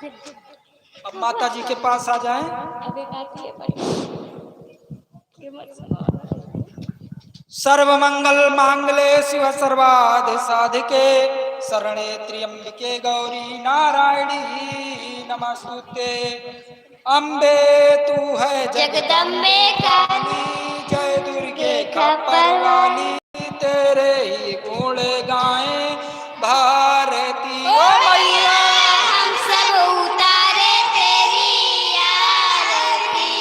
अब माता जी के पास आ जाएं। सर्वमंगल मांगले शिव सर्वार्थ साधिके शरणे त्र्यंबिके गौरी नारायणी नमस्तुते। अम्बे तू है जगदम्बे काली, जय दुर्गे खप्पर वाली, तेरे ही गुण गाए भारती। ओ मैया हम सब उतारे तेरी आरती।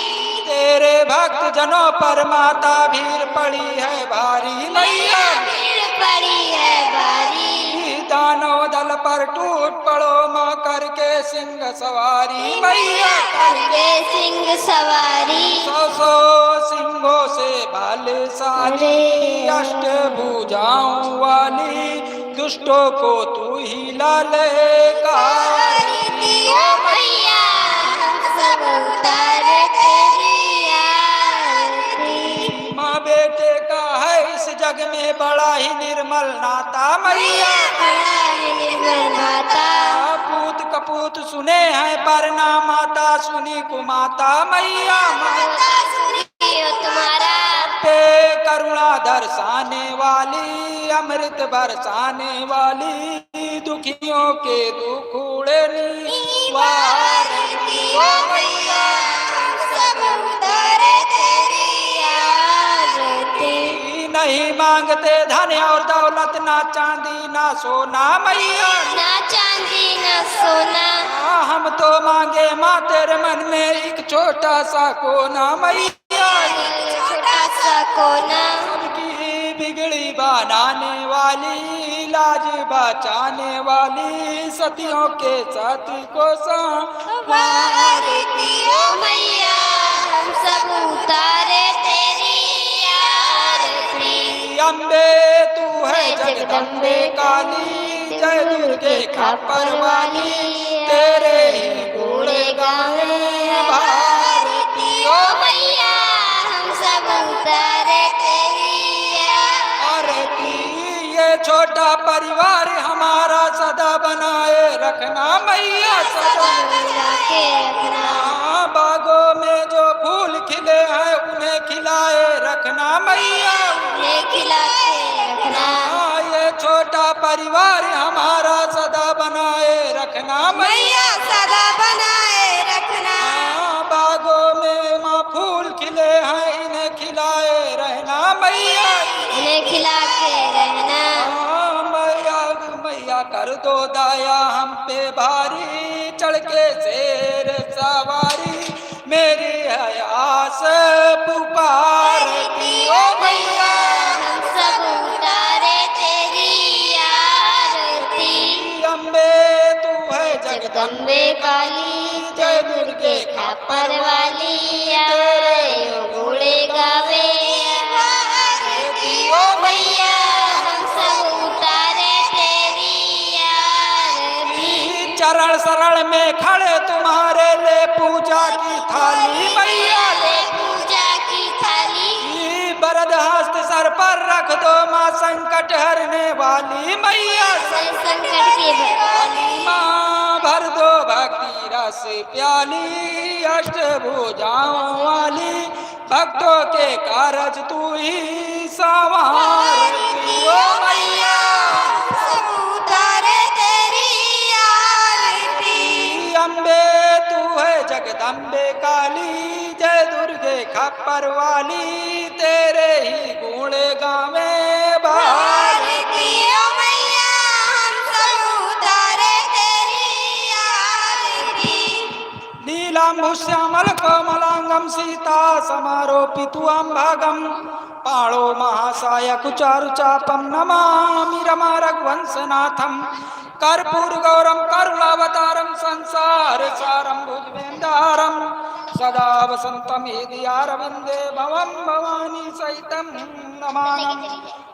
तेरे भक्त जनों पर माता भीड़ पड़ी है भारी। मैया भीड़ पड़ी है भारी, दानव दल पर टूट पड़ो माँ करके सिंह सवारी। मैया करके सिंह सवारी, सौ सिंहों से बलशाली, अष्ट भुजाओं वाली, दुष्टों को तू ही ललकारी। मैया हम सब उतारे तेरी आरती। माँ बेटे का है इस जग में बड़ा ही निर्मल नाता। मैया माता पूत कपूत सुने हैं पर ना माता सुनी कुमाता। मैया तुम्हारा पे करुणा दर्शाने वाली, अमृत बरसाने वाली, दुखियों के दुख उड़नी वारती। ओ मैया सब उतारे तेरी आरती। नहीं मांगते धन और दौलत, ना चांदी ना सोना। मैया ना चांदी ना सोना, हम तो मांगे माँ तेरे मन में एक छोटा सा कोना। मैया छोटा सा कोना, सबकी बिगड़ी बनाने वाली, लाज बचाने वाली, सतियों के साथी को वारती। ओ मैया हम सब उतारे तेरी आरती। अम्बे तू है जगदम्बे काली, जय दुर्गे खप्पर वाली, तेरे ही गुण गाए भारती। ओ मैया हम सब उतारे तेरी आरती। ये छोटा परिवार हमारा सदा बनाए रखना। मैया सदा बना के रखना, बागों में जो फूल खिले हैं उन्हें खिलाए रखना। मैया उन्हें खिला के रखना। ये छोटा परिवार हमारा सदा बनाए रखना। मैया सदा बनाए रखना, बागों में माँ फूल खिले हैं इन्हें खिलाए रहना। मैया उन्हें खिला के रहना। मैया मैया कर दो दया हम पे भारी, चढ़ के शेर सवारी, मेरी है आस पुकारती। ओ मैया हम सब उतारे तेरी आरती। अम्बे तू है जगदम्बे काली, जय दुर्गे खप्पर वाली, तेरे घोड़े गावे आरती। ओ मैया हम सब उतारे तेरी आरती। चरण शरण में खड़े तुम्हारे ले पूजा की थाली। मैया ले पूजा की थाली, बरद हस्त सर पर रख दो माँ संकट हरने वाली। मैया संकट के भरवाली, माँ भर दो भक्ति रस प्याली, अष्ट भुजाओं वाली, भक्तों के कारज तू ही संवारती। ओ मैया सब उतारे तेरी आरती। अम्बे तू है जगदम्बे काली, जय दुर्गे खप्पर वाली, तेरे ही गुण गावे भारती। ओ मैया हम सब उतारे तेरी आरती। नीलाम्बुश्यामल कोमलांगम सीता समारोपितुअं भागम, पाणो महासाय कुचारुचापम नमामि रमा रघुवंशनाथम, कर्पूर गौरम करुणावतारम संसार सारम भुजगेन्द्रहारम, सदा वसंतम हृदि अरविंदे भवं भवानी सहितं नमामि।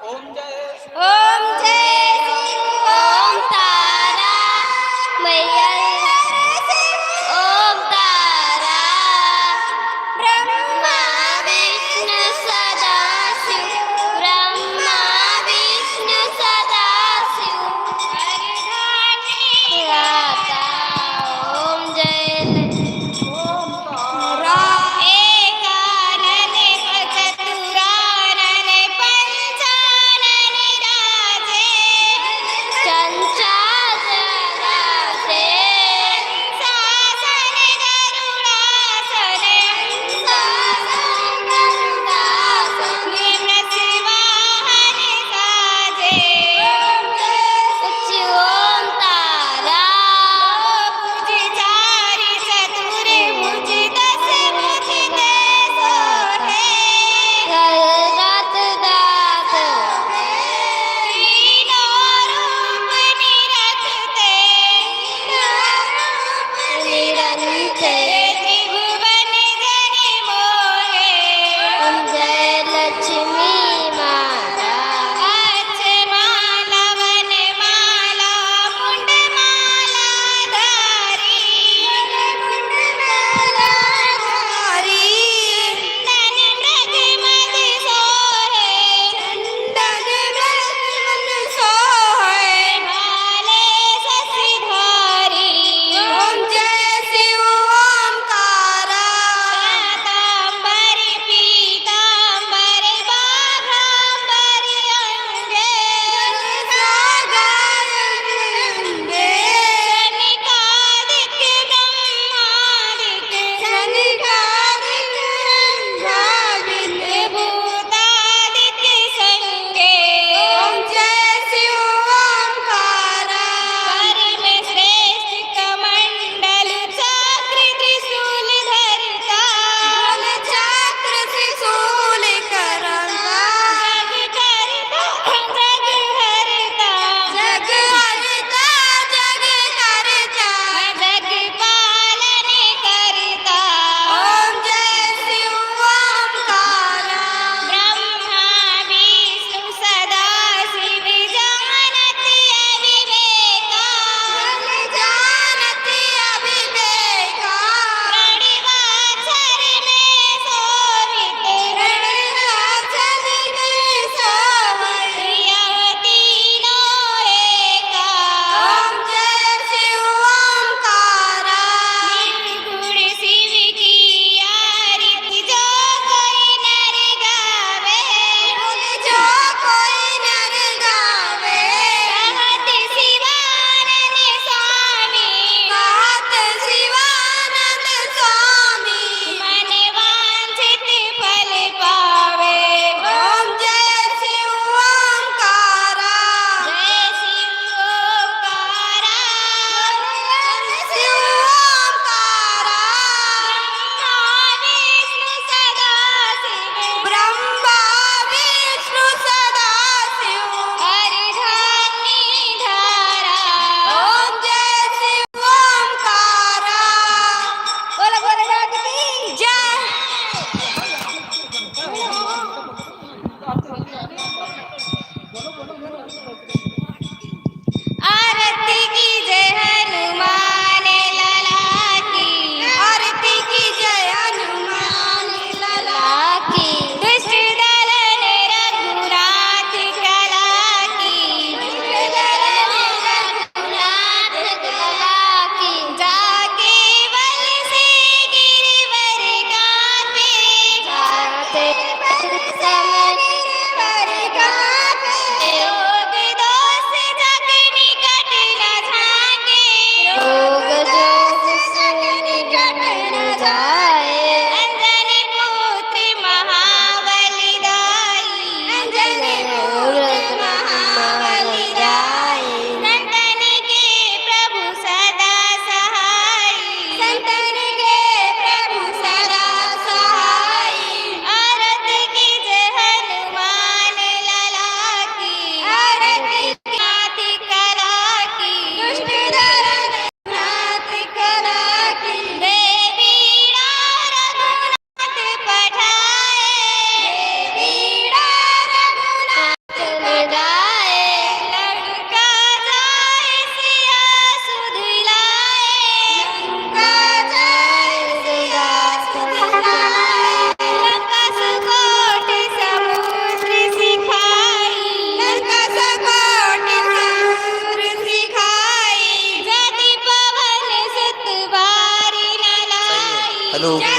ओम जय ओम तारा मैया, ओम तारा ब्रह्मा विष्णु सदा शिव, ब्रह्मा विष्णु सदा शिव, वरदाता ओम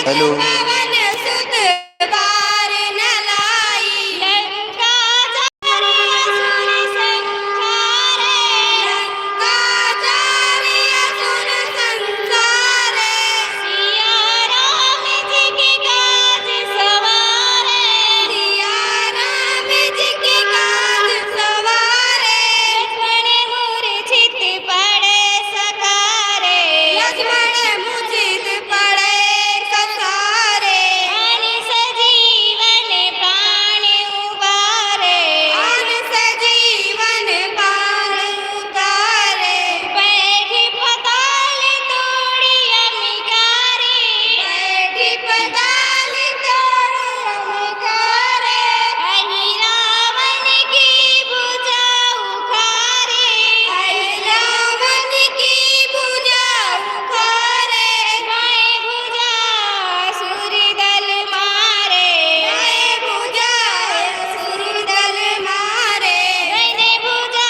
हेलो पवन सुत बार न लाई लंका जारी असुर संहारे लंका जारी असुर संहारे सिया राम जी के काज सवारे सिया राम जी के काज सवारे लक्ष्मण मूर्छित पड़े सकारे लक्ष्मण मूर्छित पड़े सकारे अन सजीवन प्राण उबारे अन सजीवन प्राण उतारे बैठी पताल तोड़ी अमिकारे बैठी पताल तोड़ी अमिकारे अहि रावण की भुजा उखारे अहि रावण की भुजा उखारे बाएं भुजा सूर्यदल मारे बाएं भुजा सूर्यदल मारे दाहिने भुजा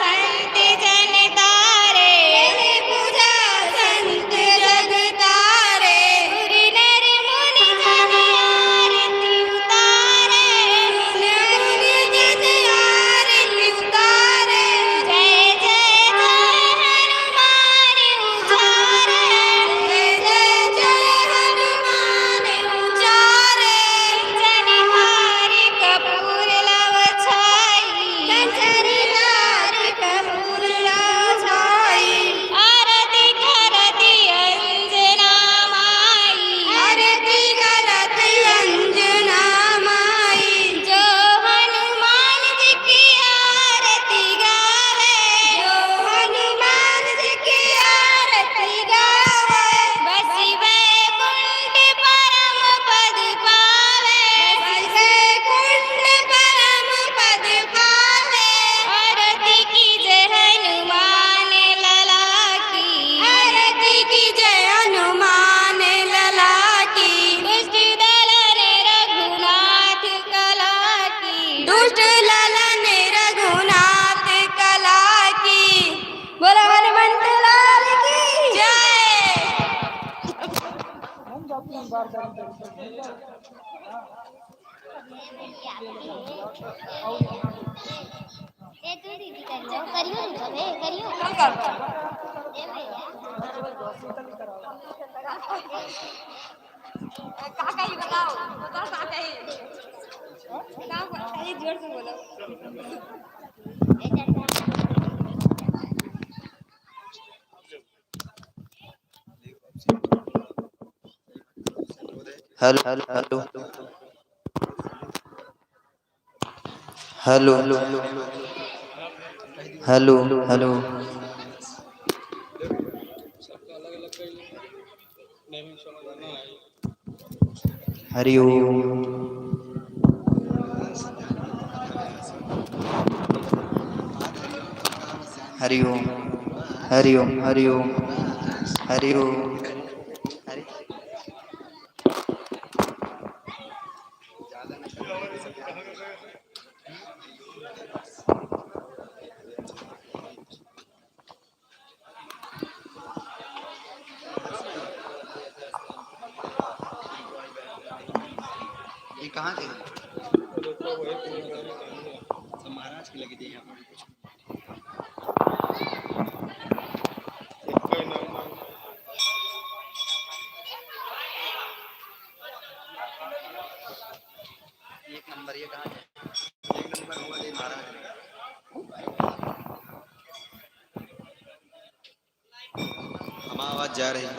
संत जन तारे दाहिने भुजा संत जग तारे सुर नर मुनि जन आरती उतारे सुर मुनि जन आरती उतारे जय जय हनुमान उचारे जय जय हनुमान उचारे कंचन हार कपूर लव छाई कंचन हार कपूर लव छाई आरती करती अंजना माई आरती करती अंजना माई जो हनुमान जी की आरती गावे जो हनुमान जी की आरती गावे बसी वैकुंठ परम पद पावे बसी वैकुंठ परम पद पावे आरती की जय हनुमान लला की आरती की जय हनुमान लला की दुष्ट दलन रघुनाथ कला की दुष्ट ललन रघुनाथ कला की बोला हनुमंत लाल की जय ए तू दीदी कर लो करियो रे करियो ए भैया काका ही बताओ काका ही नाम खाली जोर से बोलो hello hello hello hello hello Hari Om Hari Om Hari Om Hari Om Hari Om ये कहाँ के महाराज की लगी थी यहाँ पर एक नंबर ये कहाँ के एक नंबर हुआ ये महाराज हम आवाज जा रही है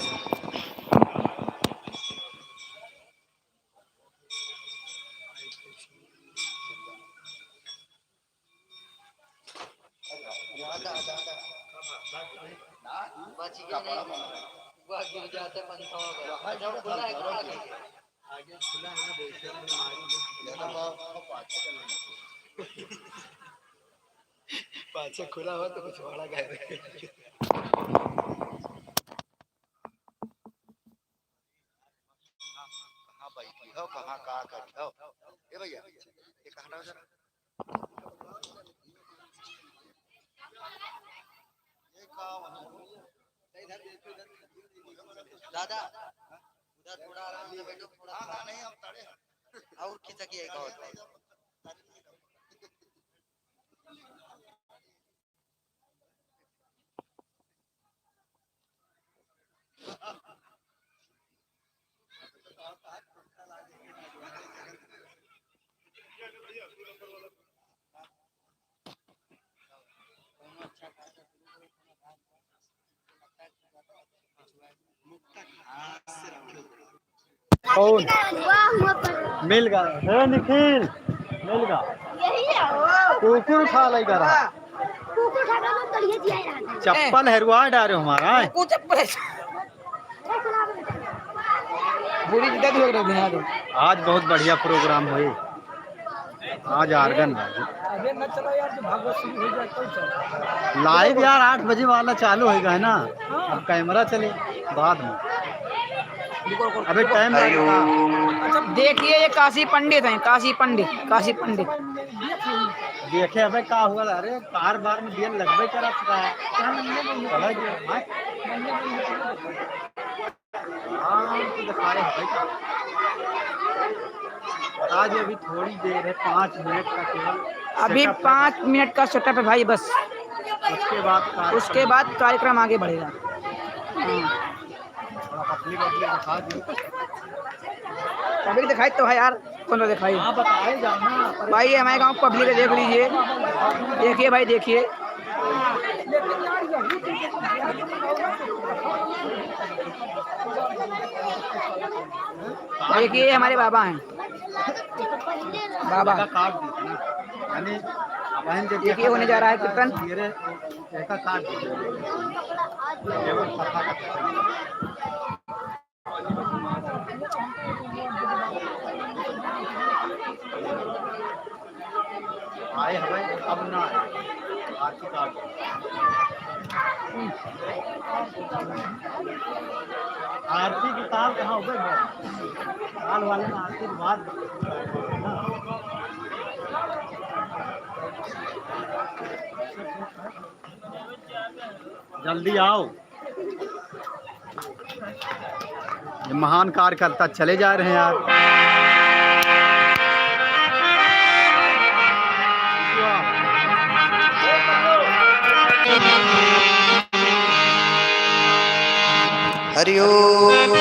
पाछे खुला हो तो कुछ बड़ा गए कहाँ बैठी हो कहाँ का करी हो ए भैया ये कहाँ रहो जरा ये कहाँ इधर देखो इधर दादा और खिचकी एक और कौन वाह हुआ पर मिल गया है निखिल मिल गया यही है वो कुकुर खा ले कर कुकुर खाना तो तड़िए दिया यार चप्पल हेरवा डारे हमारा कुछ चप्पल बुरी जिद्दत हो रही है तो आज बहुत बढ़िया प्रोग्राम हुई आज आर्गन अबे न चलो यार जो भागवत शुरू हो जाए तो चल लाइव यार 8 बजे वाला चालू होएगा है ना अब कैमरा चले बाद में अबे टाइम लगेगा अच्छा देखिए ये काशी पंडित हैं काशी पंडित देखे अबे का हुआ अरे कार बार में दिया लगबे करा है चला गया हाँ तो दिखा रहे हैं भाई आज अभी थोड़ी देर है 5 मिनट का केवल अभी setup है। 5 मिनट का सेटअप है भाई बस उसके बाद कार्यक्रम आगे बढ़ेगा पब्लिक दिखा दी पब्लिक दिखाई तो है यार कौन सा दिखाई हाँ बताए जाना भाई ये हमारे गांव पब्लिक है देख लीजिए देखिए भाई देखिए देखिए हमारे बाबा हैं बाबा काट दी यानी बहन जब देखिए होने जा रहा है कीर्तन मेरे ऐसा काट केवल पता आए हमें अब ना आरती काट आरती की ताल कहाँ हो गई ताल वाले में आरती के बाद जल्दी आओ ये महान कार्यकर्ता चले जा रहे हैं यार हरिओम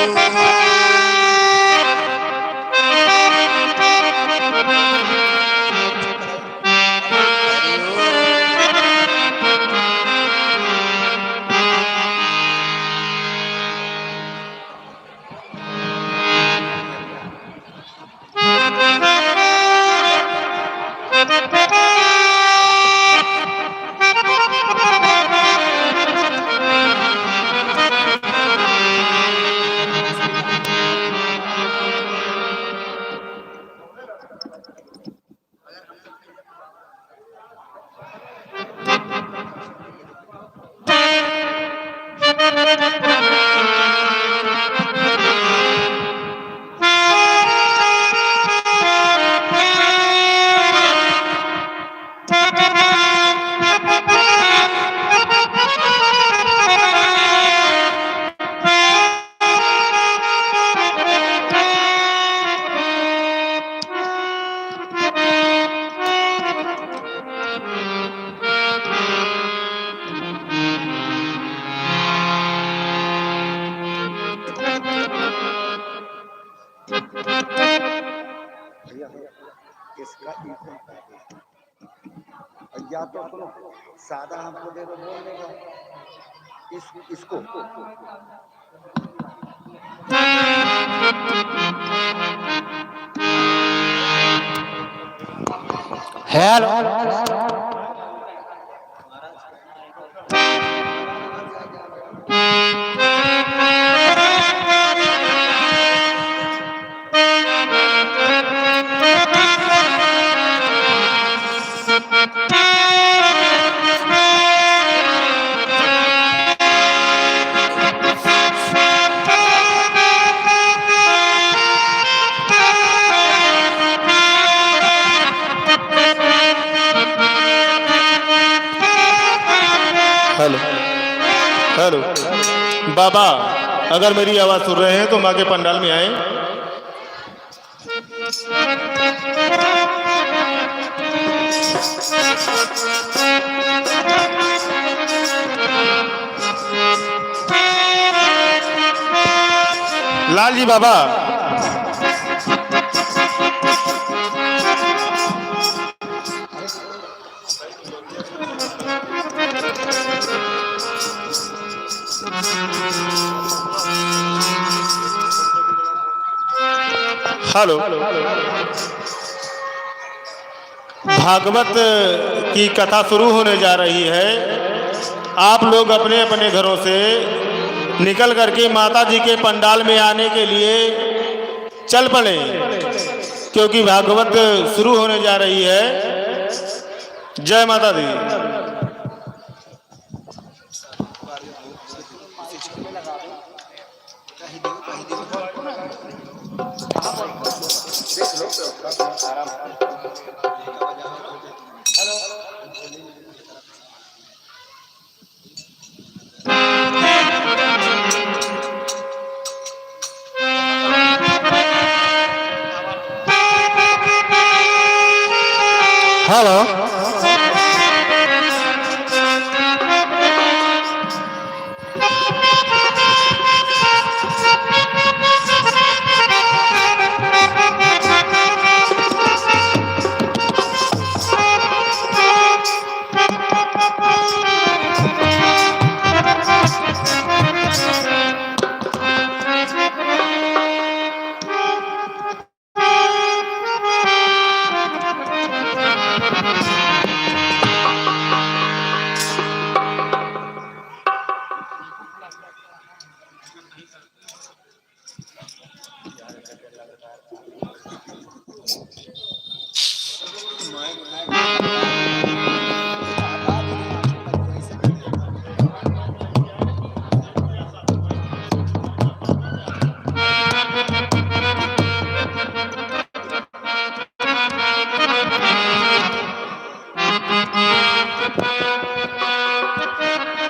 इसका या तो सुनो सादा हमको दे दो बोल देगा इसको हेलो हेलो हेलो बाबा अगर मेरी आवाज़ सुन रहे हैं तो माँ के पंडाल में आए। लाल जी बाबा, हेलो। भागवत की कथा शुरू होने जा रही है। आप लोग अपने अपने घरों से निकल करके माता जी के पंडाल में आने के लिए चल पड़े, क्योंकि भागवत शुरू होने जा रही है। जय माता दी। हेलो।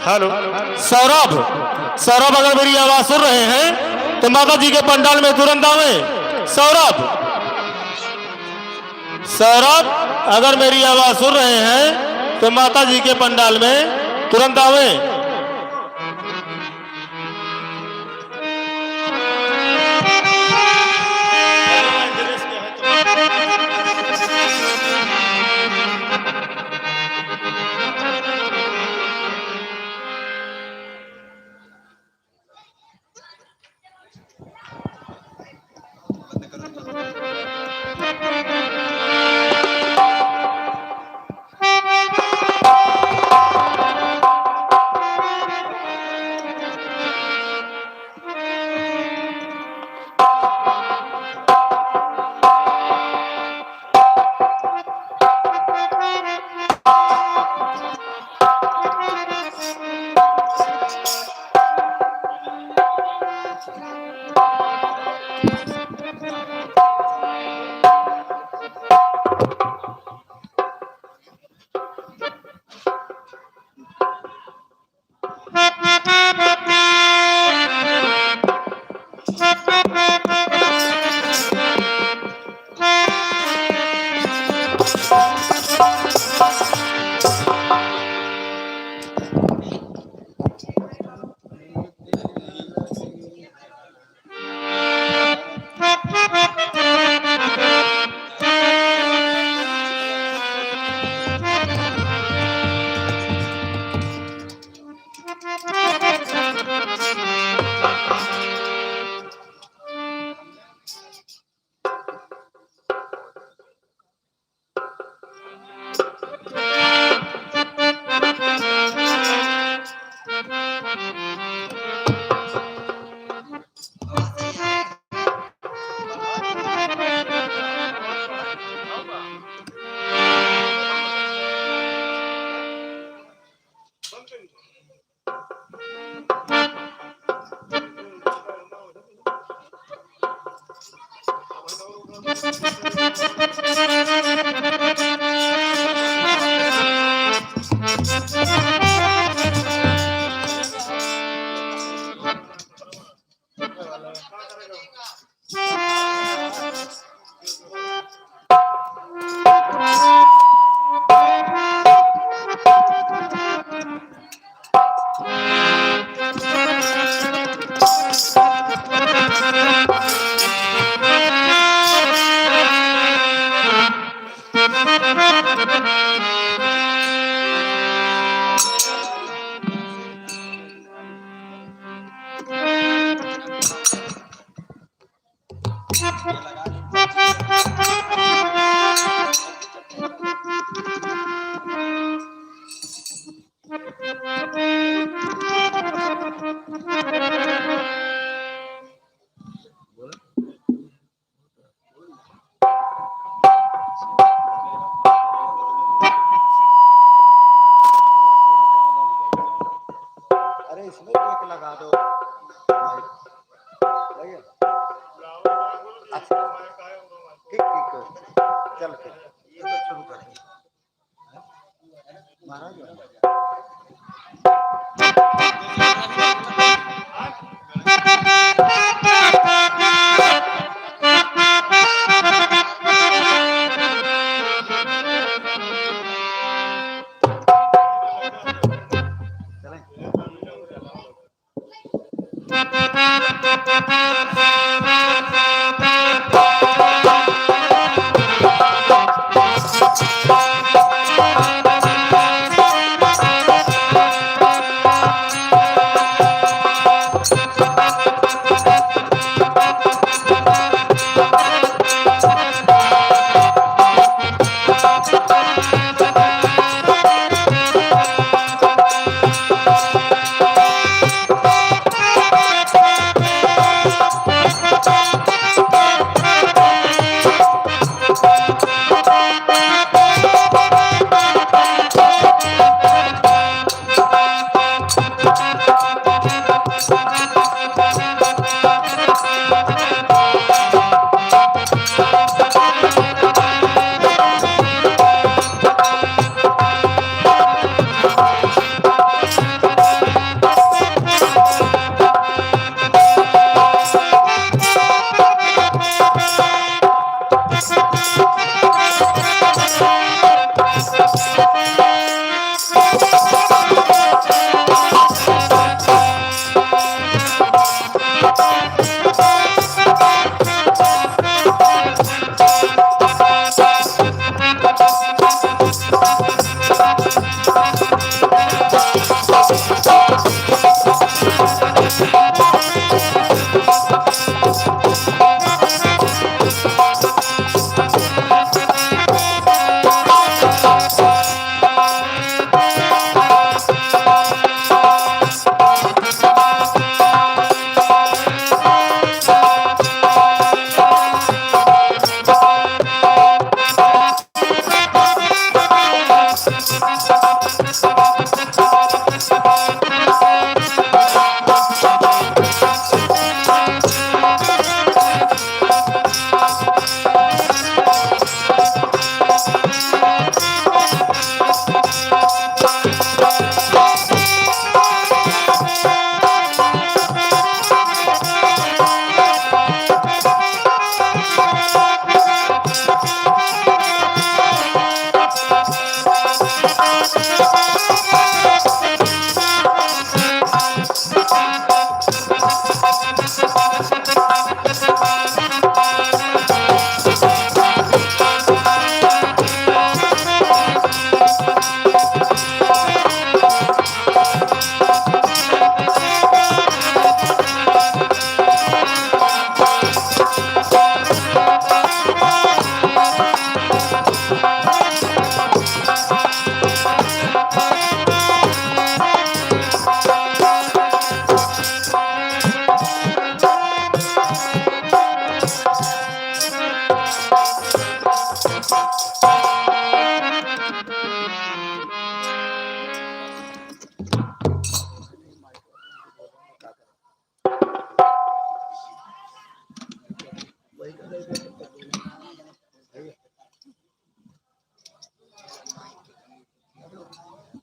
हेलो। सौरभ, सौरभ अगर मेरी आवाज सुन रहे हैं तो माता जी के पंडाल में तुरंत आवे। सौरभ, सौरभ अगर मेरी आवाज सुन रहे हैं तो माता जी के पंडाल में तुरंत आवे। लगा दो भैया। अच्छा ठीक ठीक है। चल फिर ये तो शुरू करेंगे महाराज।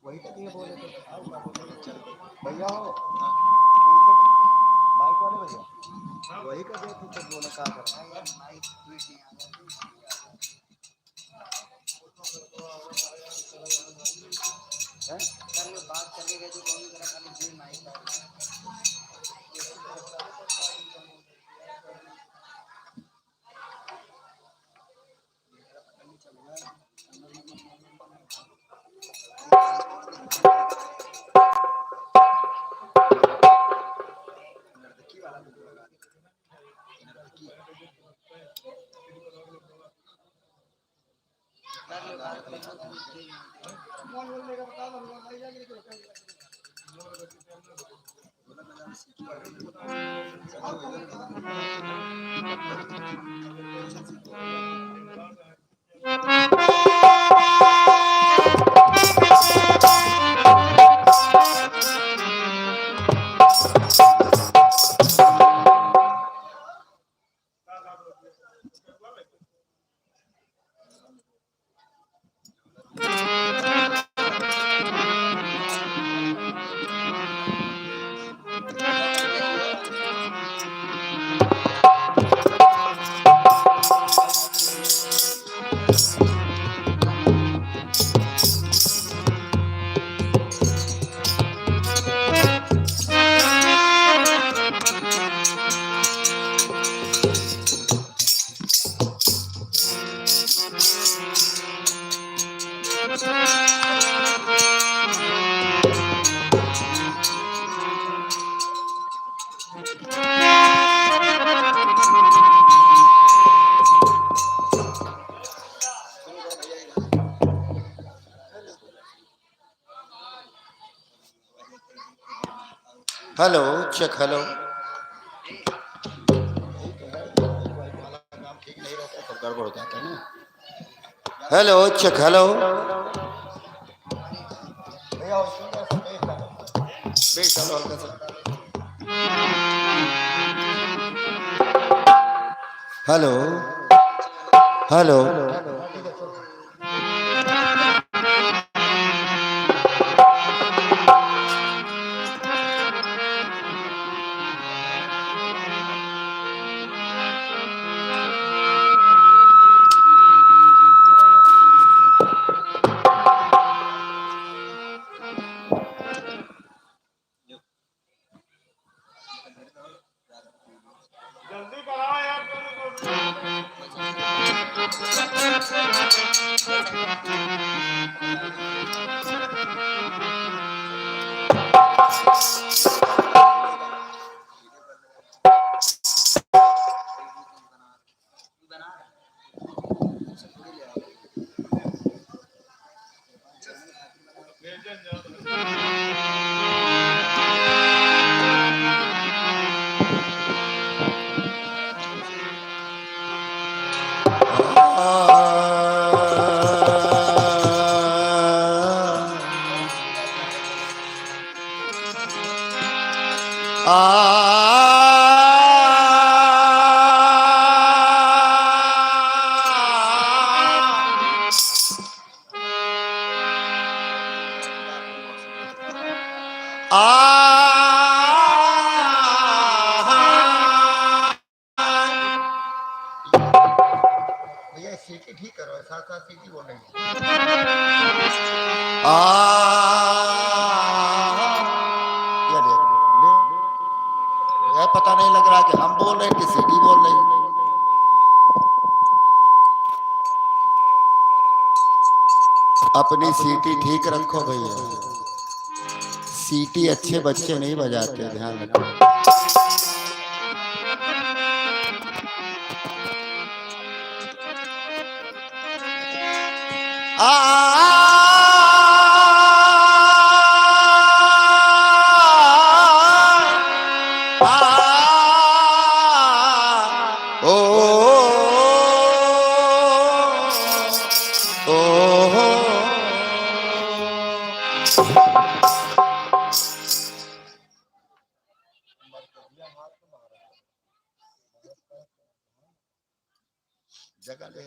वही तो ये बोले थे भैया हो उनसे बाइक वाले भैया वही का देते थे बोले क्या कर बात चली गई तो हेलो चेक हेलो। गड़बड़ हो जाता है ना। Hello check hello. बेस डालो हल्का सा। Hello hello. भैया सीटी ठीक करो, साथ साथ सीटी बोल रही है। पता नहीं लग रहा कि हम बोल रहे हैं कि सीटी बोल रही है। अपनी सीटी ठीक रखो भैया, सीटी अच्छे बच्चे नहीं बजाते, ध्यान रखो। जगह ले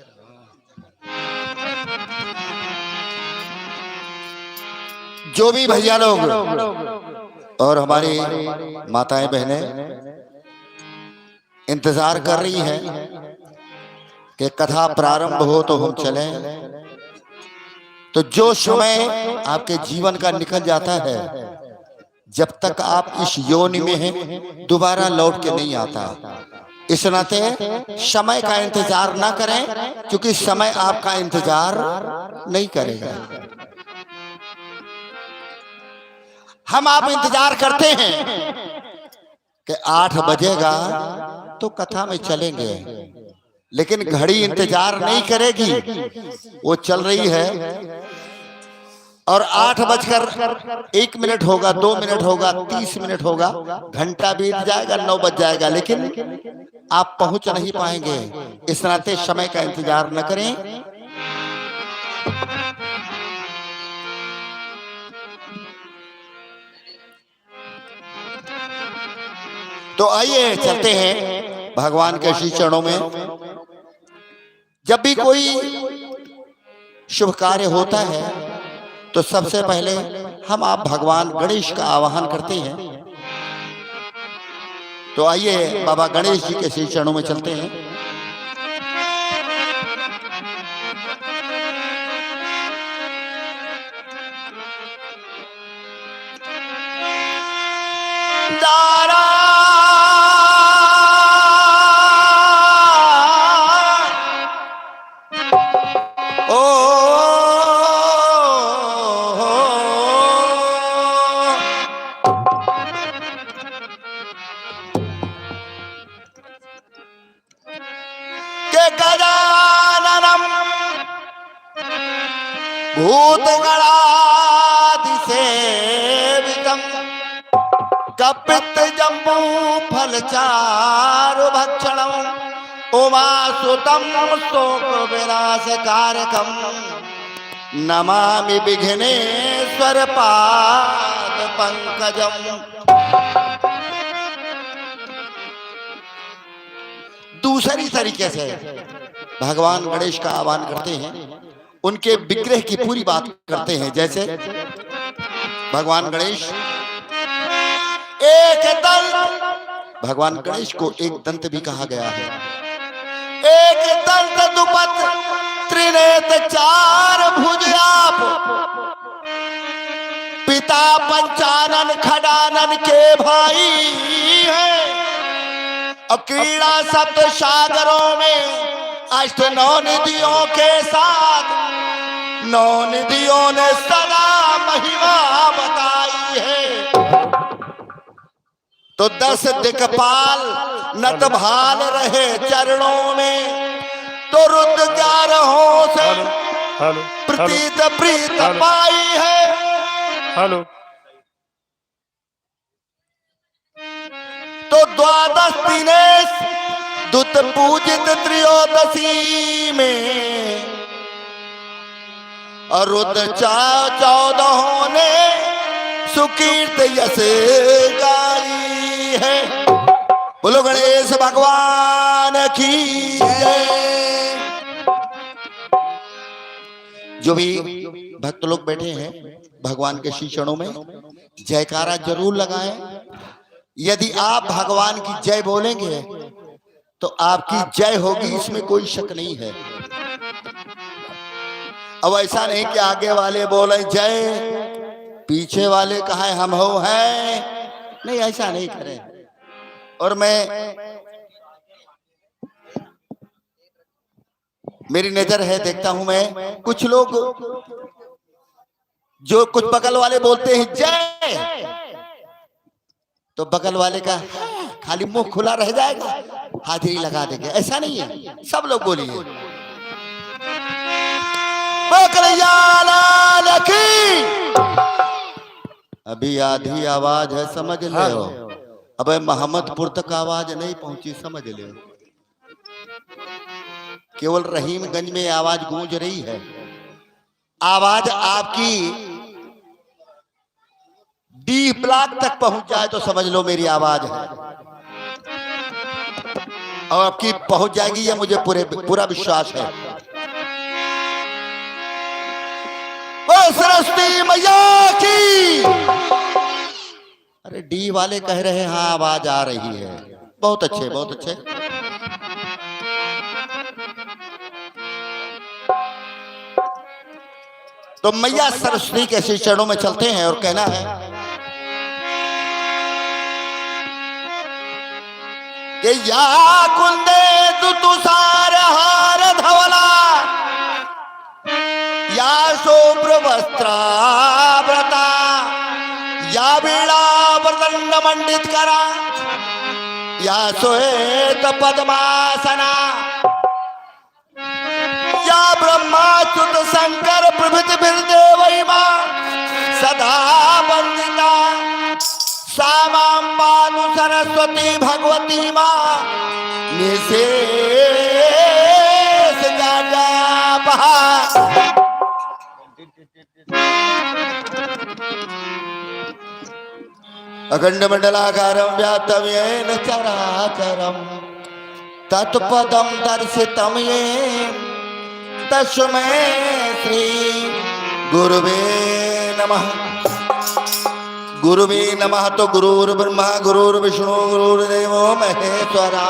जो भी भैया लोग और हमारी माताएं बहनें इंतजार कर रही हैं कि कथा प्रारंभ हो तो हम चलें। तो जो समय आपके जीवन का निकल जाता है, जब तक आप इस योनि में हैं दोबारा लौट के नहीं आता। इस नाते समय का इंतजार ना करें, क्योंकि समय आपका इंतजार नहीं करेगा। हम आप इंतजार करते हैं कि 8 बजेगा तो कथा में चलेंगे, लेकिन घड़ी इंतजार नहीं करेगी, वो चल रही है और 8:01 होगा, 2 मिनट होगा, 30 मिनट होगा, घंटा बीत जाएगा, 9 बज जाएगा, लेकिन आप पहुंच नहीं पाएंगे। इस नाते समय का इंतजार न करें। तो आइए चलते हैं भगवान के श्री चरणों में। जब भी कोई शुभ कार्य होता है तो सबसे पहले हम आप भगवान गणेश का आवाहन करते हैं। तो आइए बाबा गणेश जी के श्री चरणों में चलते हैं। गणादिसेवितम् कपित जम्बू फल चारु भक्षणम् उमासुतं शोक विनाश कारकम् नमामि विघ्नेश्वर पाद पंकजम्। दूसरी तरीके से भगवान गणेश का आह्वान करते हैं, उनके विग्रह की पूरी बात करते हैं। जैसे भगवान गणेश एक दंत, भगवान गणेश को एक दंत भी कहा गया है। एक दंत दुपत त्रिनेत्र चार भुज आप, पिता पंचानन खडानन के भाई हैं। और क्रीड़ा सप्त सागरों में अष्ट नौ निधियों के साथ नौ निधियों ने सदा महिमा बताई है। तो 10 दिक्पाल नत भाल रहे चरणों में, तो रुद्र 11 से प्रतीत प्रीत पाई है। हेलो तो 12 दिनेश दुत पूजित त्रयोदशी में, और रुद्र 14 ने सुकीर्त यश गाई है। बोलो गणेश भगवान की जय। जो भी भक्त लोग बैठे हैं भगवान के श्री चरणों में जयकारा जरूर लगाएं। यदि आप भगवान की जय बोलेंगे तो आपकी जय होगी, इसमें कोई शक नहीं है। अब ऐसा नहीं कि आगे वाले बोले जय, पीछे वाले कहें हम हो हैं, नहीं ऐसा नहीं करें। और मेरी नजर है, देखता हूं मैं कुछ लोग जो कुछ बगल वाले बोलते हैं जय, तो बगल वाले का खाली मुंह खुला रह जाएगा, हाजिरी लगा देंगे। ऐसा नहीं है, सब लोग बोलिए अभी आधी आवाज है, समझ ले। अब मोहम्मदपुर तक आवाज नहीं पहुंची, समझ ले। केवल रहीमगंज में आवाज गूंज रही है। आवाज आपकी डी ब्लॉक तक पहुंच जाए तो समझ लो मेरी आवाज है, और आपकी पहुंच जाएगी, ये मुझे पूरा विश्वास है। वो सरस्वती मैया की। अरे डी वाले कह रहे हैं हाँ आवाज आ रही है। बहुत अच्छे, बहुत अच्छे। तो मैया सरस्वती के श्री चरणों में चलते हैं और कहना है कि या कुंदे तुषार हार धवला, या शुभ्र वस्त्राव्रता, या वीणा वरदंड मंडित करा, या श्वेत पद्मासना, या ब्रह्माच्युत शंकर प्रभृति देवै मां सदा वंदिता, सा मां पातु सरस्वती भगवती मां निशेष जापहा। अखंड मंडलाकारं व्याप्तं येन चराचरं तत्पदं दर्शितं येन तस्मै श्री गुरुवे नमः। गुरुवे नमः। तो गुरुर्ब्रह्मा गुरुर्विष्णु गुरुर्देवो महेश्वरा,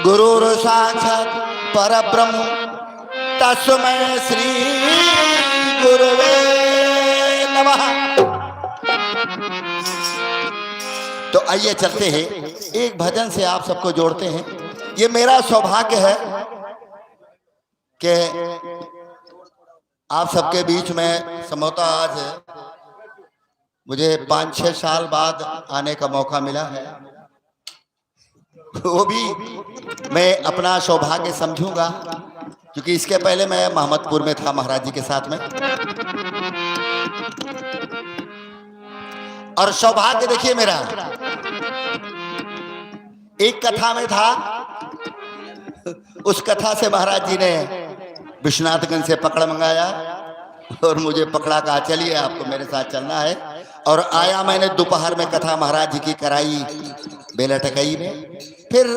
गुरुर् साक्षात् परब्रह्म तस्मै श्री गुरुवे नमः। तो आइए चलते हैं, एक भजन से आप सबको जोड़ते हैं। ये मेरा सौभाग्य है कि आप सबके बीच में संभवतः आज मुझे 5-6 साल बाद आने का मौका मिला है। वो भी मैं अपना सौभाग्य समझूंगा क्योंकि इसके पहले मैं मोहम्मदपुर में था महाराज जी के साथ में। और सौभाग्य देखिए मेरा, एक कथा में था, उस कथा से महाराज जी ने विश्वनाथगंज से पकड़ मंगाया और मुझे पकड़ा, कहा चलिए आपको मेरे साथ चलना है। और आया, मैंने दोपहर में कथा महाराज जी की कराई बेला टकई में। फिर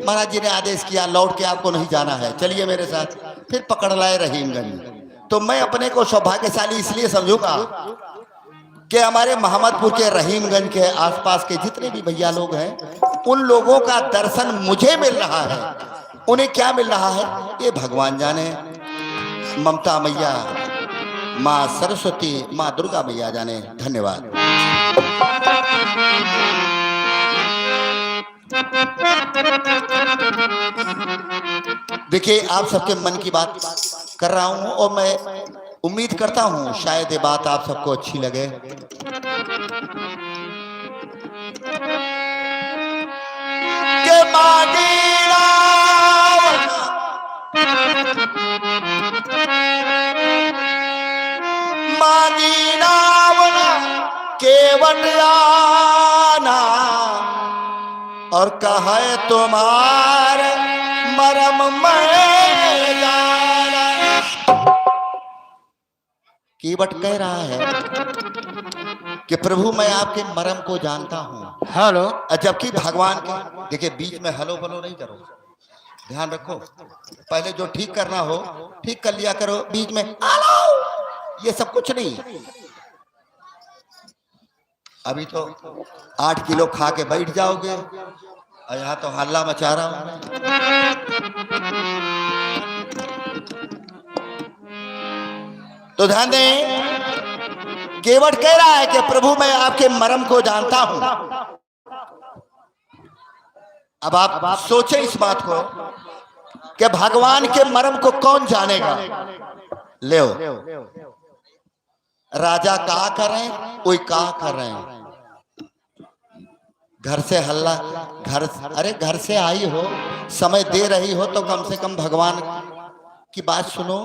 महाराज जी ने आदेश किया लौट के आपको नहीं जाना है, चलिए मेरे साथ। फिर पकड़ लाए रहीमगंज। तो मैं अपने को सौभाग्यशाली इसलिए समझूंगा कि हमारे मोहम्मदपुर के रहीमगंज के आसपास के जितने भी भैया लोग हैं, उन लोगों का दर्शन मुझे मिल रहा है। उन्हें क्या मिल रहा है ये भगवान जाने। ममता मैया, माँ सरस्वती, माँ दुर्गा मैया जाने। धन्यवाद। देखिए, आप सबके मन की बात कर रहा हूं और मैं उम्मीद करता हूं शायद ये बात आप सबको अच्छी लगे। के केवट आना और कहे तुम्हारे मरम में जाना। केवट कह रहा है कि प्रभु मैं आपके मरम को जानता हूं। हेलो। जबकि भगवान के देखिए बीच में हलो बलो नहीं करो, ध्यान रखो। पहले जो ठीक करना हो ठीक कर लिया करो, बीच में हेलो ये सब कुछ नहीं। अभी तो 8 किलो खा के बैठ जाओगे और यहाँ तो हल्ला मचा रहा हूं। तो ध्यान दें, केवट कह रहा है कि प्रभु मैं आपके मरम को जानता हूं। अब आप सोचें इस बात को कि भगवान के मरम को कौन जानेगा। ले राजा कहा कर रहे हैं, कोई कहा कर रहे हैं, घर से हल्ला, अरे घर से आई हो, समय दे रही हो तो कम से कम भगवान की बात सुनो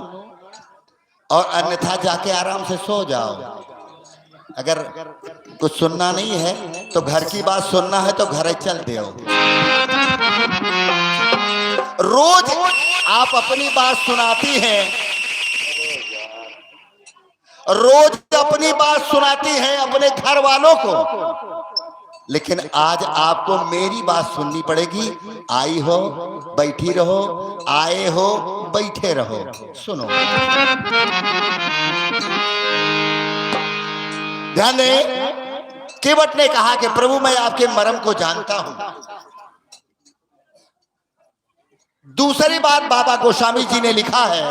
और अन्यथा जाके आराम से सो जाओ। अगर कुछ सुनना नहीं है तो घर की बात सुनना है तो घर चल दो। रोज आप अपनी बात सुनाती हैं, रोज अपनी बात सुनाती हैं अपने घर वालों को, लेकिन आज आपको मेरी बात सुननी पड़ेगी। आई हो बैठी रहो, आए हो बैठे रहो, सुनो। ध्यान दें, केवट ने कहा कि प्रभु मैं आपके मरम को जानता हूं। दूसरी बात बाबा गोस्वामी जी ने लिखा है,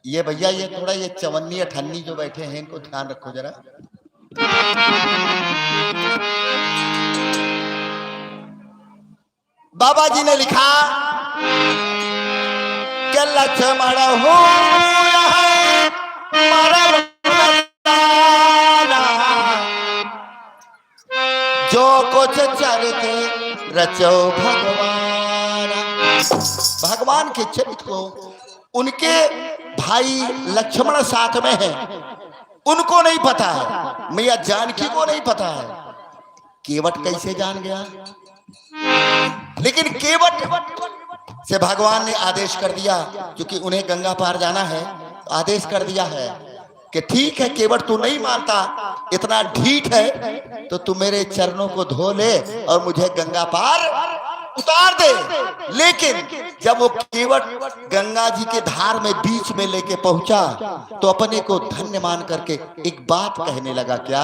ये भैया ये थोड़ा ये चवन्नी अठन्नी जो बैठे हैं इनको ध्यान रखो जरा। बाबा जी ने लिखा कि लक्ष्मण हो जो कुछ चरित्र रचो भगवान। भगवान के चरित्र को उनके भाई लक्ष्मण साथ में है, उनको नहीं पता है, मैया जानकी को नहीं पता है। केवट कैसे जान गया? लेकिन केवट से भगवान ने आदेश कर दिया, क्योंकि उन्हें गंगा पार जाना है, आदेश कर दिया है कि ठीक है केवट तू नहीं मानता, इतना ढीठ है तो तू मेरे चरणों को धो ले और मुझे गंगा पार उतार दे। लेकिन जब वो केवट गंगा जी के धार में बीच में लेके पहुंचा तो अपने को धन्य मान करके एक बात कहने लगा। क्या?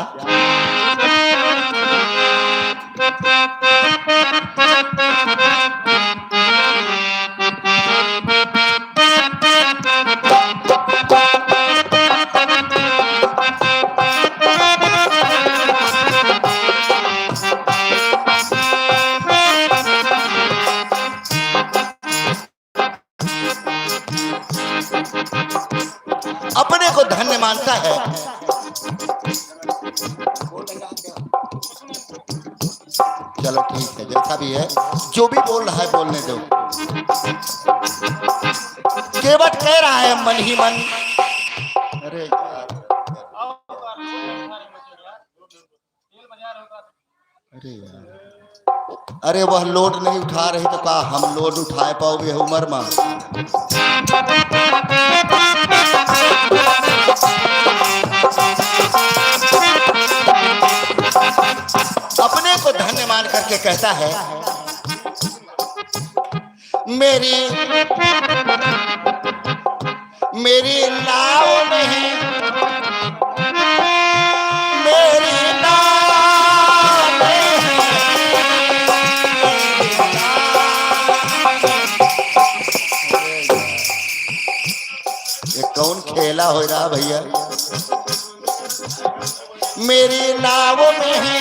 अपने को धन्य मानता है। चलो ठीक है, जैसा भी है, जो भी बोल रहा है बोलने दो। केवट कह रहा है मन ही मन, अरे यार, अरे यार, अरे वह लोड नहीं उठा रही तो कहा हम लोड उठाए पाओगे उम्र में। अपने को धन्य मान करके कहता है मेरी नाव में है, मेरी नाव में है, ये कौन खेला हो रहा भैया। मेरी नाव में है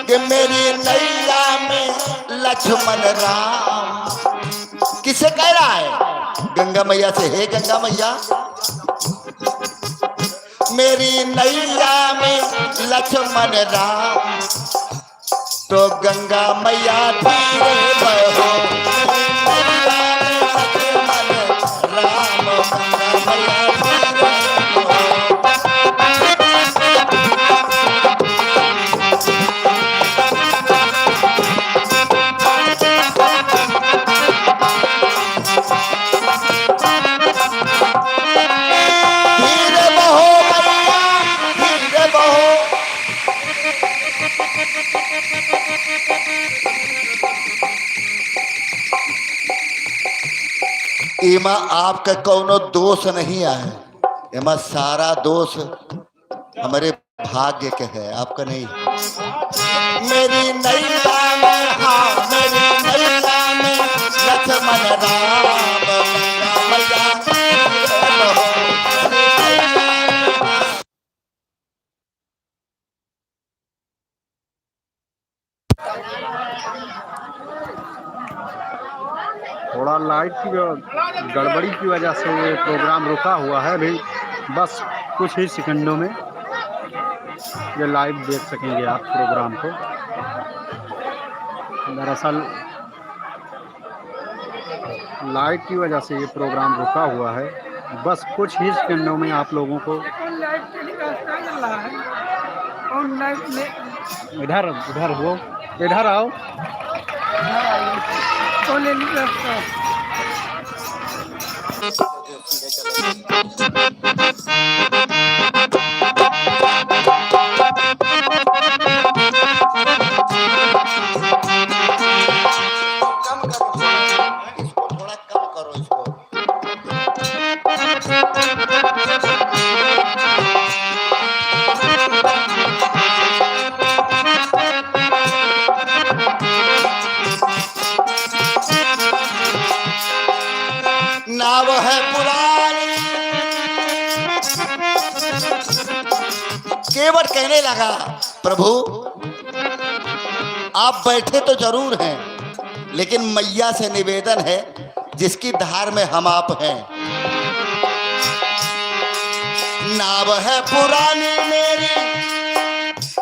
कि मेरी नैया में लक्ष्मण राम। किसे कह रहा है? गंगा मैया से। हे गंगा मैया, मेरी नैया में लक्ष्मण राम, तो गंगा मैया धीरे बहो, नैया में लक्ष्मण राम, गंगा मैया धीरे बहो। एमा आपका कोनो दोष नहीं है, एमा सारा दोष हमारे भाग्य के है, आपका नहीं। मेरी नैया में, हाँ मेरी नैया में लक्ष्मण राम, मैया थोड़ा लाइट की गड़बड़ी की वजह से ये प्रोग्राम रुका हुआ है भाई। बस कुछ ही सेकंडों में ये लाइव देख सकेंगे आप प्रोग्राम को। दरअसल लाइट की वजह से ये प्रोग्राम रुका हुआ है। बस कुछ ही सेकंडों में आप लोगों को इधर इधर हो, इधर आओ। थोड़ा कम करो इसको। नाव है पुरानी। केवट कहने लगा, प्रभु आप बैठे तो जरूर हैं, लेकिन मैया से निवेदन है जिसकी धार में हम आप हैं। नाव है पुरानी मेरी,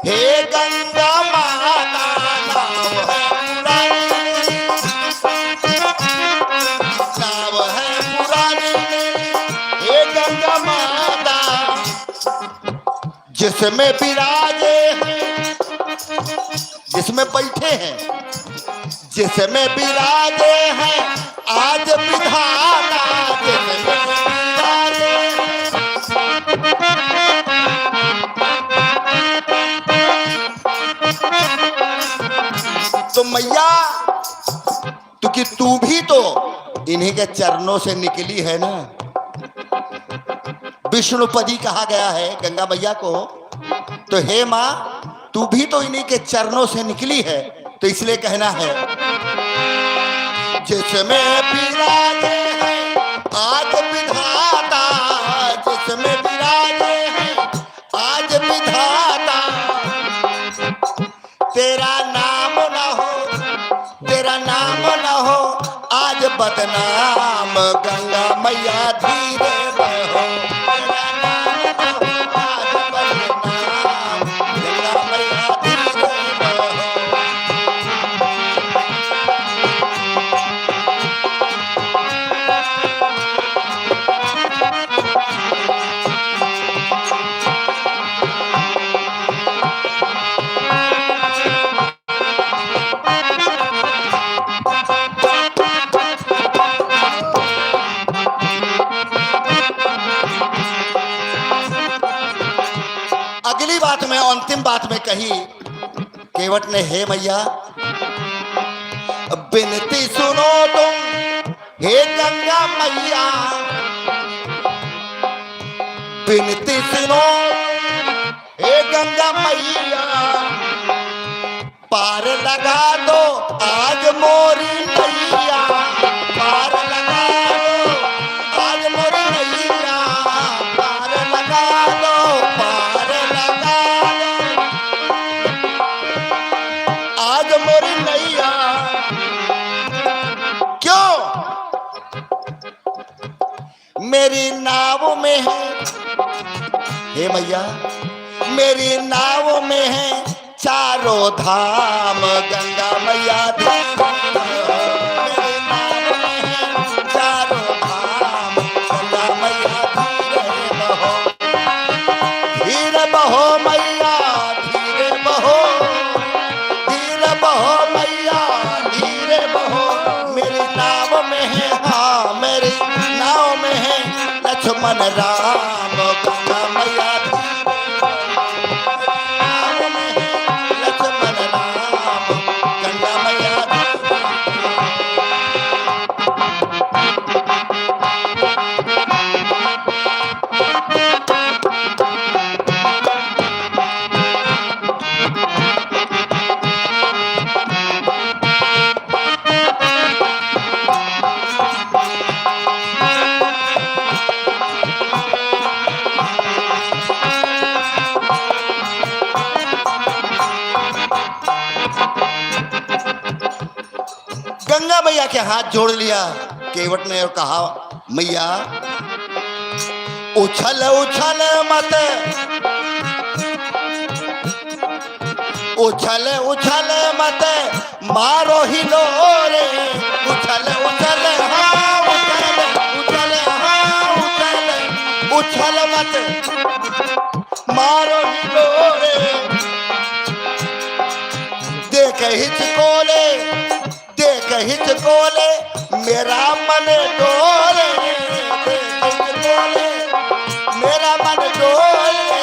हे गंगा माता, नाव है पुरानी मेरी, नाव है पुरानी मेरी, हे गंगा माता, जिसमें विराजे हैं, जिसमें बैठे हैं, जिसमें विराजे हैं आज विधाता, जिसमें विराजे तो मैया क्योंकि तू भी तो इन्हीं के चरणों से निकली है ना। विष्णुपदी कहा गया है गंगा मैया को, तो हे माँ तू भी तो इन्हीं के चरणों से निकली है, तो इसलिए कहना है जिसमें विराजे हैं आज विधाता, जिसमें विराजे हैं आज विधाता, तेरा नाम न हो, तेरा नाम न हो आज बदनाम, गंगा मैया धीरे बहो, तेरा नाम न हो आज बदनाम, गंगा मैया धीरे बहो। बात में अंतिम बात में कही केवट ने, हे मैया विनती सुनो तुम हे गंगा मैया, विनती सुनो हे गंगा मैया, पार लगा दो आज मोरी नैया, पार लगा दो आज मोरी नैया, पार लगा दो, पार लगा दो आज मोरी नैया। क्यों? मेरी नाव में है, हे मैया मेरी नाव में है चारों धाम, गंगा मैया मेरी नाव में है चारों धाम, गंगा मैया धीरे बहो मैया, धीरे बहो, धीरे बहो मैया, धीरे बहो। मेरी नाव में है, हाँ मेरी नाव में है लक्ष्मण राम, गंगा मैया गंगा मैया के हाथ जोड़ लिया केवट ने और कहा, मैया उछल उछल मत, उछल उछल मत मारो ही लोरे, उछल उछल हाँ उछल उछल हाँ उछल उछल मत मारो ही लोरे, देख हिचकोले, देख हिचकोले मेरा मन डोले, देख हिचकोले मेरा मन डोले।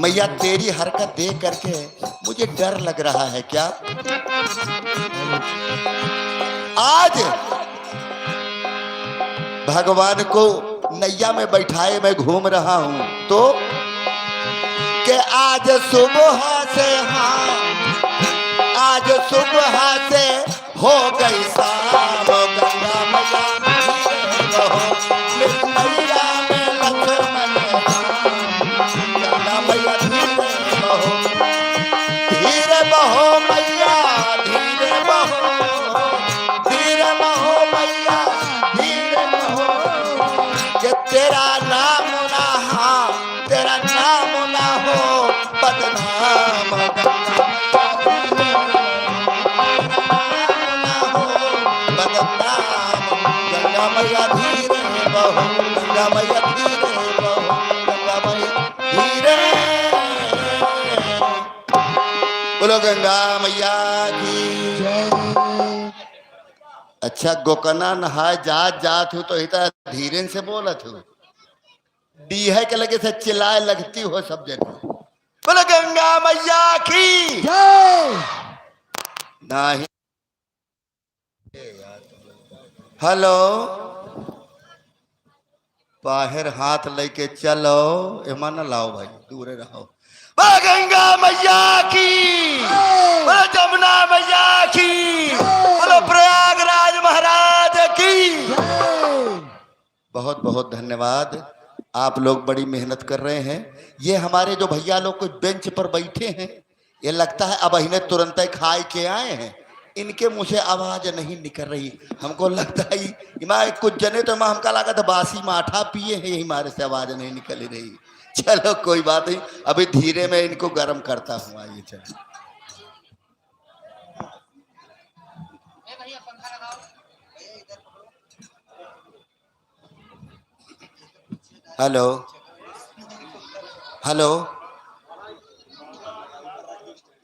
मैया तेरी हरकत देख करके मुझे डर लग रहा है क्या? आज भगवान को नैया में बैठाए मैं घूम रहा हूं तो कि आज सुबह से, हाँ आज सुबह से हो गई शाम, गंगा मैया मेरी नैया में लक्ष्मण राम, गंगा मैया धीरे बहो मैया, धीरे बहो, धीरे बहो मैया, धीरे बहो, कि तेरा नाम ना, हाँ तेरा नाम ना हो बदनाम, गंगा मैया धीरे बहो, गंगा मैया धीरे बहो, गंगा मैया धीरे। बोलो गंगा मैया की जय। अच्छा गोकना नहाए जात जात हो तो इतना धीरे से बोलत हो, डी है के लगे से चिल्लाए लगती हो सब जगह। बोलो गंगा मैया की जय। नहीं हेलो बाहर हाथ लेके चलो, एमा न लाओ भाई, दूरे रहो। बोलो गंगा मैया की, बोलो जमुना मैया की, बोलो प्रयागराज महाराज की। बहुत बहुत धन्यवाद, आप लोग बड़ी मेहनत कर रहे हैं। ये हमारे जो भैया लोग कुछ बेंच पर बैठे हैं, ये लगता है अब इन्हें तुरंत खाए के आए हैं, इनके मुंह से आवाज नहीं निकल रही। हमको लगता है कुछ जने तो हमका लगा था बासी माठा पिए हैं, हमारे से आवाज नहीं निकल रही। चलो कोई बात नहीं, अभी धीरे में इनको गर्म करता हूँ। आइए चलो। हेलो हेलो,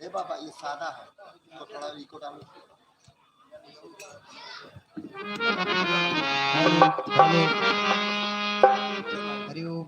ए बाबा ये सादा है तो थोड़ा इको डालो। हरिओम।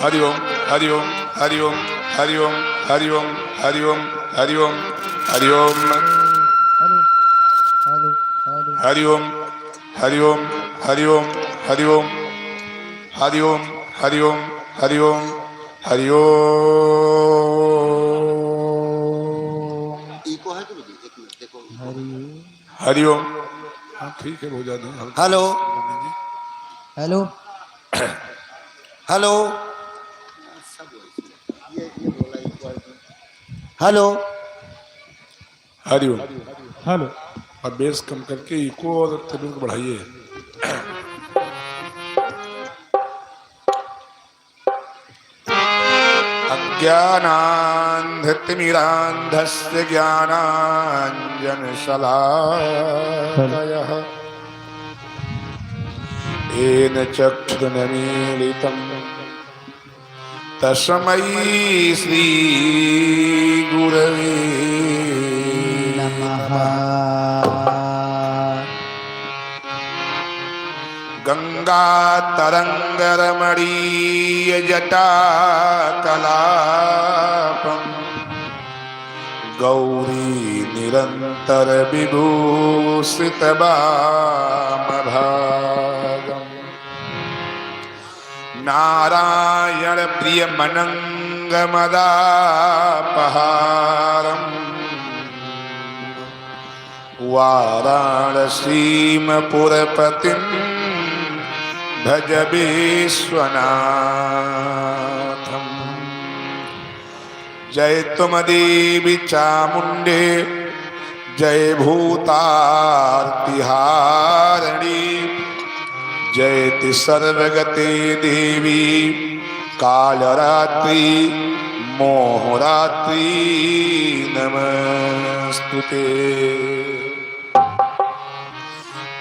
हरि ओम हरि ओम हरि ओम हरि ओम हरि ओम हरि ओम हरि ओम हरि ओम हरि ओम हरि ओम हरि ओम हरि ओम हरि ओम हरि ओम हरि ओम हरि ओम। इको है कि नहीं? एक मिनट देखो। हरि ओम। हाँ ठीक है, हो जाते हैं। Hello hello hello hello Hari Om. Hello. अब बेस कम करके इको और तेलुगु को बढ़ाइए। अज्ञानान्धतिमिरान्धस्य ज्ञानाञ्जनशलाकयः येन चक्षुरुन्मीलितं तस्मै श्रीगुरवे नमः। गंगातरंगरमणीय जटाकलापं गौरी निरंतर विभूषित वामभागं नारायण प्रिय मनंगमदापहारम् वाराणसीमपुरपतिं भज विश्वनाथं। जय तुम देवी चामुंडे जय भूतार्तिहारिणी जयति सर्वगते देवी कालरात्रि मोहरात्रि नमस्तुते।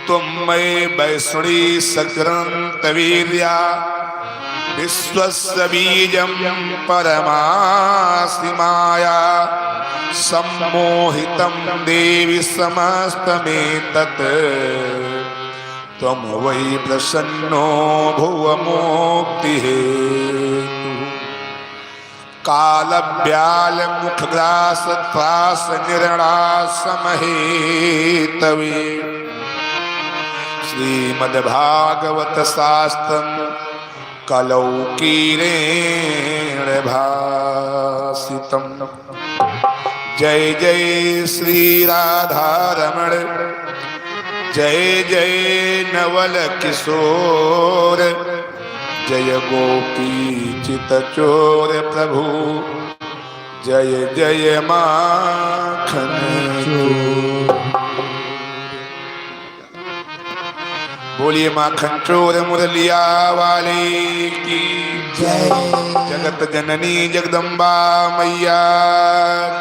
तुम मयि वैष्णी सग्रंथवीर्या विश्वस्य बीजं परमासि माया सम्मोहितं देवी समस्तमेतत् त्वं वै प्रसन्नो भुव मोक्तिहेतुः। कालव्याल मुखग्रास त्रास निर्णासमहेतवे श्रीमद्भागवत शास्त्रं कलौ कीरेण भासितम्। जय जय श्री राधारमण जय जय नवल किशोर जय गोपी चितचोर प्रभु जय जय माखन चोर। बोलिए माखन चोर मुरलिया वाले की जय। जगत जननी जगदम्बा मैया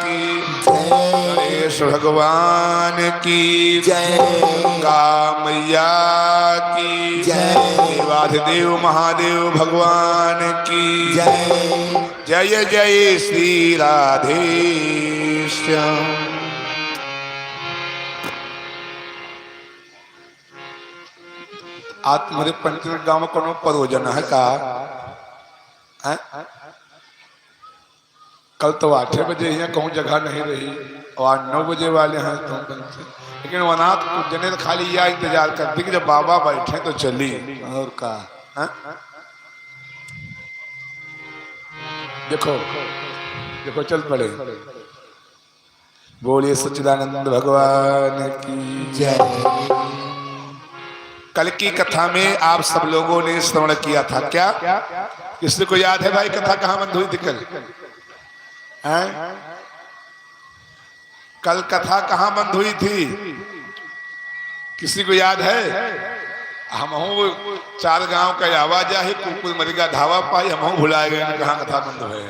की गणेश भगवान की जय। गंगा मैया की देवाधिदेव महादेव भगवान की जय जय श्री राधे श्याम। आज तुम्हारे पंचनट गांव में कोनो परोजन है का? है? कल तो 8 बजे यहाँ कहूँ जगह नहीं रही और आज 9 बजे वाले हैं तुम लेकिन वनाथ कुछ जने तो खाली यह इंतजार करती कि जब बाबा बैठे तो चली और का। है? देखो देखो चल पड़े। बोलिए सच्चिदानंद भगवान की जय। कल की कथा में आप सब लोगों ने श्रवण किया था क्या? किसी को याद है भाई कथा कहाँ बंद हुई थी कल? कल कथा कहाँ बंद हुई थी? किसी को याद है? हम 4 गांव का आवाज है कुकुर मरिगा धावा पाई हम भुलाए गए कहाँ कथा बंद हुए।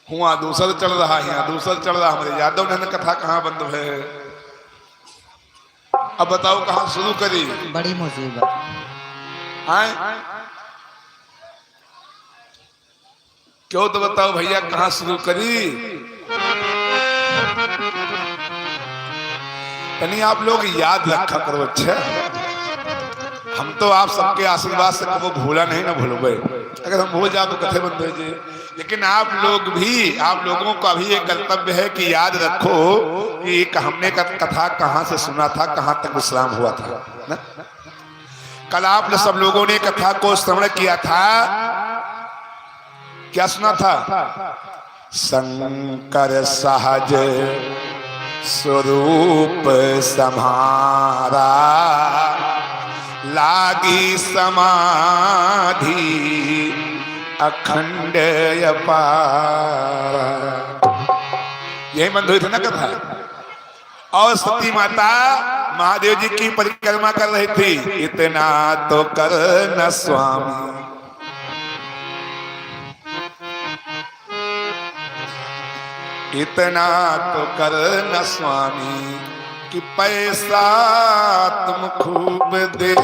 हुआ दूसर चल रहा है दूसर चल रहा हमारे यादव ने कथा कहाँ बंद हुए। अब बताओ कहाँ शुरू करी? बड़ी मुसीबत। क्यों तो बताओ भैया कहाँ शुरू करी? यानी आप लोग याद रखा करो। अच्छा हम तो आप सबके आशीर्वाद से कबो भूला नहीं ना भूलोगे। अगर हम भूल जाओ तो कथे बंद हो जाए। लेकिन आप लोगों का भी एक कर्तव्य है कि याद रखो कि हमने कथा कहाँ से सुना था, कहाँ तक विश्राम हुआ था ना? कल आप सब लोगों ने कथा को श्रवण किया था, क्या सुना था? शंकर सहज स्वरूप सम्हारा, लागी समाधि अखंड अपार। यही बंद हुई थी ना कथा। और सती माता महादेव जी की परिक्रमा कर रही थी। इतना तो कर न स्वामी, इतना तो कर न स्वामी कि पैसा तुम खूब दे।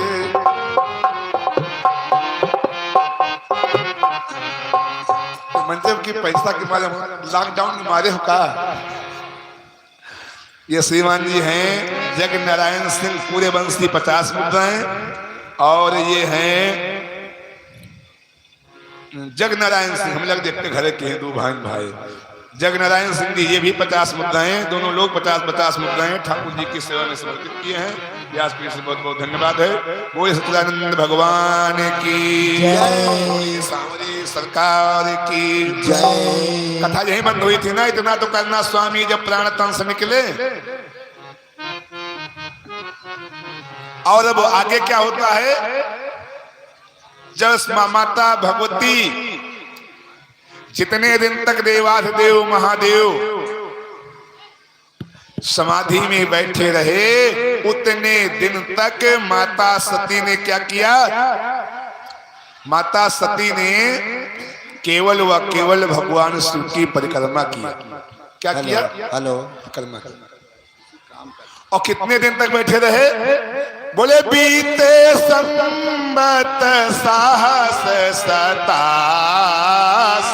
मतलब कि पैसा के मारे, लॉकडाउन के मारे हो का? ये श्रीमान जी हैं जग नारायण सिंह पूरे वंश की 50 मुद्राएं, और ये हैं जग नारायण सिंह, हम लोग देखते घर के हैं, दो भाई जग नारायण सिंह जी, ये भी 50 मुद्राएं, दोनों लोग 50-50 मुद्राएं ठाकुर जी की सेवा में समर्पित किए हैं। व्यासपीठ से बहुत बहुत धन्यवाद है। बोले सच्चिदानंद भगवान की जय, सांवरी सरकार की जय। कथा यही बंद हुई थी ना, इतना तो करना स्वामी जब प्राण तन से निकले। और अब आगे क्या होता है? जब माता भगवती जितने दिन तक देवाधिदेव महादेव समाधि में बैठे रहे, उतने दिन तक माता सती ने क्या किया? माता सती ने केवल व केवल भगवान शिव की परिक्रमा की। क्या किया? हेलो परिक्रमा की। और कितने दिन तक बैठे रहे? बोले बीते संबत साहस 87,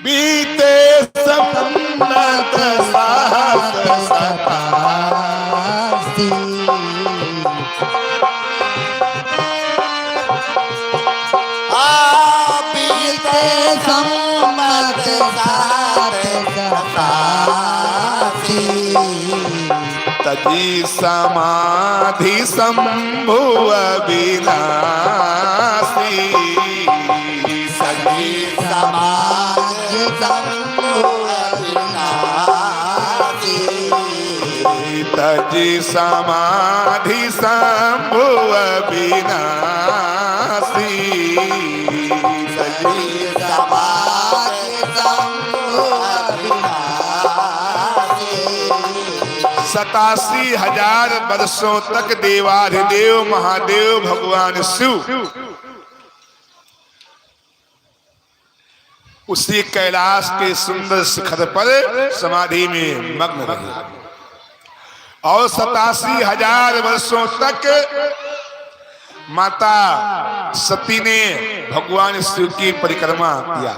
बीते संबत साहस 87, बीते संबत 87, तजी समाधि शंभु अविनाशी, सजी समाधि शंभु अविनाशी, तजी समाधि शंभु अविनाशी, सजी समाधि शंभु अविनाशी। 87,000 वर्षों तक देवाधिदेव महादेव भगवान शिव उसी कैलाश के सुंदर शिखर पर समाधि में मग्न रहे। और 87,000 वर्षों तक माता सती ने भगवान शिव की परिक्रमा किया।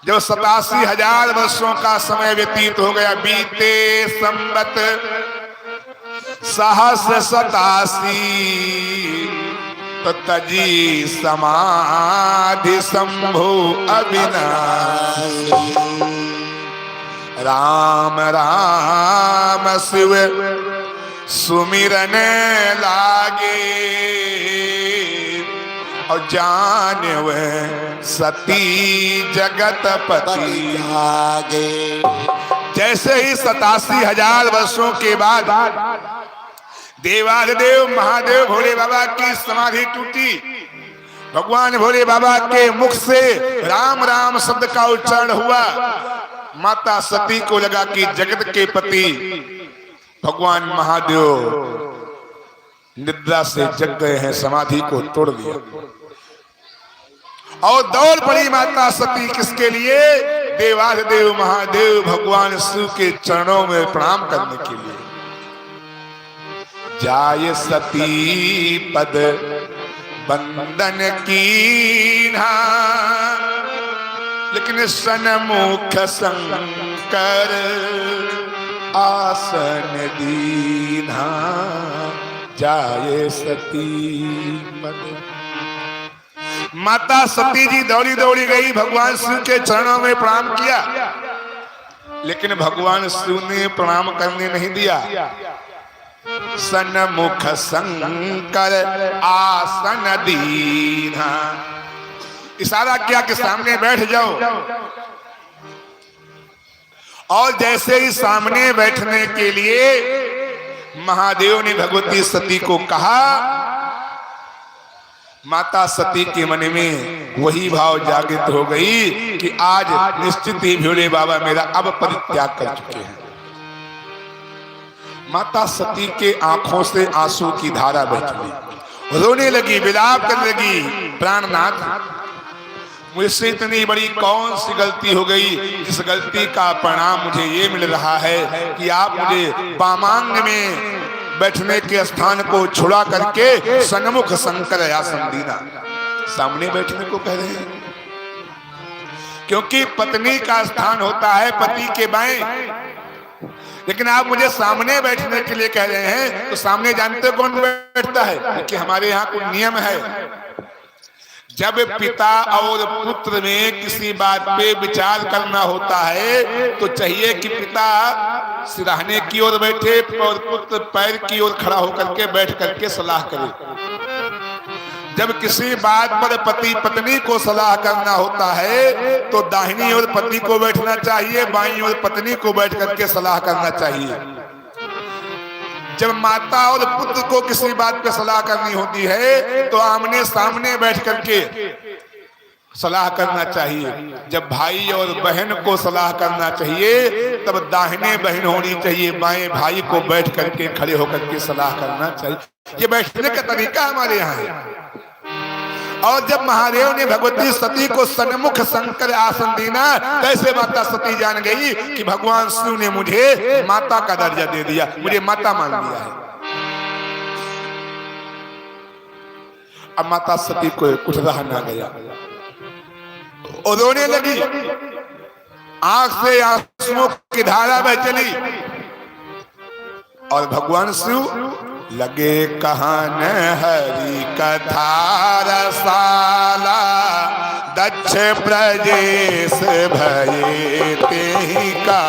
जब 87,000 वर्षों का समय व्यतीत हो गया, बीते संबत सहस 87, तो तजी समाधि शंभु अविनाशी, राम राम शिव सुमिरन लागे, और जानवे सती जगतपति आगे। जैसे ही 87,000 वर्षों के बाद देवाधिदेव महादेव भोले बाबा की समाधि टूटी, भगवान भोले बाबा के मुख से राम राम शब्द का उच्चारण हुआ। माता सती को लगा कि जगत के पति भगवान महादेव निद्रा से जग गए हैं, समाधि को तोड़ दिया। और दौड़ पड़ी माता सती किसके लिए? देवाधिदेव महादेव भगवान शिव के चरणों में प्रणाम करने के लिए। जाय सती पद बंदन कीन्हा, लेकिन सन्मुख शंकर आसन दीन्हा, जाय सती पद। माता सती जी दौड़ी दौड़ी गई, भगवान शिव के चरणों में प्रणाम किया, लेकिन भगवान शिव ने प्रणाम करने नहीं दिया। सन्मुख शंकर आसन दीना, इशारा किया कि सामने बैठ जाओ। और जैसे ही सामने बैठने के लिए महादेव ने भगवती सती को कहा, माता सती के मन में वही भाव जागृत हो गई कि आज निश्चित ही भोले बाबा मेरा अब परित्याग कर चुके हैं। माता सती के आंखों से आंसू की धारा बह गई, रोने लगी, विलाप करने लगी, प्राणनाथ मुझसे इतनी बड़ी कौन सी गलती हो गई जिस गलती का परिणाम मुझे ये मिल रहा है कि आप मुझे वामांग में बैठने के स्थान को छुड़ा करके सन्मुख शंकर आसन दीना, सामने बैठने को कह रहे हैं। क्योंकि पत्नी का स्थान होता है पति के बाएं, लेकिन आप मुझे सामने बैठने के लिए कह रहे हैं, तो सामने जानते कौन बैठता है? क्योंकि हमारे यहाँ कुछ नियम है, जब पिता और पुत्र में किसी बात पे विचार करना होता है तो चाहिए कि पिता सिरहाने की ओर बैठे और पुत्र पैर की ओर खड़ा होकर के बैठ करके सलाह करे। जब किसी बात पर पति पत्नी को सलाह करना होता है तो दाहिनी ओर पति को बैठना चाहिए, बाईं ओर पत्नी को बैठ करके सलाह करना चाहिए। जब माता और पुत्र को किसी बात पे सलाह करनी होती है तो आमने सामने बैठ करके सलाह करना चाहिए। जब भाई और बहन को सलाह करना चाहिए तब दाहिने बहन होनी चाहिए, बाएं भाई को बैठ करके खड़े होकर के सलाह करना चाहिए। ये बैठने का तरीका हमारे यहाँ है। और जब महादेव ने भगवती सती को सन्मुख शंकर आसन देना, कैसे माता सती जान गई कि भगवान शिव ने मुझे माता का दर्जा दे दिया, मुझे माता मान लिया है। अब माता सती को कुछ रहा ना गया और रोने लगी, आंख से आंसुओं की धारा बह चली और भगवान शिव लगे कहन हरि कथा रसाला, दक्ष प्रजेश भये तेहि का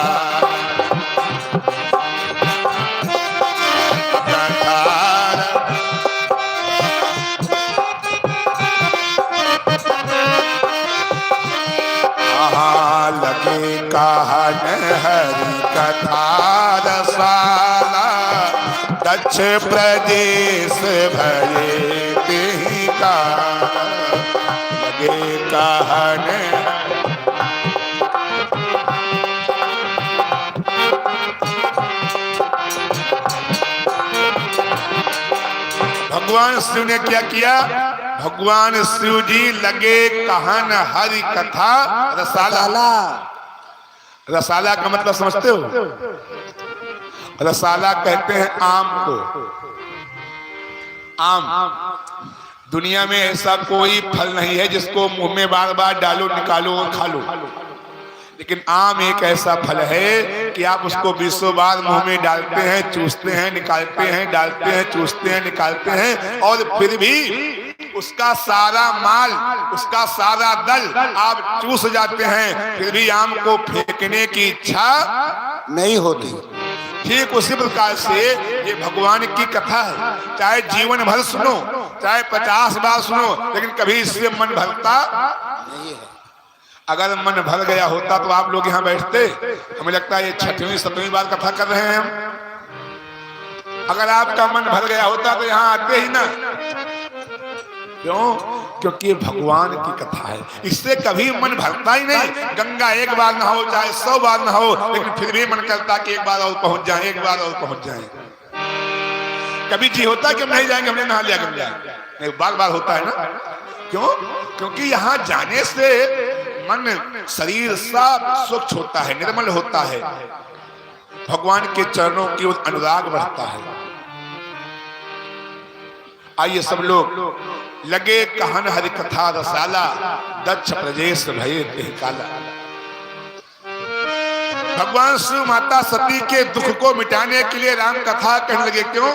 लगे कहन हरि कथा रसाला, दक्ष प्रदेश भये तेहि का लगे कहन। भगवान शिव ने क्या किया? भगवान शिव जी लगे कहन हरि कथा रसाला। रसाला का मतलब समझते हो? रसाला कहते हैं आम को। आम, दुनिया में ऐसा कोई फल नहीं है जिसको मुंह में बार बार डालो, निकालो और खा लो, लेकिन आम एक ऐसा फल है कि आप उसको 20 बार मुंह में डालते हैं, चूसते हैं, निकालते हैं, डालते हैं, चूसते हैं, निकालते हैं, और फिर भी उसका सारा माल, उसका सारा दल आप चूस जाते हैं, फिर भी आम को फेंकने की इच्छा नहीं होती। ठीक उसी प्रकार से ये भगवान की कथा है, चाहे जीवन भर सुनो, चाहे 50 बार सुनो, लेकिन कभी इससे मन भरता नहीं है। अगर मन भर गया होता तो आप लोग यहाँ बैठते? हमें लगता है ये 6वीं 7वीं बार कथा कर रहे हैं हम। अगर आपका मन भर गया होता तो यहाँ आते ही ना। क्यों? क्योंकि भगवान की कथा है, इससे कभी मन भरता ही नहीं। गंगा एक बार नहाओ, चाहे 100 बार नहाओ, लेकिन फिर भी मन करता कि एक बार और पहुंच जाए, एक बार और पहुंच जाए। कभी जी होता कि हम नहीं जाएंगे, हमने नहा लिया गंगा, नहीं, बार बार होता है ना। क्यों? क्योंकि यहाँ जाने से मन, शरीर साफ स्वच्छ होता है, निर्मल होता है, भगवान के चरणों की ओर अनुराग बढ़ता है। आइए सब लोग लगे कहन हरि कथा रसाला, दक्ष प्रजेश भये तेहि काला। भगवान शिव माता सती के दुख को मिटाने के लिए राम कथा कहने लगे। क्यों?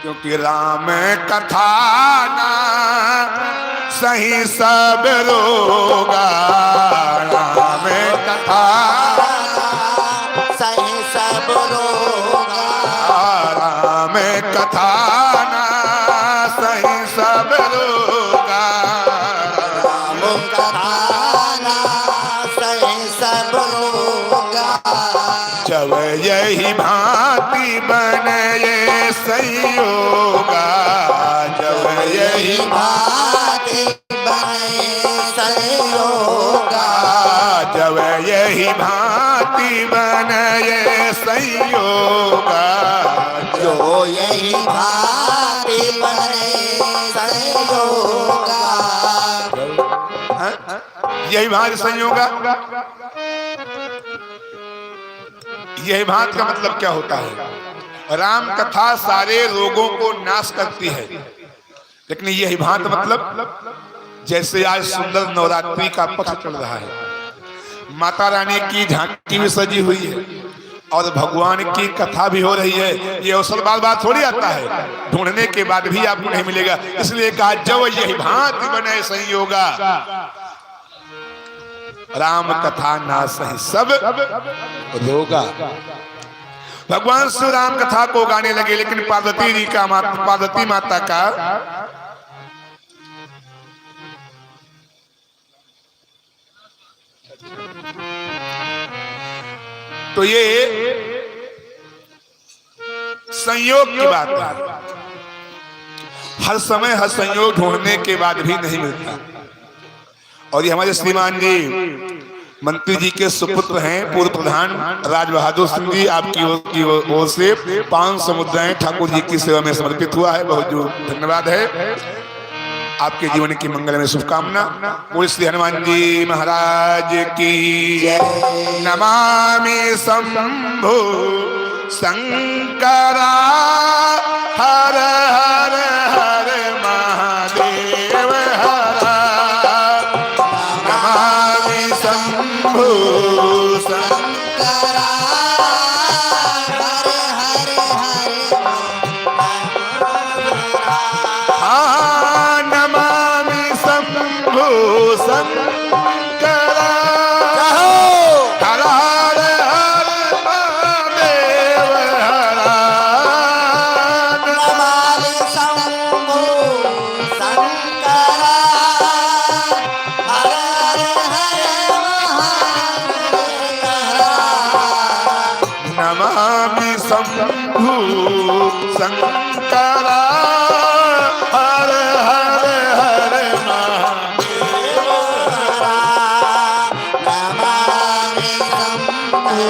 क्योंकि राम कथा ना सही सब रोगा राम कथा सही सब रोगा राम कथा ना सही सब रोगा राम कथा ना सही सब रोगा जब यही भांति बने ये संयोगा जब यही भांति बने संयोगा जब यही भांति बने ये संयोगा जो यही भांति बने संयोगा यही भांति संयोगा यही भांति का मतलब क्या होता है? राम कथा सारे रोगों को नाश करती है, लेकिन यही भांति मतलब जैसे आज सुंदर नवरात्रि का पक्ष चल रहा है, माता रानी की झांकी भी सजी हुई है और भगवान की कथा भी हो रही है। ये अवसर बार बार थोड़ी आता है, ढूंढने के बाद भी आपको नहीं मिलेगा। इसलिए कहा जब यही भांति बने संयोगा राम कथा ना सही सब रोगा। भगवान श्री राम कथा को गाने लगे, लेकिन पार्वती माता का तो ये संयोग की बात है। हर समय हर संयोग ढूंढने के बाद भी नहीं मिलता। और ये हमारे श्रीमान जी मंत्री जी के सुपुत्र हैं, पूर्व प्रधान राज बहादुर सिंह जी, आपकी ओर से 500 मुद्राएं ठाकुर जी की सेवा में समर्पित हुआ है। बहुत धन्यवाद है। आपके जीवन की मंगल में शुभकामना। बोल श्री हनुमान जी महाराज की नमामि शंभो शंकरा हर हर हर महादेव हरा नमामि शंभो शंकरा हर हर हर नमामि शंभो शंकरा हर हर हर महादेव हरा नमामि शंभो शंकरा हर हर हर महादेव नमामि शंभु शंकरा हर हर हर महादेव नमामि शंभो शंकरा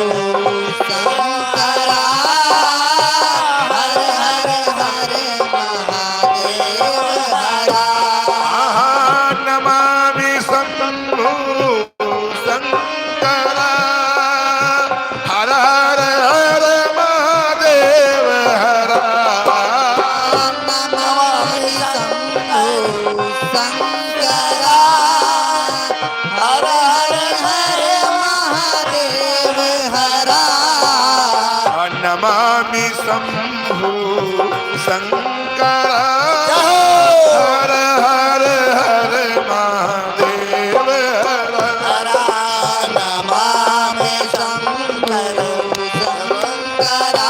हर हर हर महादेव नमामि शंभु शंकरा हर हर हर महादेव हरा नमामि शंभो शंकरा हर हर हर महादेव हरा नमामि शंभु शंकरा हर हर हर महादेव हरा नमामि शंभो शंकरा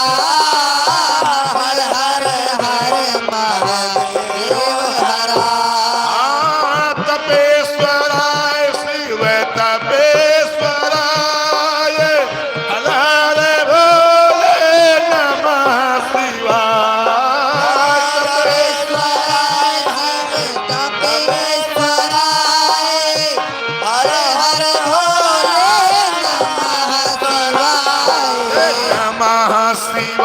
हर हर हर महादेव हरा तपेश्वराय शिव तपेश्वराय हर हर भोले नमः शिवाय तपेश्वराय हर हर भोले नमः शिवाय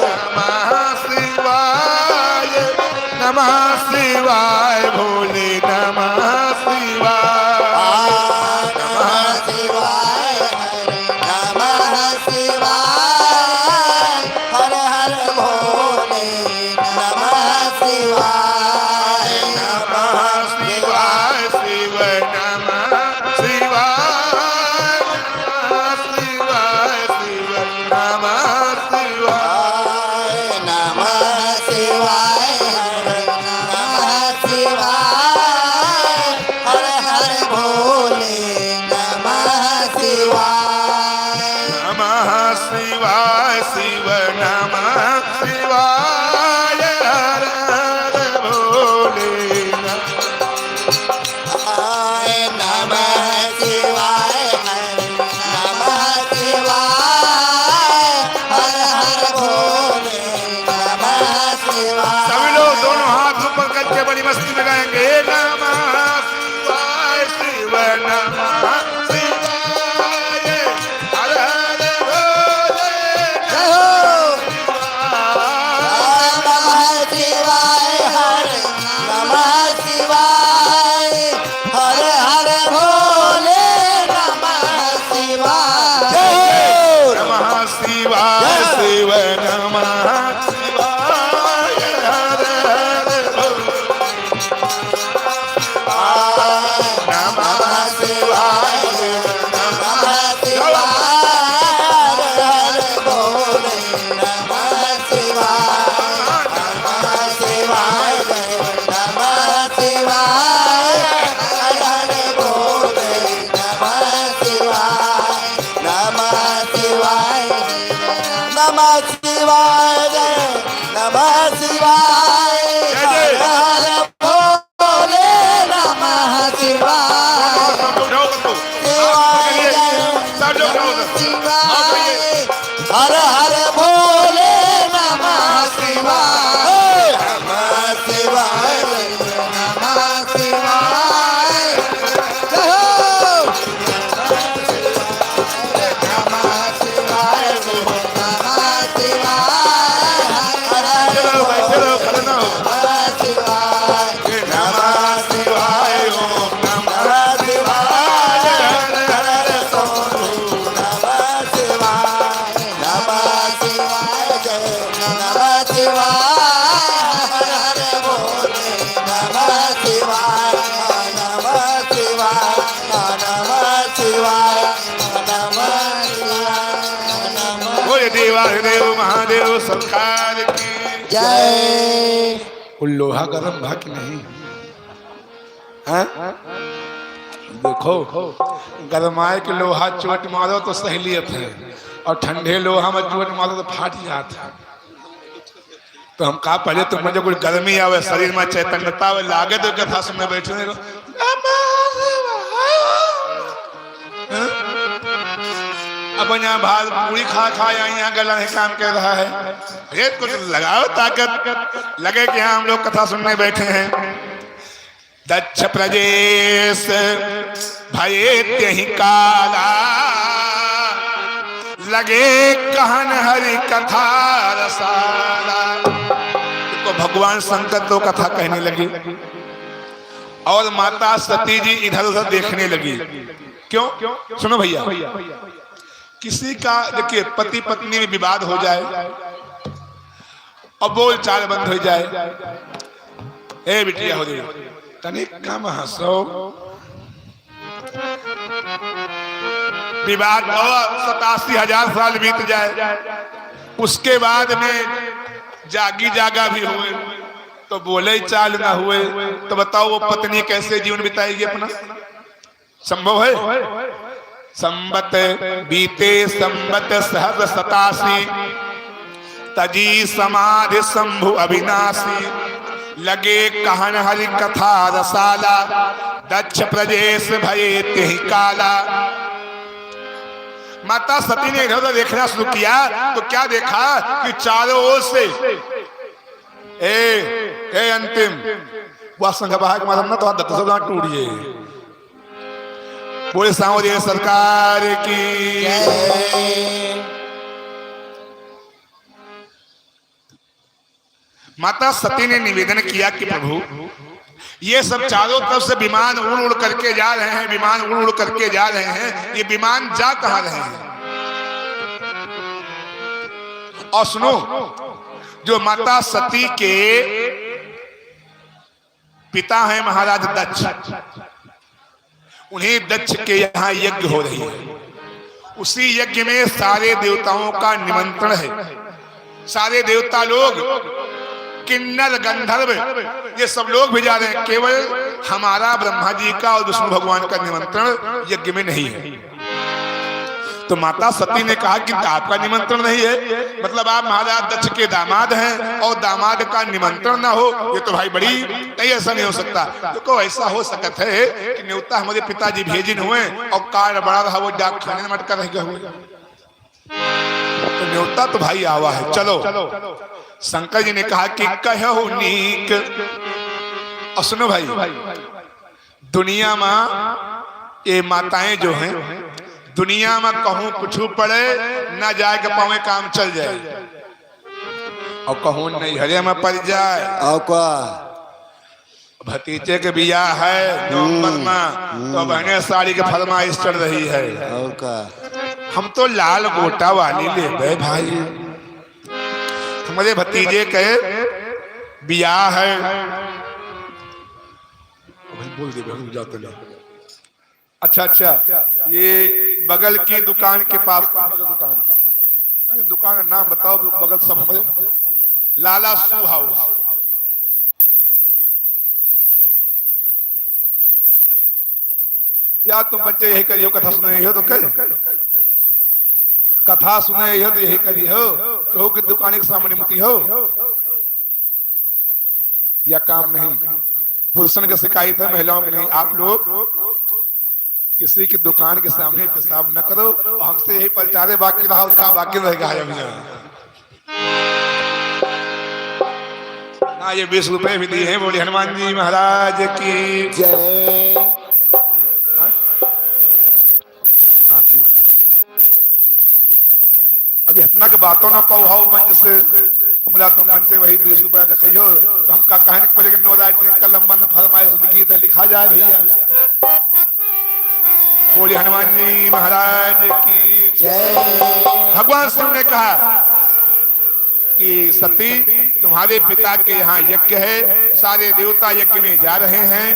नमः शिवाय नमः शिवाय भोले नमः शिवाय नमः शिवाय नमः शिवाय हर हर भोले नमः शिवाय नमः शिवाय शिव नमः शिवाय शिवाय शिव नमः शिवाय नमः शिवाय नमः शिवाय मस्ती में गाएंगे नमः शिवाय शिव नमः शिवाय हर हर भोले नमः शिवाय हर नमः शिवाय हर हर भोले नमः शिवाय नमः शिवाय शिव नमः शिवाय हर हर नमः शिवाय नमः शिवाय हर हर भोले नमः शिवाय नमः शिवाय नमः शिवाय हर हर भोले नमः शिवाय नमः शिवाय नमः शिवाय नमः शिवाय हर हर भोले नमः शिवाय हर हर भोले नमः शिवाय नमः शिवाय नमः शिवाय नमः शिवाय नमः शिवाय हर हर नमः शिवाय नमः शिवाय ओम नमः शिवाय हर हर सोनू नमः शिवाय नमः शिवाय नमः शिवाय हर हर भोले नमः शिवाय नमः शिवाय नमः शिवाय नमः शिवाय बोले देवाधिदेव महादेव सरकार की जय। वो लोहा गर्म था कि नहीं? हैं? देखो गरमाए के लोहा चोट मारो तो सहेलियत है और ठंडे लोहा में चोट मारो तो फाट जाता है। तो हम कहा पहले तो मुझे कुछ गर्मी आवे शरीर में चैतन्यता आवे लागे तो कथा सुनने बैठे हैं? अब यहाँ भात पूरी खा खा यहाँ गला नहीं काम कर रहा है। ये कुछ लगाओ ताकत लगे कि हाँ हम लोग कथा सुनने बैठे हैं। दक्ष प्रजेश भये ही काला लगे कहन हरि कथा रसाला। तो भगवान शंकर तो कथा कहने लगे और माता सती जी इधर उधर देखने लगी। क्यों? सुनो भैया, किसी का देखिए पति पत्नी में विवाद हो जाए और बोल चाल बंद हो जाए, ए बिटिया हो जाए तनिक कम हंसो, विवाद और 87,000 साल बीत जाए, उसके बाद में जागी जागा भी हुए तो बोले चाल ना हुए तो बताओ वो पत्नी कैसे जीवन बिताएगी अपना? संभव है? संबत बीते संबत सहज 87 तजी समाधि शंभु अविनाशी लगे कहन हरि कथा रसाला दक्ष प्रजेश भये तेहि काला। माता सती ने इधर उधर देखना शुरू किया तो क्या देखा कि चारों ओर से ए अंतिम वह संघ बाहर मालूम ना तो दत्त टूटिए। पूरे सामने सरकार की माता सती ने निवेदन किया कि प्रभु ये सब चारों तरफ से विमान उड़ उड़ करके जा रहे हैं, विमान उड़ उड़ करके जा रहे हैं, ये विमान जा कहां रहे हैं? और सुनो, जो माता सती के पिता हैं महाराज दक्ष, उन्हीं दक्ष के यहाँ यज्ञ हो रही है। उसी यज्ञ में सारे देवताओं का निमंत्रण है। सारे देवता लोग, किन्नर गंधर्व, ये सब लोग भी जा रहे हैं। केवल हमारा ब्रह्मा जी का और विष्णु भगवान का निमंत्रण यज्ञ में नहीं है। तो माता सती ने कहा कि आपका निमंत्रण नहीं है, मतलब आप महाराज दक्ष के दामाद हैं और दामाद का निमंत्रण ना हो, ये तो भाई बड़ी नहीं, ऐसा नहीं हो सकता। देखो ऐसा हो सकता है कि न्योता हमारे पिताजी भेजिन हुए और कार्ड बड़ा रहा, वो डाक खाने में मटका रह गया हुए, तो न्योता तो भाई आवा है, चलो। शंकर जी ने कहा कि कहु नीक और सुनो भाई, दुनिया में ये माताएं जो हैं, दुनिया में कहूं कुछ पड़े ना जाए के पावे काम चल जाए, और कहूं नहीं हरे में पड़ जाए। और क्या भतीजे के बियाह है नवंबर में, तो बहने साड़ी के फरमाइश चल रही है। और क्या हम तो लाल गोटा वाली ले गए भाई, हमारे भतीजे के बियाह है। बोल दे जाते लो। अच्छा अच्छा, ये बगल की दुकान के पास, बगल दुकान का नाम बताओ, बगल सब हमारे लाला शू हाउस। या तुम बच्चे यही करियो, कथा सुने हो तो कह, कथा सुने हो तो यही करियो, कहो कि दुकान के सामने मुती हो, या काम नहीं। पुरुषों की शिकायत है, महिलाओं की नहीं। आप लोग किसी की दुकान के सामने पेशाब न करो, हमसे यही प्रचार बाकी रहा, उसका बाकी रहेगा। ना ये 20 रुपए भी दिए हैं, बोले हनुमान जी महाराज की जय। अभी इतना के बातों ना कहो हाउ मंच से, हमरा तो मंच से वही 20 रुपया दिखाइयो, तो हम का कहने पड़े कि नो राइटिंग कलम बंद फरमाइश गीत लिखा जाए भैया। बोले हनुमान जी महाराज की जय। भगवान शिव ने कहा कि सती तुम्हारे पिता के यहाँ यज्ञ है, सारे देवता यज्ञ में जा रहे हैं,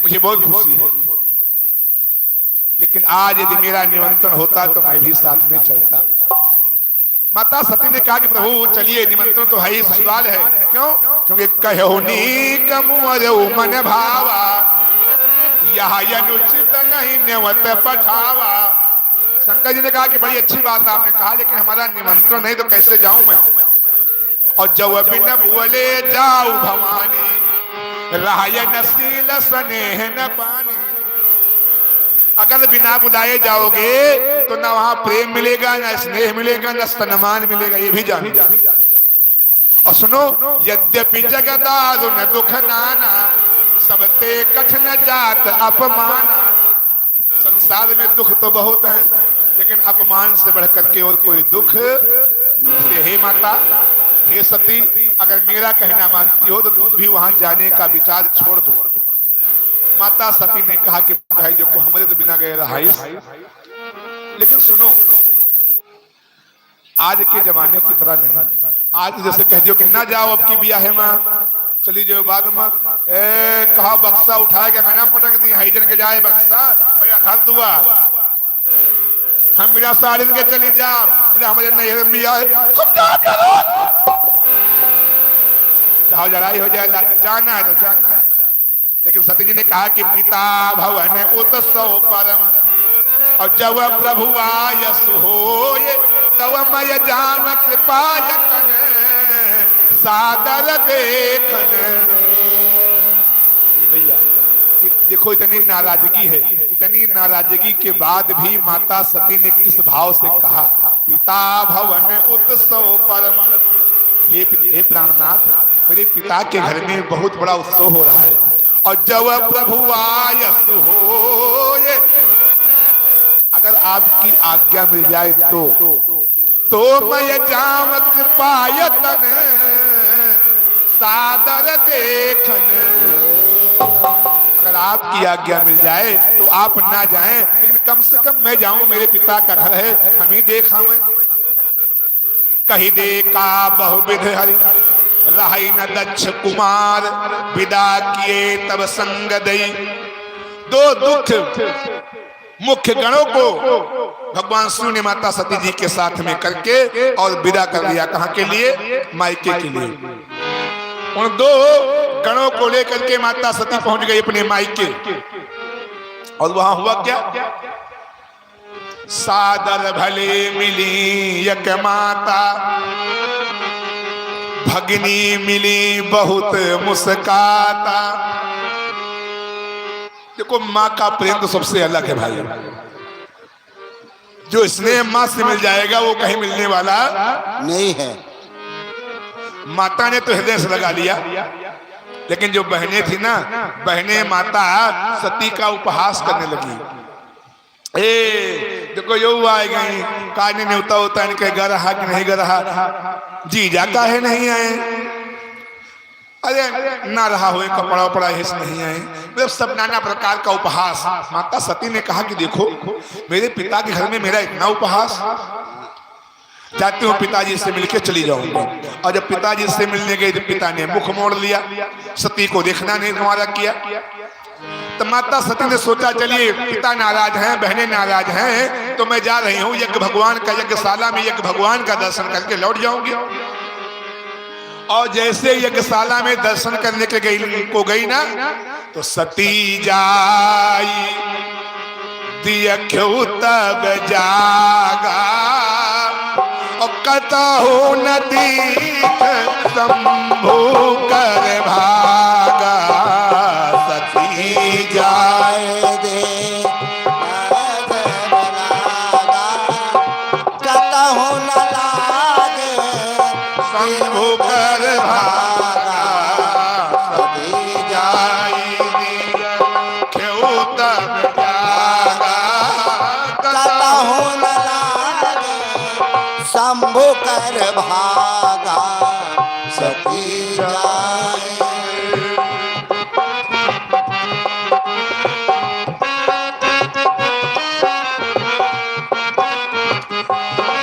मुझे बहुत खुशी है, लेकिन आज यदि मेरा निमंत्रण होता तो मैं भी साथ में चलता। माता सती ने कहा कि प्रभु चलिए, निमंत्रण तो है ही, ससुराल है। क्यों? क्योंकि कहो नी कमुअरऊ मन भावा, यह अनुचित नहीं न्यवत पठावा। शंकर जी ने कहा कि बड़ी अच्छी बात आपने कहा, लेकिन हमारा निमंत्रण नहीं तो कैसे जाऊं मैं। और जब बिन बोले जाऊ भवानी, राय नसील स्नेह न पानी। अगर बिना बुलाए जाओगे तो ना वहां प्रेम मिलेगा, ना स्नेह मिलेगा, ना स्तनमान मिलेगा, ये भी जानो। और सुनो, यद्यपि जगदारुण दुख नाना, सबते कठिन जात अपमाना। संसार में दुख तो बहुत है, लेकिन अपमान से बढ़कर के और कोई दुख। हे माता, हे सती, अगर मेरा कहना मानती हो तो तुम भी वहां जाने का विचार छोड़ दो। माता सती ने कहा कि भाई देखो, हमारे तो बिना गए रहा, लेकिन सुनो, आज के जमाने की तरह नहीं। आज जैसे कह दियो कि ना जाओ अब की बियाह में, चली जाओ बाद में, कहा बक्सा उठाए के खाना पटक दी, हाइजन के जाए बक्सा घर दुआ, हम बिना साड़ी के चली जा, बिना हमारे नहीं बियाह है, चाहो लड़ाई हो जाए, जाना है तो जाना है। लेकिन सती जी ने कहा कि पिता भवन उत्सव परम, और जब प्रभु आयस होए तब मय जान कृपा यतन, सादर देखन। भैया देखो, इतनी नाराजगी है, इतनी नाराजगी के बाद भी माता सती ने किस भाव से कहा, पिता भवन उत्सव परम। हे प्राणनाथ, मेरे पिता के घर में बहुत बड़ा उत्सव हो रहा है, और जब प्रभु आयस होए, अगर आपकी आज्ञा मिल जाए तो मैं जाम कृपायतन, सादर देखन। अगर आपकी आज्ञा मिल जाए तो आप ना जाएं, लेकिन कम से कम मैं जाऊं, मेरे पिता का घर है, हम ही देखा मैं। कही दे का बहुविध हरि, रही न दक्ष कुमार, विदा किए तब संग दई। दो दुख मुख्य गणों को भगवान शिव ने माता सती जी के साथ में करके और विदा कर दिया। कहाँ के लिए? मायके के लिए। उन दो गणों को लेकर के माता सती पहुंच गई अपने मायके, और वहां हुआ क्या? सादर भले मिली यक माता, भगनी मिली बहुत मुस्काता। देखो, माँ का प्रेम तो सबसे अलग है भाई। जो स्नेह माँ से मिल जाएगा वो कहीं मिलने वाला नहीं है। माता ने तो हृदय से लगा लिया, लेकिन जो बहनें थी ना, बहनें माता सती का उपहास करने लगी। ए देखो यो आए गई काने न्योता होता है इनके घर रहा कि नहीं घर रहा, जीजा काहे नहीं आए, अरे ना रहा हुए कपड़ा उपड़ा हिस नहीं आए, मतलब सब नाना प्रकार का उपहास। माता सती ने कहा कि देखो मेरे पिता के घर में मेरा इतना उपहास, जाती हूँ पिताजी से मिलके चली जाऊंगी। और जब पिताजी से मिलने गई तो पिता ने मुख मोड़ लिया, सती को देखना नहीं गंवारा किया। तो माता सती ने सोचा चलिए पिता नाराज हैं, बहनें नाराज हैं, तो मैं जा रही हूँ यज्ञ भगवान का, यज्ञशाला में यज्ञ भगवान का दर्शन करके लौट जाऊंगी। और जैसे यज्ञशाला में दर्शन करने के गई ना, तो सती जाई दिया क्यों तब जागा, और कतहु न दीख शंभु कर भागा, सती जाए दे कतहु न लागे शंभु कर भागा, सती जाई दिया क्यों तब जागा, कतहु न लागे शंभु कर भागा, सती जाए।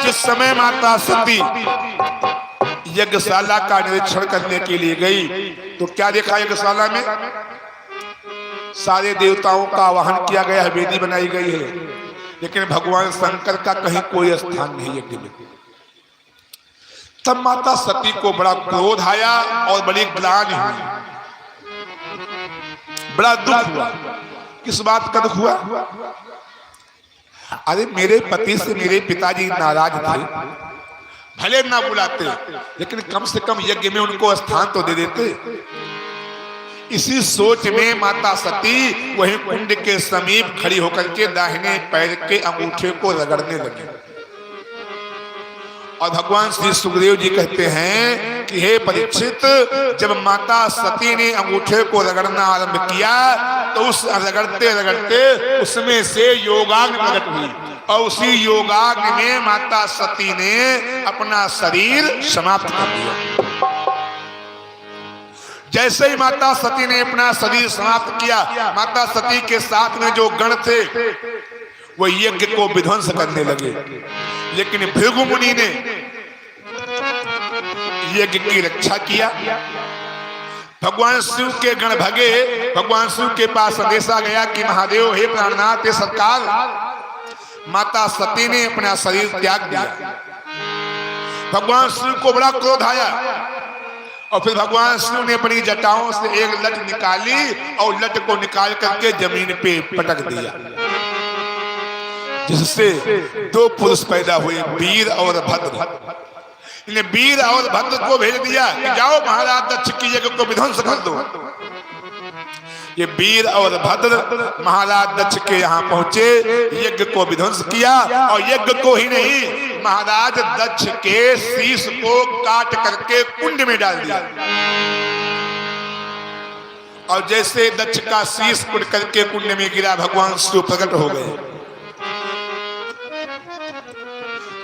जिस समय माता सती यज्ञशाला का निरीक्षण करने के लिए गई तो क्या देखा, यज्ञशाला में सारे देवताओं का आवाहन किया गया है, वेदी बनाई गई है, लेकिन भगवान शंकर का कहीं कोई स्थान नहीं यज्ञ में। तब माता सती को बड़ा क्रोध आया और बड़ी ग्लानि हुई, बड़ा दुख हुआ। किस बात का दुख हुआ? अरे मेरे पति से मेरे पिताजी नाराज थे, भले ना बुलाते लेकिन कम से कम यज्ञ में उनको स्थान तो दे देते। इसी सोच में माता सती वही कुंड के समीप खड़ी होकर के दाहिने पैर के अंगूठे को रगड़ने लगी। और भगवान श्री सुखदेव जी कहते हैं कि हे परीक्षित, जब माता सती ने अंगूठे को रगड़ना आरंभ किया तो उस रगड़ते रगड़ते उसमें से योगाग्नि प्रकट हुई, और उसी योगाग्नि में माता सती ने अपना शरीर समाप्त कर दिया। जैसे ही माता सती ने अपना शरीर समाप्त किया, माता सती के साथ में जो गण थे वो यज्ञ को विध्वंस करने लगे, लेकिन भृगु मुनि ने यज्ञ की रक्षा किया। भगवान शिव के गण भगे, भगवान शिव के पास संदेशा गया कि महादेव हे प्राणनाथ हे सरकार, माता सती ने अपना शरीर त्याग दिया। भगवान शिव को बड़ा क्रोध आया और फिर भगवान शिव ने अपनी जटाओं से एक लट निकाली और लट को निकाल करके जमीन पे पटक दिया, जिससे दो पुरुष पैदा हुए, वीर और भद्र। इन्हें वीर और भद्र को भेज दिया कि जाओ महाराज दक्ष की यज्ञ को विध्वंस कर दो। ये वीर और भद्र महाराज दक्ष के यहाँ पहुंचे, यज्ञ को विध्वंस किया, और यज्ञ को ही नहीं महाराज दक्ष के शीश को काट करके कुंड में डाल दिया। और जैसे दक्ष का शीश कुट करके कुंड में गिरा, भगवान शिव प्रकट हो गए।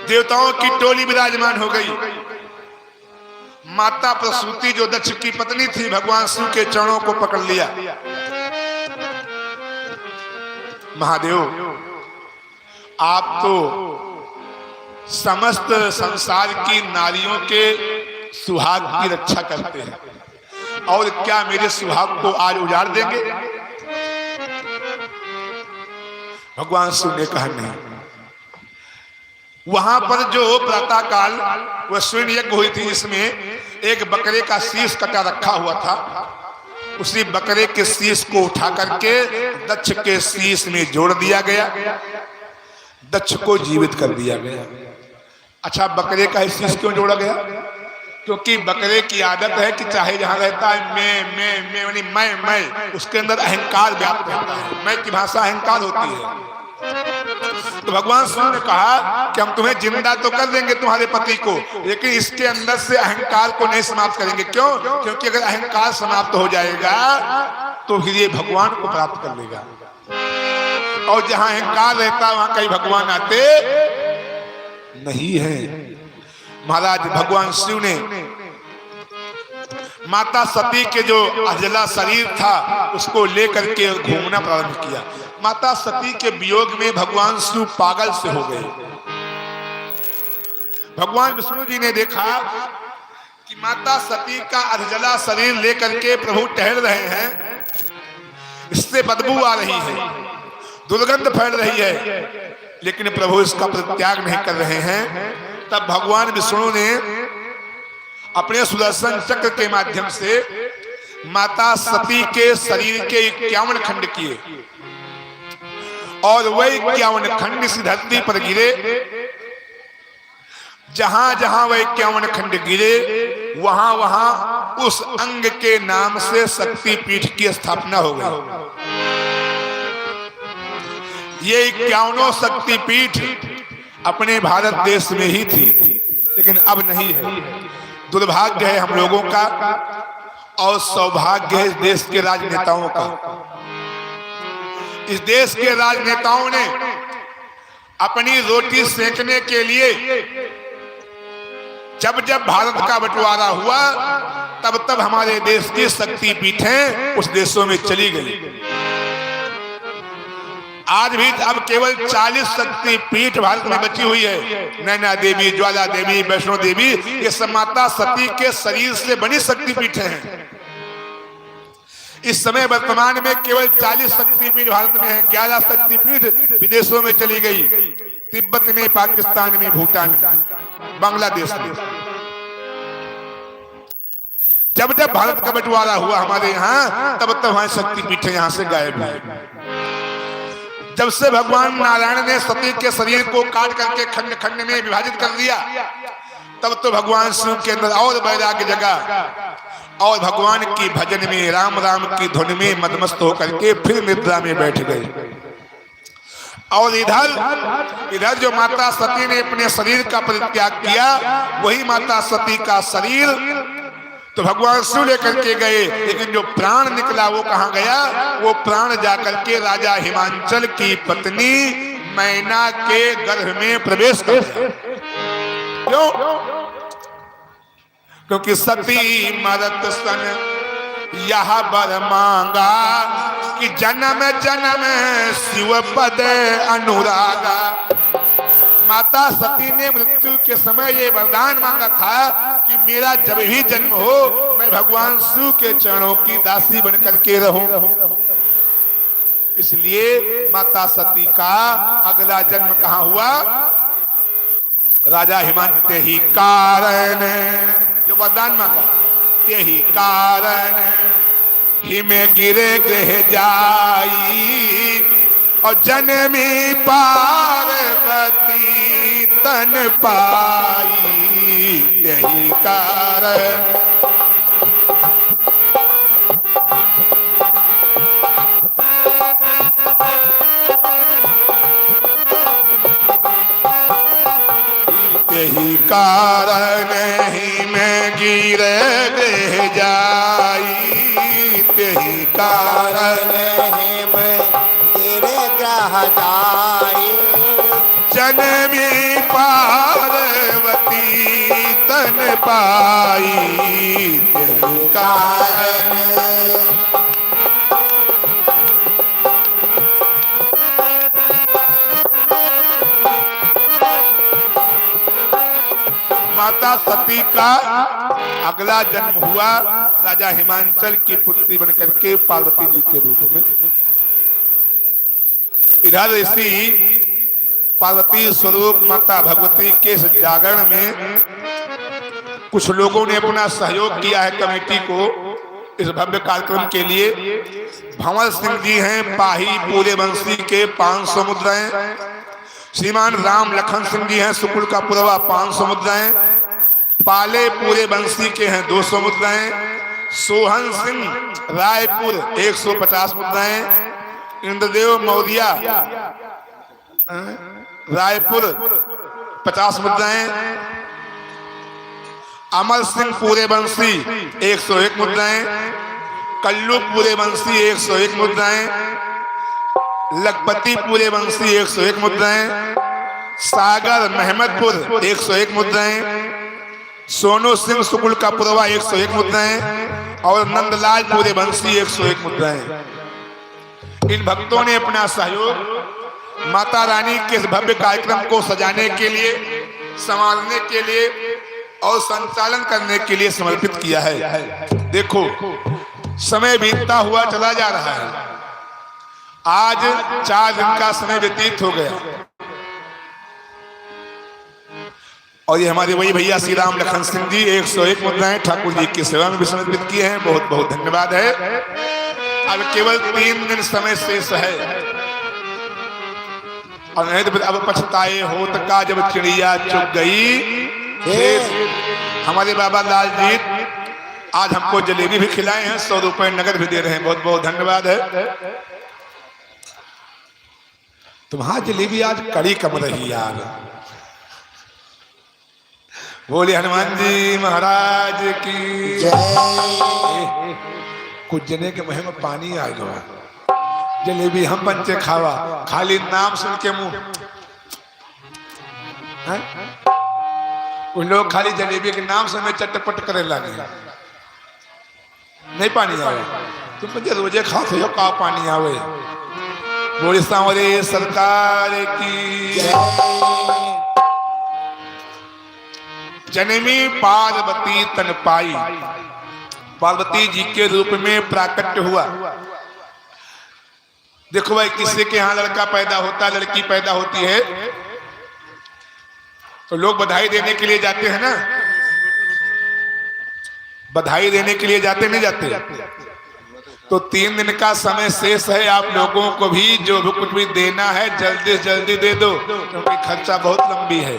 देवताओं की टोली विराजमान हो गई। माता प्रसूति जो दक्ष की पत्नी थी, भगवान शिव के चरणों को पकड़ लिया। महादेव, आप तो समस्त संसार की नारियों के सुहाग की रक्षा करते हैं, और क्या मेरे सुहाग को आज उजाड़ देंगे? भगवान शिव ने कहा नहीं। वहां पर जो प्रातः काल वह स्वर्ण यज्ञ हुई थी, इसमें एक बकरे का शीश कटा रखा हुआ था। उसी बकरे के शीश को उठा करके दक्ष के शीश में जोड़ दिया गया, दक्ष को जीवित कर दिया गया। अच्छा, बकरे का शीश क्यों जोड़ा गया? क्योंकि बकरे की आदत है कि चाहे जहां रहता है मैं यानी मैं, उसके अंदर अहंकार व्याप्त रहता है। मैं की भाषा अहंकार होती है। तो भगवान शिव ने कहा कि हम तुम्हें जिंदा तो कर देंगे तुम्हारे पति को, लेकिन इसके अंदर से अहंकार को नहीं समाप्त करेंगे। क्यों? क्योंकि अगर अहंकार समाप्त हो जाएगा तो फिर ये भगवान को प्राप्त कर लेगा, और जहां अहंकार रहता वहां कहीं भगवान आते नहीं है। महाराज भगवान शिव ने माता सती के जो अजला शरीर था उसको लेकर के घूमना प्रारंभ किया। माता सती के वियोग में भगवान शिव पागल से हो गए। भगवान विष्णु जी ने देखा कि माता सती का अधजला शरीर लेकर के प्रभु टहल रहे हैं, इससे बदबू आ रही है, दुर्गंध फैल रही है, लेकिन प्रभु इसका परित्याग नहीं कर रहे हैं। तब भगवान विष्णु ने अपने सुदर्शन चक्र के माध्यम से माता सती के शरीर के 51 खंड किए, और वह 51 खंड इस धरती पर गिरे। जहां जहां वह 51 खंड गिरे वहां वहां उस अंग के नाम से शक्ति पीठ की स्थापना हो गई। ये 51 शक्ति पीठ अपने भारत देश में ही थी, लेकिन अब नहीं है। दुर्भाग्य है हम लोगों का और सौभाग्य है इस देश के राजनेताओं का। इस देश के राजनेताओं ने अपनी रोटी सेकने के लिए जब जब भारत का बंटवारा हुआ तब तब हमारे देश की शक्ति पीठें उस देशों में चली गई। आज भी अब केवल 40 शक्ति पीठ भारत में बची हुई है। नैना देवी, ज्वाला देवी, वैष्णो देवी, ये सब माता सती के शरीर से बनी शक्ति पीठें हैं। इस समय वर्तमान में केवल 40 शक्तिपीठ भारत में है, 11 शक्तिपीठ विदेशों में चली गई, तिब्बत में, पाकिस्तान में, भूटान में, बांग्लादेश में। जब जब भारत का बंटवारा हुआ हमारे यहाँ तब तब हमारी शक्तिपीठें यहाँ से गायब हुई। जब से भगवान नारायण ने सती के शरीर को काट करके खंड खंड में विभाजित कर दिया तब तो भगवान शिव के अंदर और वैराग्य जगा, और भगवान की भजन में, राम राम की धुन में मदमस्त होकर के फिर निद्रा में बैठ गए। और इधर जो माता सती ने अपने शरीर का परित्याग किया वही माता सती का शरीर तो भगवान शिव लेकर के गए, लेकिन जो प्राण निकला वो कहाँ गया? वो प्राण जाकर के राजा हिमांचल की पत्नी मैना के गर्भ में प्रवेश कर गया। क्यों? क्योंकि सती मरत सन यह बर मांगा कि जन्म जन्म शिव पद अनुरागा। माता सती ने मृत्यु के समय ये वरदान मांगा था कि मेरा जब भी जन्म हो मैं भगवान शिव के चरणों की दासी बनकर के रहूं। इसलिए माता सती का अगला जन्म कहाँ हुआ? राजा हिमांचल। ते ही कारण जो वरदान मांगा, ते ही कारण हिमे गिरे गृह जाई और जनमी पार्वती तन पाई। ते ही कारण यही कारण ही में गिरे गृह जाई। यही कारण ही में गिरे ग्रह जाई। जनमी पार्वती तन पाई। यही कारण माता सती का अगला जन्म हुआ राजा हिमांचल की पुत्री बनकर के पार्वती जी के रूप में। इधर इसी पार्वती स्वरूप माता भगवती के इस जागरण में कुछ लोगों ने अपना सहयोग किया है कमेटी को इस भव्य कार्यक्रम के लिए। भंवर सिंह जी हैं पाही पूरे बंसी के 500 मुद्राएं। श्रीमान राम लखन सिंह जी हैं सुकुल का पुरवा 500 मुद्राएं। पाले पूरे बंसी के हैं 200 मुद्राएं। सोहन सिंह रायपुर 150 मुद्राएं। इंद्रदेव मौर्या रायपुर 50 मुद्राएं, अमर सिंह पूरे बंसी 101 मुद्राएं, कल्लू पूरे बंसी 101 मुद्राएं, लखपति पूरे बंसी 101 मुद्राएं, सागर महमदपुर 101 मुद्राएं, सोनू सिंह सुकुल का पुरवा 101 मुद्राएं और नंदलाल पूरे बंसी 101 मुद्राएं। इन भक्तों ने अपना सहयोग माता रानी के इस भव्य कार्यक्रम को सजाने के लिए, संभालने के लिए और संचालन करने के लिए समर्पित किया है। देखो समय बीतता हुआ चला जा रहा है। आज 4 दिन का समय व्यतीत हो गया और ये हमारे वही भैया श्री राम लखन सिंह जी 101 मुद्राएं ठाकुर जी की सेवा में भी समर्पित किए हैं। बहुत बहुत धन्यवाद है। अब केवल 3 दिन समय शेष है और नहीं तो अब पछताए होत का जब चिड़िया चुग गई। हमारे बाबा लाल जी आज हमको जलेबी भी खिलाए हैं, 100 रुपए नगद भी दे रहे हैं। बहुत बहुत धन्यवाद है। तुम्हारी जलेबी आज कड़ी कम रही यार। बोले हनुमान जी महाराज की जय। कुछ जने के मुंह में पानी आ गया। जलेबी हम पंचे खावा, खाली नाम सुन के मुंह, उन लोग खाली जलेबी के नाम से मैं चटपट करे लगे। नहीं पानी आवे, तुम मुझे रोजे खाते हो का पानी आवे। बोले सांवरे सरकार की जन्मी पार्वती तन पाई, पार्वती जी के रूप में प्राकट्य हुआ। देखो भाई, किसी के यहाँ लड़का पैदा होता, लड़की पैदा होती है तो लोग बधाई देने के लिए जाते हैं ना। बधाई देने के लिए जाते नहीं जाते? तो 3 दिन का समय शेष है। आप लोगों को भी जो भी कुछ भी देना है जल्दी से जल्दी दे दो, क्योंकि खर्चा बहुत लंबी है।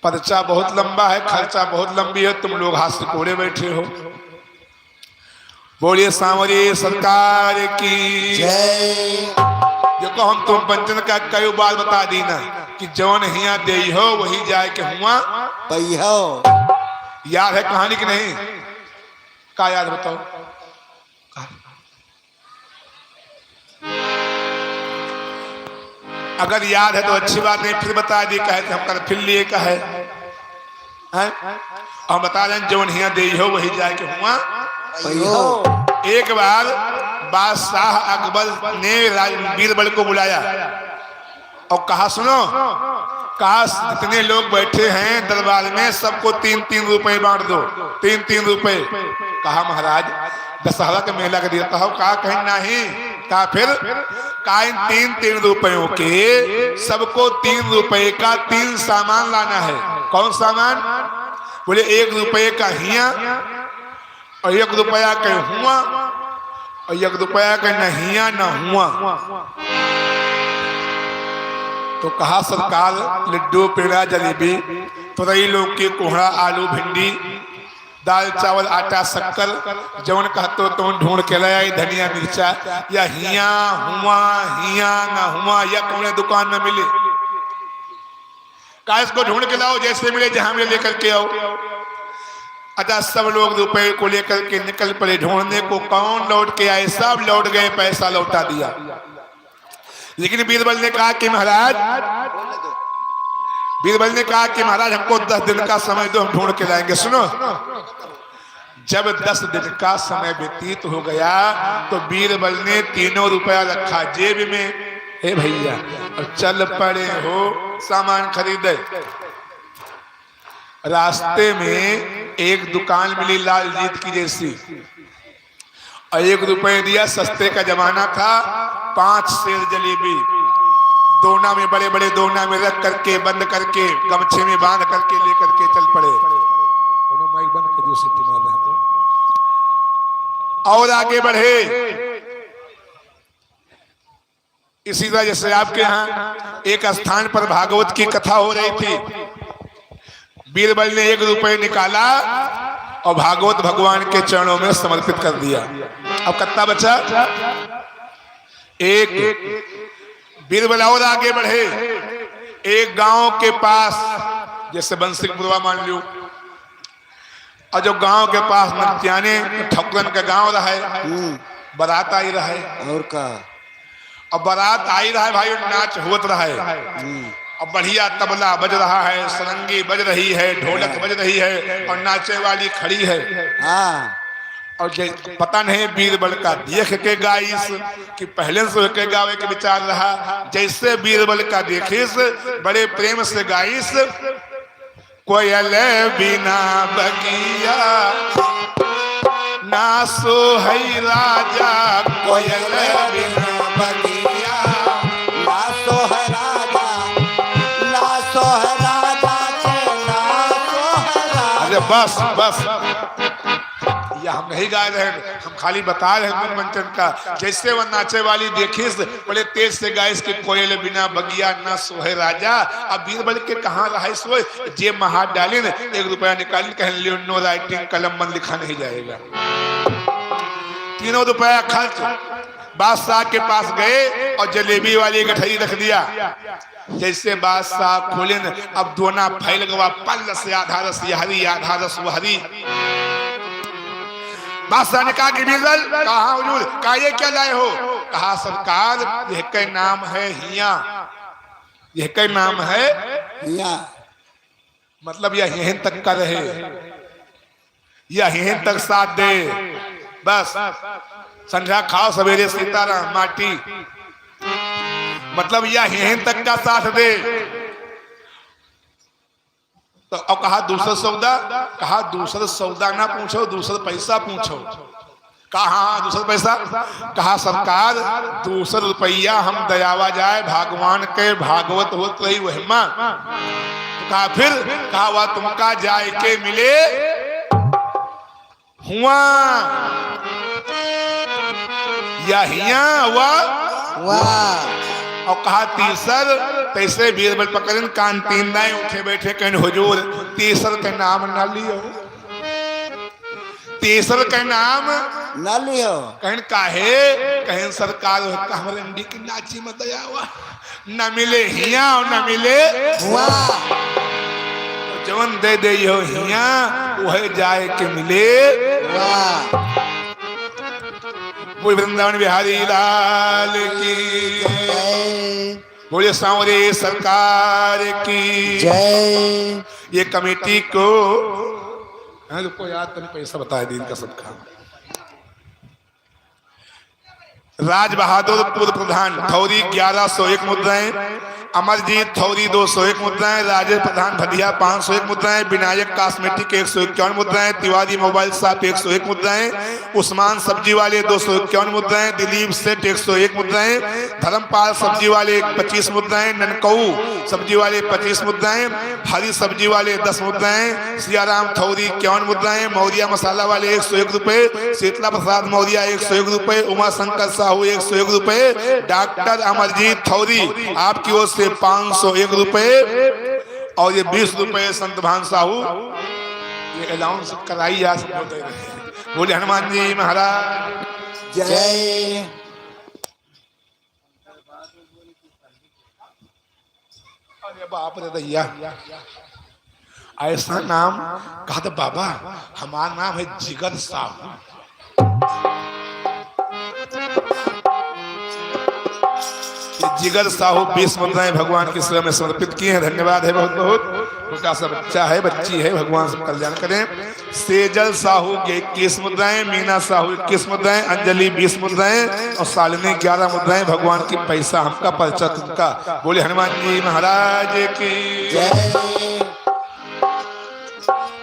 पर्चा बहुत लंबा है, खर्चा बहुत लंबी है। तुम लोग हाथ से कोड़े बैठे हो। बोलिए सांवरे सरकार की जय। देखो हम तुम पंचन का कई बार बता दी ना कि जौन हिया दे हो वही जाए के हुआ पैहो। याद है कहानी की नहीं? का याद बताओ? अगर याद है तो अच्छी बात नहीं, फिर बता दी कहे हम कर फिर लिए कहे हम बता दें जौन हिया दे हो वही जाए के हुआ पैहो। एक बार बादशाह अकबर ने बीरबल को बुलाया और कहा सुनो, कहा जितने लोग बैठे हैं दरबार में सबको 3-3 रुपए बांट दो, 3-3 रुपए। कहा महाराज दशहरा के मेला का दिया। कहा कहीं नहीं। कहा फिर? कहा इन 3-3 रुपयों के सबको 3 रुपए का 3 सामान लाना है। कौन सामान? बोले 1 रुपये का हिया और 1 रुपया का हुआ और 1 रुपया का न हिया न हुआ। तो कहा सरकार लड्डू पेड़ा जलेबी तुरई लौकी कोहड़ा आलू भिंडी दाल चावल आटा शक्कर जवन कहते हो तो ढूंढ के लाया, धनिया मिर्चा या हिया ना हुआ या कौन दुकान में मिले। कहा इसको ढूंढ के लाओ, जैसे मिले जहां मिले लेकर के आओ। अच्छा सब लोग रुपए को लेकर के निकल पड़े ढूंढने को। कौन लौट के आए? सब लौट गए, पैसा लौटा दिया। लेकिन बीरबल ने कहा कि महाराज हमको 10 दिन का समय दो, हम ढूंढ के लाएंगे। सुनो, जब 10 दिन का समय व्यतीत हो गया तो बीरबल ने 3 रुपया रखा जेब में। हे भैया, और चल पड़े हो सामान खरीदे। रास्ते में एक दुकान मिली लाल जीत की जैसी और 1 रुपये दिया। सस्ते का जमाना था। 5 सेर जलेबी दोना में, बड़े बड़े दोना में रख करके बंद करके गमछे में बांध करके लेकर के चल पड़े। माइक बंद कर दो, और आगे बढ़े। इसी तरह जैसे आपके यहाँ एक स्थान पर भागवत की कथा हो रही थी, बीरबल ने 1 रुपये निकाला और भागवत भगवान के चरणों में समर्पित कर दिया। अब कितना बचा? 1 बीरबल और आगे बढ़े। एक गांव के पास, जैसे बंसिकपुरवा मान लो, और जो गांव के पास नत्याने ठकुरन का गांव रहा है, बारात आई रहा है। और का और बारात आई रहा है भाई, नाच होत रहा है, और बढ़िया तबला बज रहा है, सरंगी बज रही है, ढोलक बज रही है, और नाचे वाली खड़ी है। हाँ और पता नहीं बीरबल का देख के गाइस कि पहले से के गावे के विचार रहा। जैसे बीरबल का देखिस बड़े प्रेम से गाइस, कोयल बिना बगिया ना सोहै राजा, कोयल बिना बगिया ना सोहै राजा, ना सोहै राजा के ना सोहै राजा। अरे बस बस, या हम नहीं गा रहे हैं, हम खाली बता रहे हैं मनमंथन का। जैसे वह नाचे वाली देखिस बड़े तेज से गाइस के कोयल बिना बगिया ना सोहे राजा। अब बीरबल के कहाँ रहा सोए, जे महा डालिन 1 रुपया निकालिन, कह लियो नो राइटिंग, कलम मन लिखा नहीं जाएगा। 3 रुपया खर्च। बादशाह के पास गए और जलेबी वाली गठरी रख दिया। जैसे बादशाह खोलिन, अब दोना फैल गवा, पल से आधा रस हरी, आधा रस हरी। बादशाह ने कहा कि बीरबल, कहा हुजूर, कहा ये क्या लाए हो? कहा सरकार, यह के नाम है हिया, यह के नाम है हिया, मतलब यह यहीं तक का रहे, यह यहीं तक साथ दे, बस संध्या खाओ सवेरे सीताराम माटी, मतलब यह यहीं तक का साथ दे। तो अब कहा दूसरा सौदा, कहा दूसरा सौदा ना पूछो, दूसरा पैसा पूछो। कहा दूसरा पैसा, कहा सरकार 200 रुपया हम दयावा जाए, भगवान के भागवत होत रही वह मां। तो कहा फिर, कहा वह तुमका जाए के मिले हुआ या हिया वाह। और कहा तीसर, तैसे बीरबल पकड़न कान तीन दाएं उठे बैठे, कहन हुजूर तीसर का नाम ना लियो, तीसर का नाम ना लियो। कहन काहे, कहन सरकार हमरंडी की नाची मत दयावा, न मिले हिया और न मिले वाह। जवन दे दे यो हिया, वह जाए के मिले वाह। बोल वृंदावन बिहारी लाल की जय, बोले सांवरे सरकार की जय। ये कमेटी को रुको यार, तने पैसा बताया दिन का सबका। राज बहादुर पूर्व प्रधान थौरी 1101 मुद्राएं, अमरजीत थौरी 201 मुद्राएं, राजेश प्रधान भदिया 501 मुद्राएं, विनायक कॉस्मेटिक 151 मुद्राएं, तिवारी मोबाइल शॉप 101 मुद्राएं, उस्मान सब्जी वाले 251 मुद्राएं, दिलीप सेठ 101 मुद्राएं, धर्मपाल सब्जी वाले 25 मुद्राएं, ननकऊ सब्जी वाले 25 मुद्राएं, हरी सब्जी वाले 10 मुद्राएं, सियाराम थौरी 51 मुद्राएं, मौर्या मसाला वाले 101 रुपए, शीतला प्रसाद मौर्या 101 रुपए, उमा शंकर साहू 101 रुपए, डॉक्टर अमरजीत थौरी आपकी ओर से 501 रुपए, और ये 20 रुपए संत भान साहू ये अलाउंस कराई जा सकते हैं। बोले हनुमान जी महाराज जय। अरे बाप रे दैया, ऐसा नाम कहा था बाबा, हमारा नाम है जिगर साहू। जिगर साहू 20 मुद्राएं भगवान की सेवा में समर्पित किए हैं, धन्यवाद है बहुत बहुत। उनका सब बच्चा है, बच्ची है, भगवान सब कल्याण करें। सेजल साहू 21 मुद्राएं, मीना साहू 21 मुद्राएं, अंजलि 20 मुद्राएं, और शालिनी 11 मुद्राएं। भगवान की पैसा हमका पर्चा तुमका। बोले हनुमान जी महाराज की जय।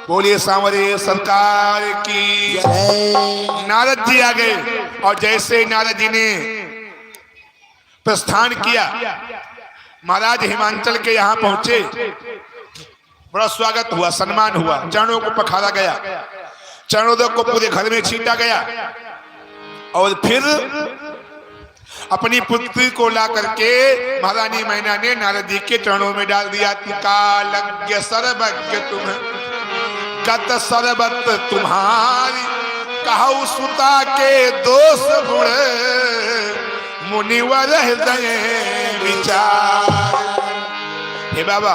बोलिए सांवरे सरकार की जय। नारद जी आ गए, और जैसे नारद जी ने प्रस्थान किया, महाराज हिमांचल के यहाँ पहुंचे, बड़ा स्वागत हुआ, सम्मान हुआ, चरणों को पखारा गया, चरणोदक को पूरे घर में छीटा गया, और फिर अपनी पुत्री को ला करके महारानी मैना ने नारद जी के चरणों में डाल दिया। कालज्ञ सर्वज्ञ तुम गत सर्वत तुम्हारी, कहु सुता के दोष गुण मुनिवर हृदय विचार। हे बाबा,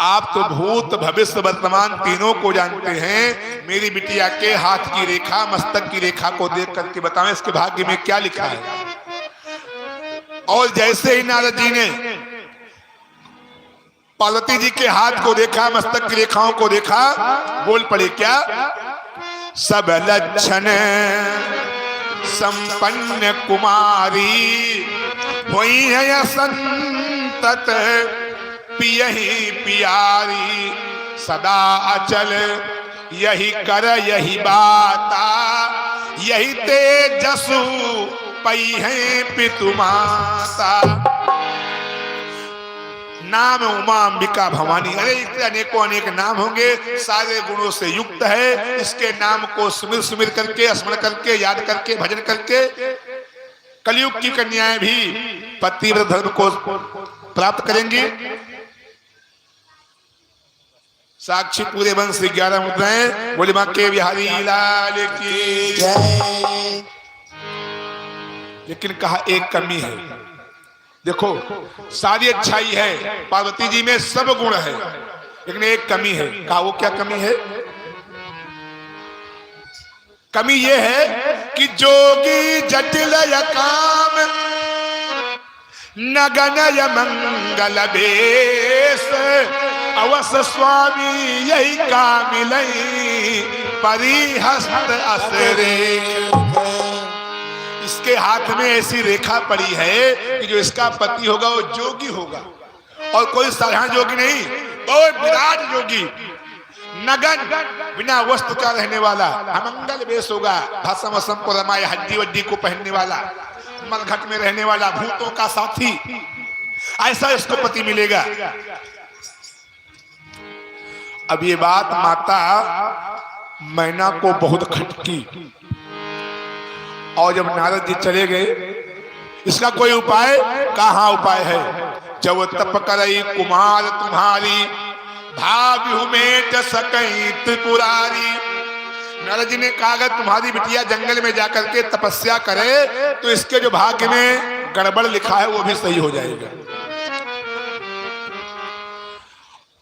आप तो भूत भविष्य वर्तमान तीनों को जानते हैं। मेरी बिटिया के हाथ की रेखा, मस्तक की रेखा को देख करके बताएं इसके भाग्य में क्या लिखा है। और जैसे ही नारद जी ने पार्वती जी के हाथ को देखा, मस्तक की रेखाओं को देखा, बोल पड़े क्या? सब लक्षण संपन्न कुमारी हुई है संतत पियही पियारी। सदा अचल यही कर यही बाता, यही तेजसु पई है पितु माता। नाम उमा अंबिका भवानी। अरे इसके अनेकों अनेक नाम होंगे, सारे गुणों से युक्त है। इसके नाम को सुमिर सुमिर करके, स्मरण करके, याद करके, भजन करके कलयुग की कन्याएं भी पतिव्रत धर्म को प्राप्त करेंगी। साक्षी पूरे वंश 11 मुद्राएं। बोले मां के बिहारी लाल की जय। लेकिन कहा एक कमी है। देखो, सारी अच्छाई है, पार्वती जी में सब गुण है, लेकिन एक कमी है। कहा वो क्या कमी है? कमी ये है कि जोगी जटिल काम नगनय मंगल बेश, अवस स्वामी यही कामिलई परिहस्त असरे। इसके हाथ में ऐसी रेखा पड़ी है कि जो इसका पति होगा वो जोगी होगा, और कोई साधारण जोगी नहीं, बहुत विराट जोगी, नगन बिना वस्त्र का रहने वाला, अमंगल वेश होगा, भस्म वस्म को रमाए, हड्डी वड्डी को पहनने वाला, मलघट में रहने वाला, भूतों का साथी, ऐसा इसको पति मिलेगा। अब ये बात माता मैना को बहुत खटकी, और जब नारद जी चले गए, इसका कोई उपाय? कहाँ उपाय है? जब तप करई कुमार तुम्हारी, भाव्यु मेट सकई त्रिपुरारी। नारद जी ने कहा अगर तुम्हारी बिटिया जंगल में जाकर के तपस्या करे तो इसके जो भाग्य में गड़बड़ लिखा है वो भी सही हो जाएगा।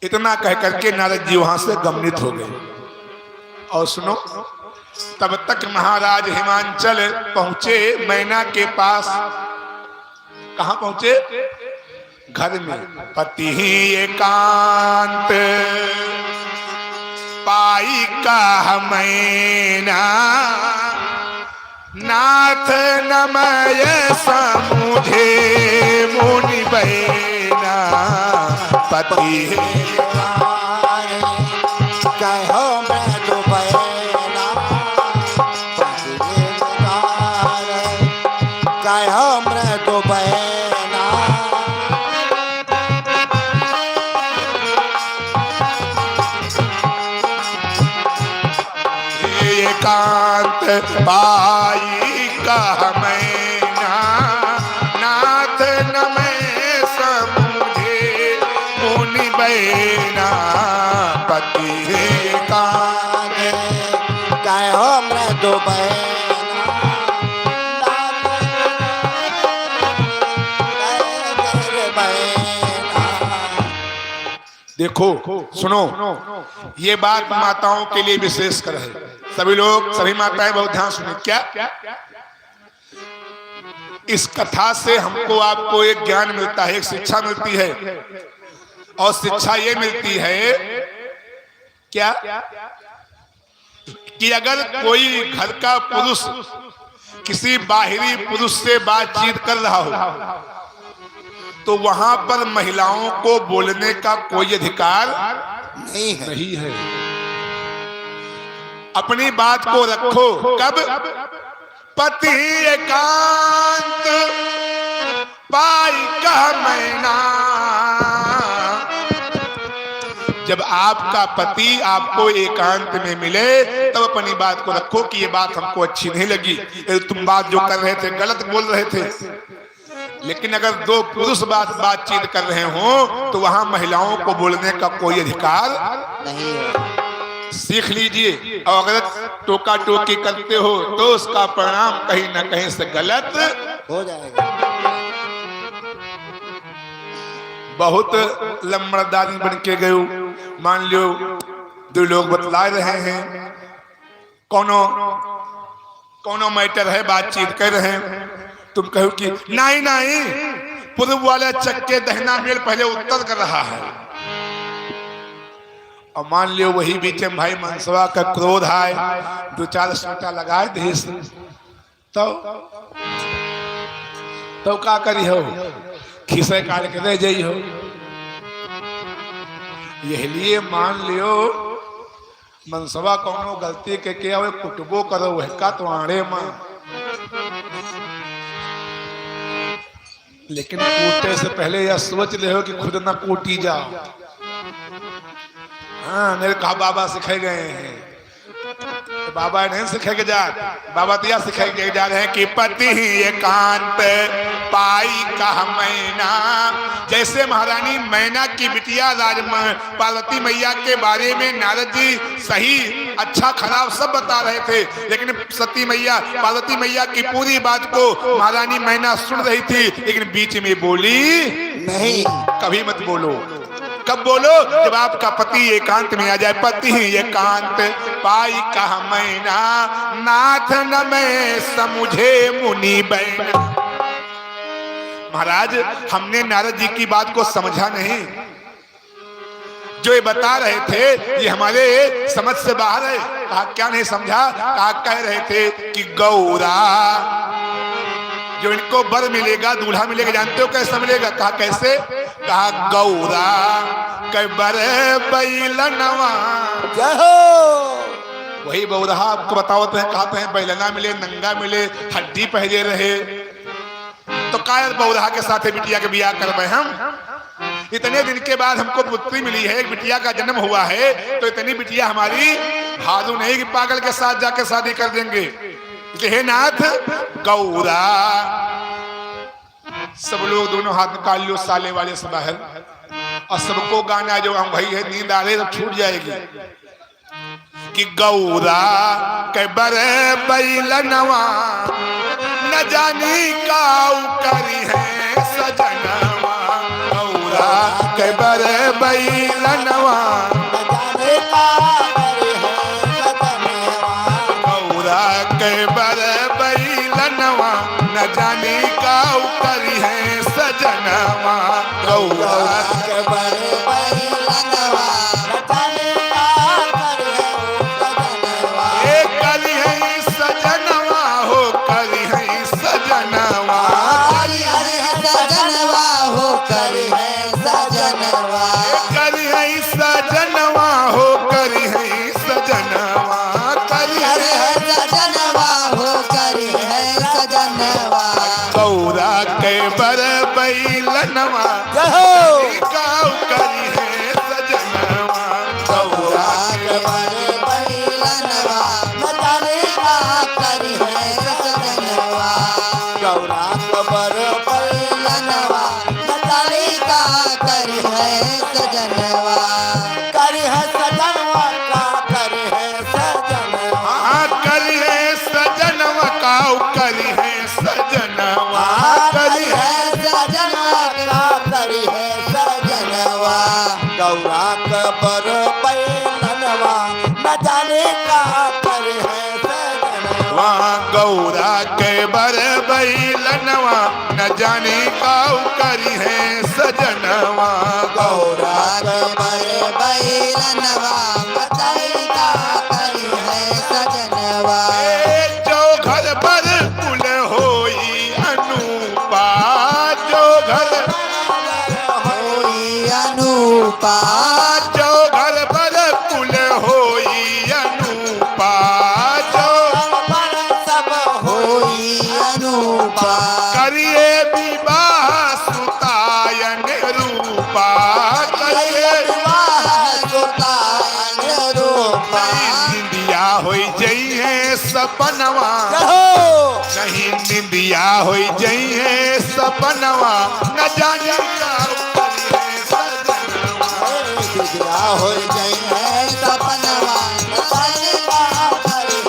इतना कह करके नारद जी वहां से गमनित हो गए। और सुनो, तब तक महाराज हिमांचल पहुंचे मैना के पास। कहां पहुंचे? घर में। पति ही एकांत पाई का मैना, नाथ नमय समुझे मुनि बैना। पति कहो मृदु बैना, कहो मृदु बैना। एकांत पाई का मैना, नाथ नमय समुझे मुनि बैना। पति कान कहो मृदु बैना, देखो सुनो, ये बात माताओं के लिए विशेष कर है। सभी लोग, सभी माताएं बहुत ध्यान सुने। क्या इस कथा से हमको आपको एक ज्ञान मिलता है, एक शिक्षा मिलती है। और शिक्षा ये मिलती है क्या कि अगर कोई घर का पुरुष किसी बाहरी पुरुष से बातचीत कर रहा हो तो वहां पर महिलाओं को बोलने का कोई अधिकार नहीं है। अपनी बात को रखो। कब? पति एकांत पाई का मैना। जब आपका पति आपको एकांत में मिले तब अपनी बात को रखो कि ये बात हमको अच्छी नहीं लगी, तुम बात जो कर रहे थे गलत बोल रहे थे। लेकिन अगर दो पुरुष बातचीत कर रहे हो तो वहां महिलाओं को बोलने का कोई अधिकार नहीं है। सीख लीजिए। और अगर टोका टोकी करते हो तो उसका परिणाम कहीं ना कहीं से गलत हो जाएगा। बहुत लम्बड़दारी बन के गयो। मान लो दो लोग बतला रहे हैं, कोनो मैटर है, बातचीत कर रहे हैं, तुम कहो कि नहीं नहीं पूर्व वाला चक्के दहना मेल पहले उत्तर कर रहा है, और मान लियो वही बीच में भाई मनसवा का क्रोध है, दो चार सोटा लगाए दे तो का करी हो, खिसे काट के रह जाइ हो। यही लिए मान लियो मनसवा कोनो गलती के किया हुए कुटबो करो वह का तुम्हारे मां, लेकिन कूटने से पहले यह सोच ले हो कि खुद ना कूटी जाओ। हाँ, मेरे कहा बाबा सिखाए गए हैं, तो बाबा नहीं सिखाए जा, बाबा तो यह सिखाए जा रहे हैं कि पति ही एकांत पाई का मैना। जैसे महारानी मैना की बिटिया पार्वती मैया के बारे में नारद जी सही अच्छा खराब सब बता रहे थे, लेकिन सती मैया पार्वती मैया की पूरी बात को महारानी मैना सुन रही थी, लेकिन बीच में बोली नहीं। कभी मत बोलो, कब बोलो? जब आपका पति एकांत में आ जाए। पति ही एकांत पाई कहा मैना, नाथ न मैं समझे मुनि बैना। महाराज हमने नारद जी की बात को समझा नहीं, जो ये बता रहे थे ये हमारे समझ से बाहर है। कहा क्या नहीं समझा? कहा कह रहे थे कि गौरा जो इनको बर मिलेगा, दूल्हा मिलेगा, जानते हो कैसे मिलेगा? कहा कैसे? कहा गौरा कै बर बैलनवा। वही बौरा आपको बतावत है, कहते हैं बैलना मिले, नंगा मिले, हड्डी पहले रहे, तो कायर बौरा के साथ बिटिया के बियाह करवे हम। इतने दिन के बाद हमको पुत्री मिली है, एक बिटिया का जन्म हुआ है, तो इतनी बिटिया हमारी भादू नहीं कि पागल के साथ जाके शादी कर देंगे। हे नाथ गौरा, सब लोग दोनों हाथ निकाल लो साले वाले से बाहर, और सबको गाना जो हम भाई है नींद आ रही तो छूट जाएगी कि गौरा के बरे बैलनवा न जानी काऊ करी है सजनवा। गौरा के बरे बैलनवा न जाने का करी है सजनवा। गौरा के बरे बैलनवा करी है सजनवा, हो करी है सजनवा, करी है सजनवा, हो करी है सजनवा, करी है सजनवा, हो करी है सजनवा, करी है सजनवा, हो करी है सजनवा। गौरा के बर बैलनवा काऊ करी है सजनवा। गौरा के बर बैलनवा बताने का करी है सजनवा। गौरा के बर बैलनवा बताने का करी है सजनवा, करी है सजनवा का करी है सजनवा, करी है सजनवा काऊ करी है सजनवा, करी है सजनवा का करी है सजनवा। गौरा के बर बैलनवा न जाने का करी है सजनवा। गौरा के बर बैलनवा न जाने का करी है सजनवा। गौरा के बर बैलनवा बताई का करी है सजनवा। जो घर पर कुल होई अनुपा, जो घर होई अनुपा, जो घर पर कुल होई अनुपा, जो सब होई अनुपा, करिए विवाह सुतायन रूपा, करिए विवाह सुतायन रूपा। निंदिया होई जई है सपनवा, नहीं निंदिया होई जई है सपनवा, न जाने का करी है सजनवा। निंदिया होई जई है सपनवा, न जाने का करी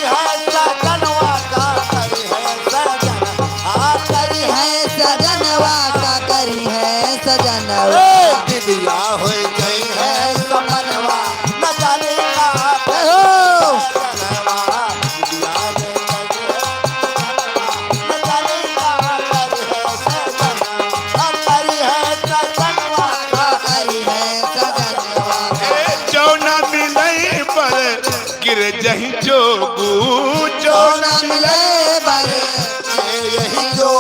है सजनवा का करी है सजनवा, करी है सजनवा का सजनवा दिदिया हो गई है समनवा न जाने का सजनवा दिदिया हो गई न जाने का करी है सजनवा करी है सजनवा जो न मिले पर गिर जही जोगू जो न मिले बर यही जो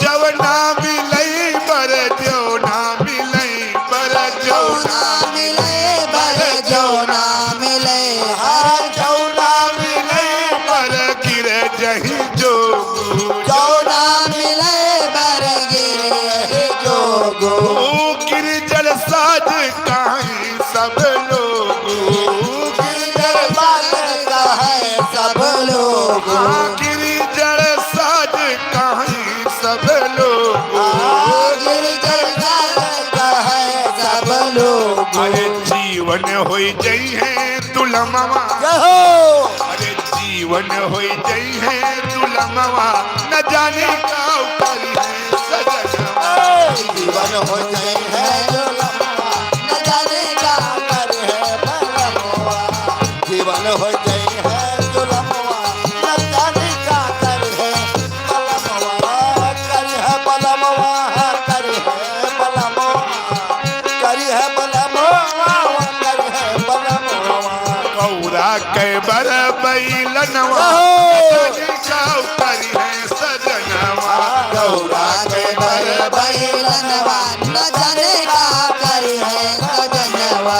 जब ना मिले पर जो ना मिले पर जो ना मिले बर जो ना मिले हर जो ना मिले पर गिर जही जोगू जो ना मिले बर गिरे जो गो गिर जल साज कहीं सब लोग गिरजल बाल का है सब लोग गिर जल साज कहीं सब लोग गिरजल बाल का है सब लोग अरे जीवन हो जई है दुलमवा अरे जीवन हो जई है दुलमवा न जाने का करी है सजनवा जीवन हो जाए है जो लम्बा न जाने का कर है बलमवा जीवन हो जाए है जो लम्बा न जाने का कर है बलमवा कर है बलमवा कर है बलमवा कर है बलमवा कर है बलमवा गौरा के बर बैलनवा जाने का करी है सजनवा गौरा के बर बैलनवा न जाने का कर है सजनवा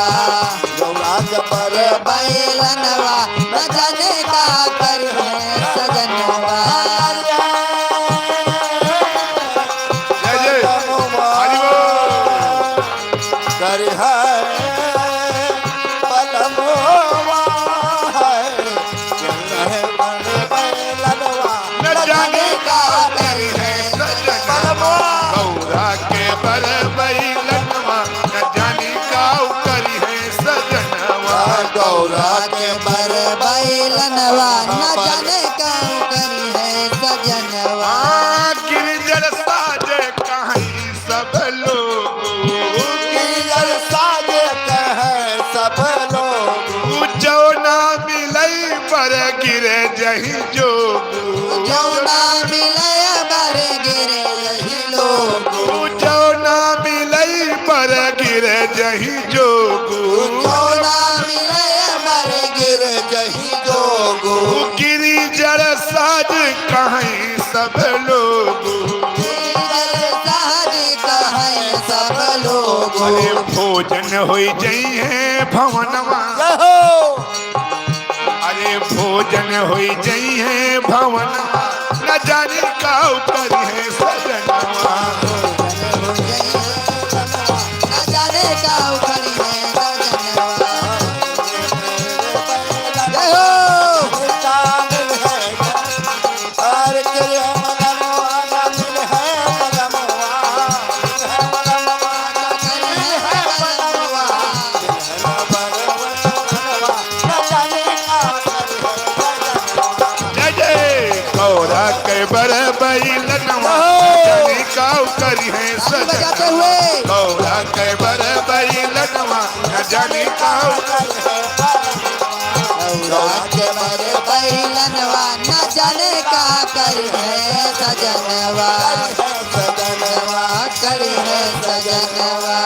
गौरा के बर बैलनवा न जाने का कर है सजनवा जय जय हरि बोल कर है बलमवा है बैलनवा न जाने का करी है सजनवा गौरा के बर बैलनवा न जाने का करी है सजनवा गौरा के बर बैलनवा न जाने का करी है सजनवा गिरजल साज कहीं सब लोग गिरजल साज कहे सब लोग जो ना मिले पर गिरे जही जोगू जो ना मिले बर गिरे यही लोग जो ना मिले पर गिरे जही जोगू जो ना मिले बर गिरे यही लोग गिरी जल साज कहीं सब लोग गिरजल साज कहे सब लोग अरे भोजन हो जई है भवनवा अरे भोजन हो जई है भवनवा न जाने का करी है सजनवा न जाने का करी है सजनवा जय जय गौरा के बर बैलनवा जाने का करी है बजाते सजनवा हुए गौरा के बर बैलनवा न जाने का गौरा के बर बैलनवा न जाने का करी है सजनवा सजनवा करी है सजनवा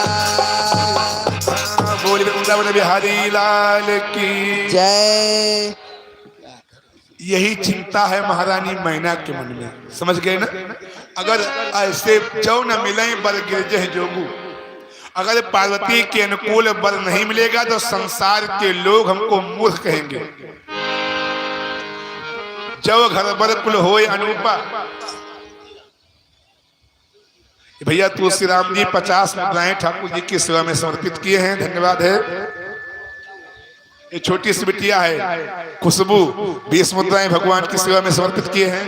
बोल वृंदावन बिहारी लाल की जय यही चिंता है महारानी मैना के मन में, समझ गए ना। अगर ऐसे जो न मिले बर गिरजे जोगू, अगर पार्वती के अनुकूल बर नहीं मिलेगा तो संसार के लोग हमको मूर्ख कहेंगे। जो घर बर कुल होए अनूपा। भैया तुलसी राम जी 50 मुद्राएं ठाकुर जी की सेवा में समर्पित किए हैं, धन्यवाद है। ये छोटी सी बिटिया है खुशबू, 20 मुद्राएं भगवान की सेवा में समर्पित किए हैं।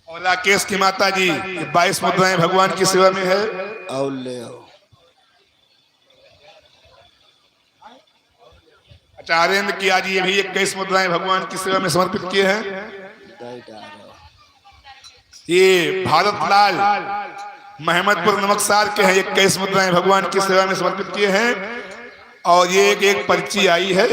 और राकेश की माता जी 22 मुद्राएं भगवान की सेवा में है। आचार्य किया जी ये भी 21 मुद्राएं भगवान की सेवा में समर्पित किए हैं। ये भारत लाल महमदपुर नमकसार के हैं, 21 मुद्राएं भगवान की सेवा में समर्पित किए हैं। और ये एक पर्ची आई है,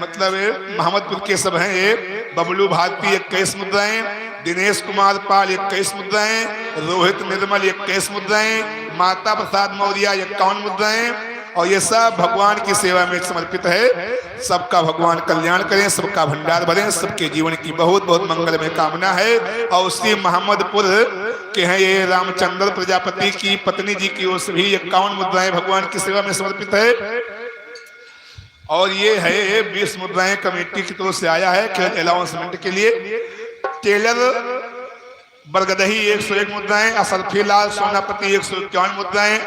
मतलब महमदपुर के सब हैं। ये बबलू भारती 21 मुद्राएं, दिनेश कुमार पाल 21 मुद्राएं, रोहित निर्मल 21 मुद्राएं, माता प्रसाद मौर्य 51 मुद्राएं। और ये सब भगवान की सेवा में समर्पित है। सबका भगवान कल्याण करें, सबका भंडार भरें, सबके जीवन की बहुत बहुत मंगलमय कामना है। और उसी महमदपुर के हैं ये रामचंद्र प्रजापति की पत्नी जी की ओर से भी 51 मुद्राएं भगवान की सेवा में समर्पित है। और ये है 20 मुद्राएं कमेटी की तरफ से आया है खेल अलाउंसमेंट के लिए। टेलर बरगदही 101 मुद्राएं, असरफी लाल सोनापति 151 मुद्राएं,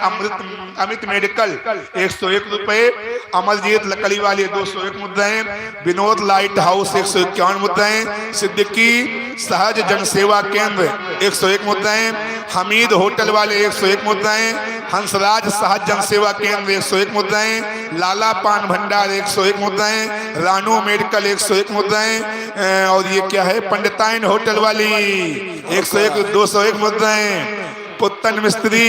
अमित मेडिकल 101 रुपए, अमरजीत लकड़ी वाले 201 मुद्राएं, विनोद लाइट हाउस 151 मुद्राएं, सिद्दीकी सहज जनसेवा केंद्र 101 मुद्राएं, हमीद होटल वाले 101 मुद्राएं, हंसराज सहज जनसेवा केंद्र 101 मुद्राएं, लाला पान भंडार 101 मुद्राएं, रानू मेडिकल 101 मुद्राएं। और ये क्या है, पंडिताइन होटल वाली 201 मुद्राएं, पुत्तन मिस्त्री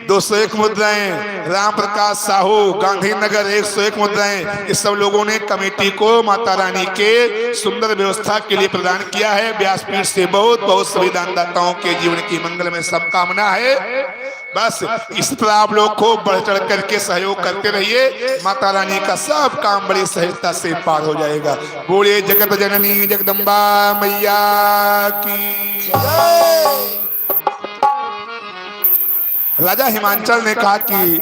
201 मुद्राएं, राम प्रकाश साहू गांधीनगर 101 मुद्राएं। इस सब लोगों ने कमेटी को माता रानी के सुंदर व्यवस्था के लिए प्रदान किया है। व्यासपीठ से बहुत बहुत सभी दानदाताओं के जीवन की मंगल में सब कामना है। बस इस तरह आप लोग को बढ़ चढ़ करके सहयोग करते रहिए, माता रानी का सब काम बड़ी सहजता से पार हो जाएगा। बोले जगत जननी जगदम्बा मैया की जय। राजा हिमांचल ने कहा कि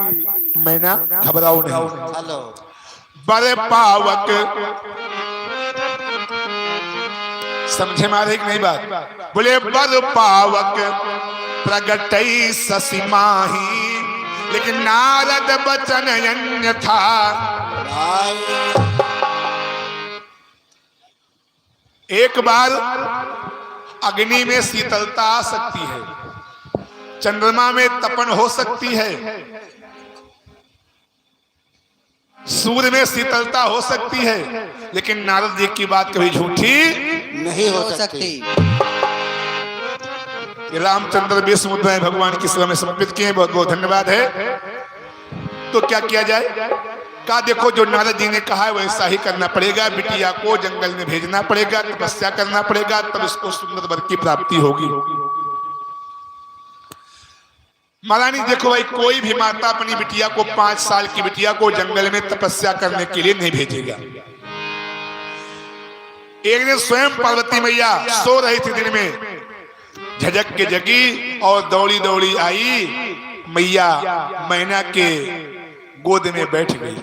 मैं ना घबराओ नहीं, बड़े पावक, समझे मारे कि नहीं बात? बोले बड़ पावक प्रगटई ससी माही, लेकिन नारद बचन अन्य था। एक बार अग्नि में शीतलता आ सकती है, चंद्रमा में तपन हो सकती है, सूर्य में शीतलता हो सकती है, लेकिन नारद जी की बात कभी झूठी नहीं हो सकती। रामचंद्र 20 मुद्राएं भगवान की सेवा में समर्पित किए, बहुत बहुत धन्यवाद है। तो क्या किया जाए? कहा देखो जो नारद जी ने कहा है वैसा ही करना पड़ेगा। बिटिया को जंगल में भेजना पड़ेगा, तपस्या करना पड़ेगा, तब उसको सुंदर वर की प्राप्ति होगी। महारानी देखो भाई, कोई भी माता अपनी बिटिया को 5 साल की बिटिया को जंगल में तपस्या करने के लिए नहीं भेजेगा। एक दिन स्वयं पार्वती मैया सो रही थी दिन में, झजक के जगी और दौड़ी दौड़ी आई, मैया मैना के गोद में बैठ गई।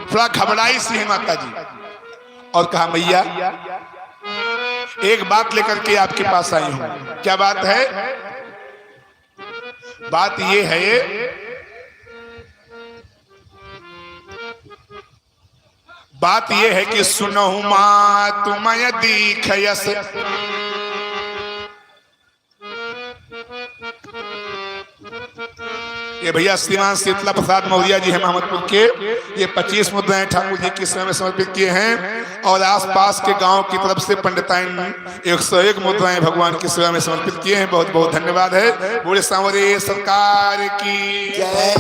थोड़ा घबराई सी है माता जी और कहा मैया एक बात लेकर के आपके पास आई हूं। क्या बात है? बात ये है कि सुनहु माँ तुम्हें दीखयस, ये भैया श्रीमान शीतला प्रसाद मौर्य जी हैं महमदपुर के। ये 25 मुद्राएं ठाकुर जी की सेवा में समर्पित किए हैं। और आसपास के गांव की तरफ से पंडिताइन 101 मुद्राएं भगवान की सेवा में समर्पित किए हैं। बहुत बहुत धन्यवाद है। बोले सांवरे सरकार की जय।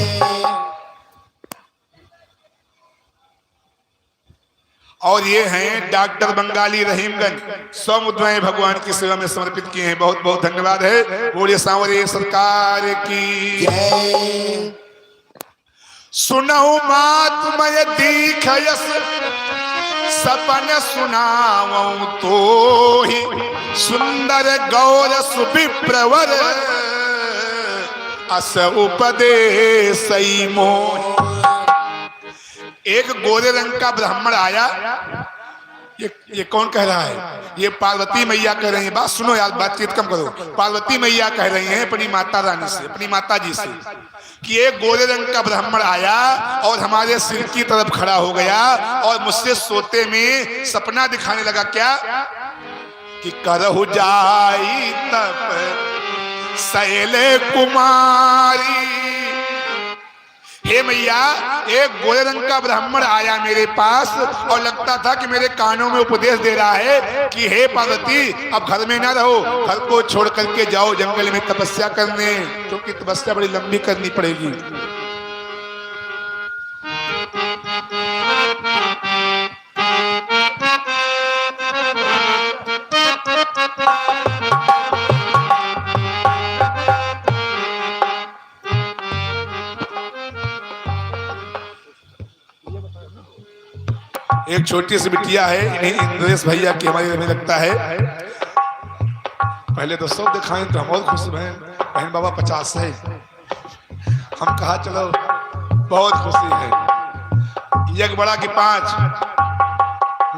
और ये हैं डॉक्टर बंगाली रहीमगंज, 100 मुद्राएं भगवान की सेवा में समर्पित किए हैं। बहुत बहुत धन्यवाद है। बोलिए सांवरे सरकार की जय। सुनहु मात मय दीखयस, सपन सुनावऊं तो ही, सुंदर गौर सुविप्रवर, अस उपदेश मोहि। एक गोरे रंग का ब्राह्मण आया। ये कौन कह रहा है? ये पार्वती मैया कह रही है। बात सुनो यार, बातचीत कम करो। पार्वती मैया कह रही हैं अपनी माता रानी से, अपनी माता जी से कि एक गोरे रंग का ब्राह्मण आया और हमारे सिर की तरफ खड़ा हो गया और मुझसे सोते में सपना दिखाने लगा। क्या कि करहु जाई तप शैले कुमारी, हे मैया, एक गोरे रंग का ब्राह्मण आया मेरे पास और लगता था कि मेरे कानों में उपदेश दे रहा है कि हे पार्वती, अब घर में ना रहो, घर को छोड़ करके जाओ जंगल में तपस्या करने, क्योंकि तपस्या बड़ी लंबी करनी पड़ेगी। एक छोटी सी बिटिया है, इन्हें इंद्रेश भैया की हमारी में लगता है। पहले तो 100 दिखाएं तो हम और खुश हैं। बहन बाबा 50 है, हम कहा चलो बहुत खुशी है। एक बड़ा की 5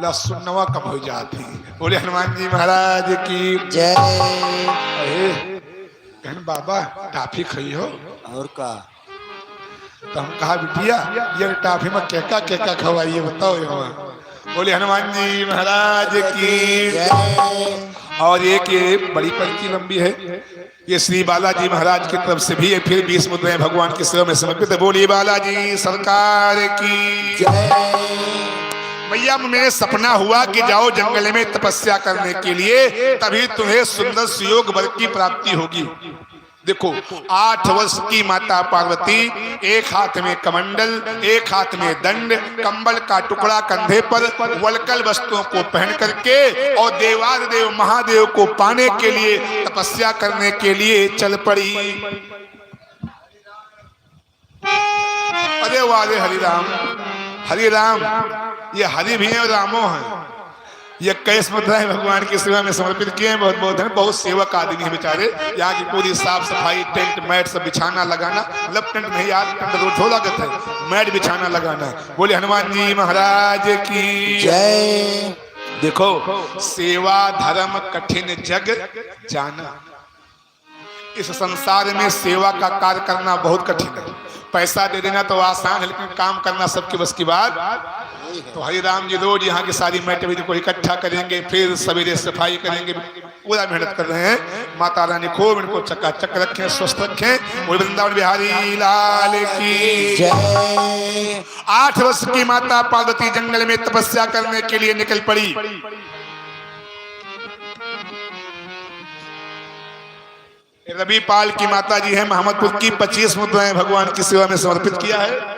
लसुनवा कम हो जाती। बोले हनुमान जी महाराज की जय। बहन बाबा टाफी खाई हो और का तो हम कहा बिटिया ये टाफी में केका केका खवाइए बताओ यहाँ। बोले हनुमान जी महाराज की जय। और एक ये बड़ी पंक्ति लंबी है, ये श्री बालाजी महाराज की तरफ से भी है। फिर 20 मुद्राएं भगवान की सेवा में समर्पित है। बोलिए बालाजी सरकार की जय। भैया, मेरे सपना हुआ कि जाओ जंगल में तपस्या करने के लिए, तभी तुम्हें सुंदर सुयोग वर की प्राप्ति होगी। देखो 8 वर्ष की माता पार्वती, एक हाथ में कमंडल, एक हाथ में दंड, कंबल का टुकड़ा कंधे पर, वलकल वस्त्रों को पहन करके और देवादिदेव महादेव को पाने के लिए, तपस्या करने के लिए चल पड़ी। अरे वाले हरिराम, हरिराम, ये हरि भी है और रामो है। ये 21 मुद्राएं भगवान की सेवा में समर्पित किए हैं। बहुत बहुत है, बहुत सेवक आदमी है बेचारे। यहाँ की पूरी साफ सफाई, टेंट मैट सब बिछाना लगाना, मतलब टेंट नहीं यार, टेंट रोज हो लागत है, मैट बिछाना लगाना। बोले हनुमान जी महाराज की जय। देखो सेवा धर्म कठिन जग जाना। इस संसार में सेवा का कार्य करना बहुत कठिन है। पैसा दे देना तो आसान है, लेकिन काम करना सबके बस की बात। तो हरिराम जी रोज यहाँ की सारी मैट को इकट्ठा करेंगे, फिर सवेरे सफाई करेंगे, पूरा मेहनत कर रहे हैं। माता रानी खूब इनको चकाचक रखें, स्वस्थ रखें। और वृंदावन बिहारी लाल की जय। 8 वर्ष की माता पार्वती जंगल में तपस्या करने के लिए निकल पड़ी। रविपाल की माता जी है, महमदपुर की 25 मुद्राएं भगवान की सेवा में समर्पित किया है।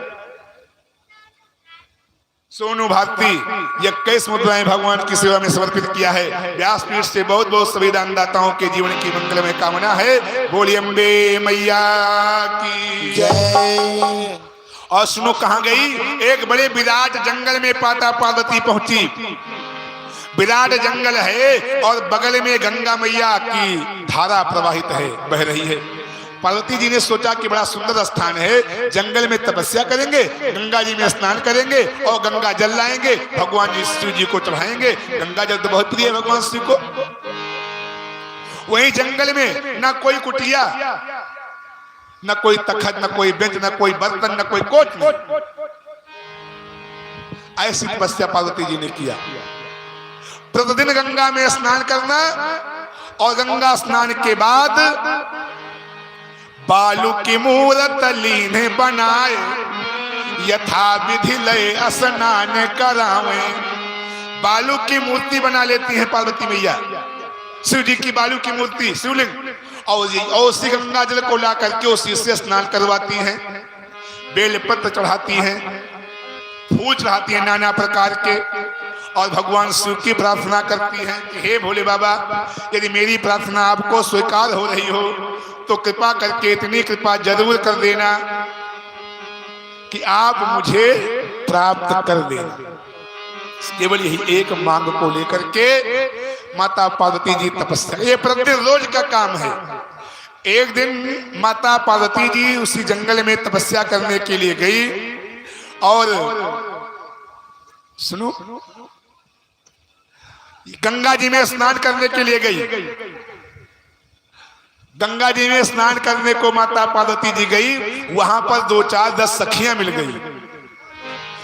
सोनू भारती 21 मुद्राएं भगवान की सेवा में समर्पित किया है। व्यासपीठ से बहुत बहुत सभी दानदाताओं के जीवन की मंगलमय कामना है। बोलिए अम्बे मैया की जय। और सुनो कहाँ गई, एक बड़े विराट जंगल में माता पार्वती पहुंची। विराट जंगल है और बगल में गंगा मैया की धारा प्रवाहित है, बह रही है। पार्वती जी ने सोचा कि बड़ा सुंदर स्थान है, जंगल में तपस्या करेंगे, गंगा जी में स्नान करेंगे और गंगा जल लाएंगे, भगवान जी शिव जी को चढ़ाएंगे। गंगा जल तो बहुत प्रिय है भगवान शिव को। वहीं जंगल में ना कोई कुटिया, न कोई तखत, न कोई बेंच, न कोई बर्तन, न कोई कोट नहीं। ऐसी तपस्या पार्वती जी ने किया। प्रतिदिन गंगा में स्नान करना और गंगा स्नान के बाद बालू की मूरत लीने बनाए, यथा विधि लय स्नान करावे। बालू की मूर्ति बना लेती है पार्वती मैया, शिव जी की बालू की मूर्ति, शिवलिंग, और उसी गंगा जल को ला करके उसी से स्नान करवाती हैं। बेलपत्र चढ़ाती हैं, फूल चढ़ाती हैं नाना प्रकार के, और भगवान शिव की प्रार्थना करती हैं कि हे भोले बाबा, यदि मेरी प्रार्थना आपको स्वीकार हो रही हो तो कृपा करके इतनी कृपा जरूर कर देना कि आप मुझे प्राप्त कर देना। केवल यही एक मांग को लेकर के माता पार्वती जी तपस्या, ये प्रतिदिन रोज का काम है। एक दिन माता पार्वती जी उसी जंगल में तपस्या करने के लिए गई और सुनो, गंगा जी में स्नान करने के लिए गई। गंगा जी में स्नान करने को माता पार्वती जी गई, वहां पर 2, 4, 10 सखियां मिल गई।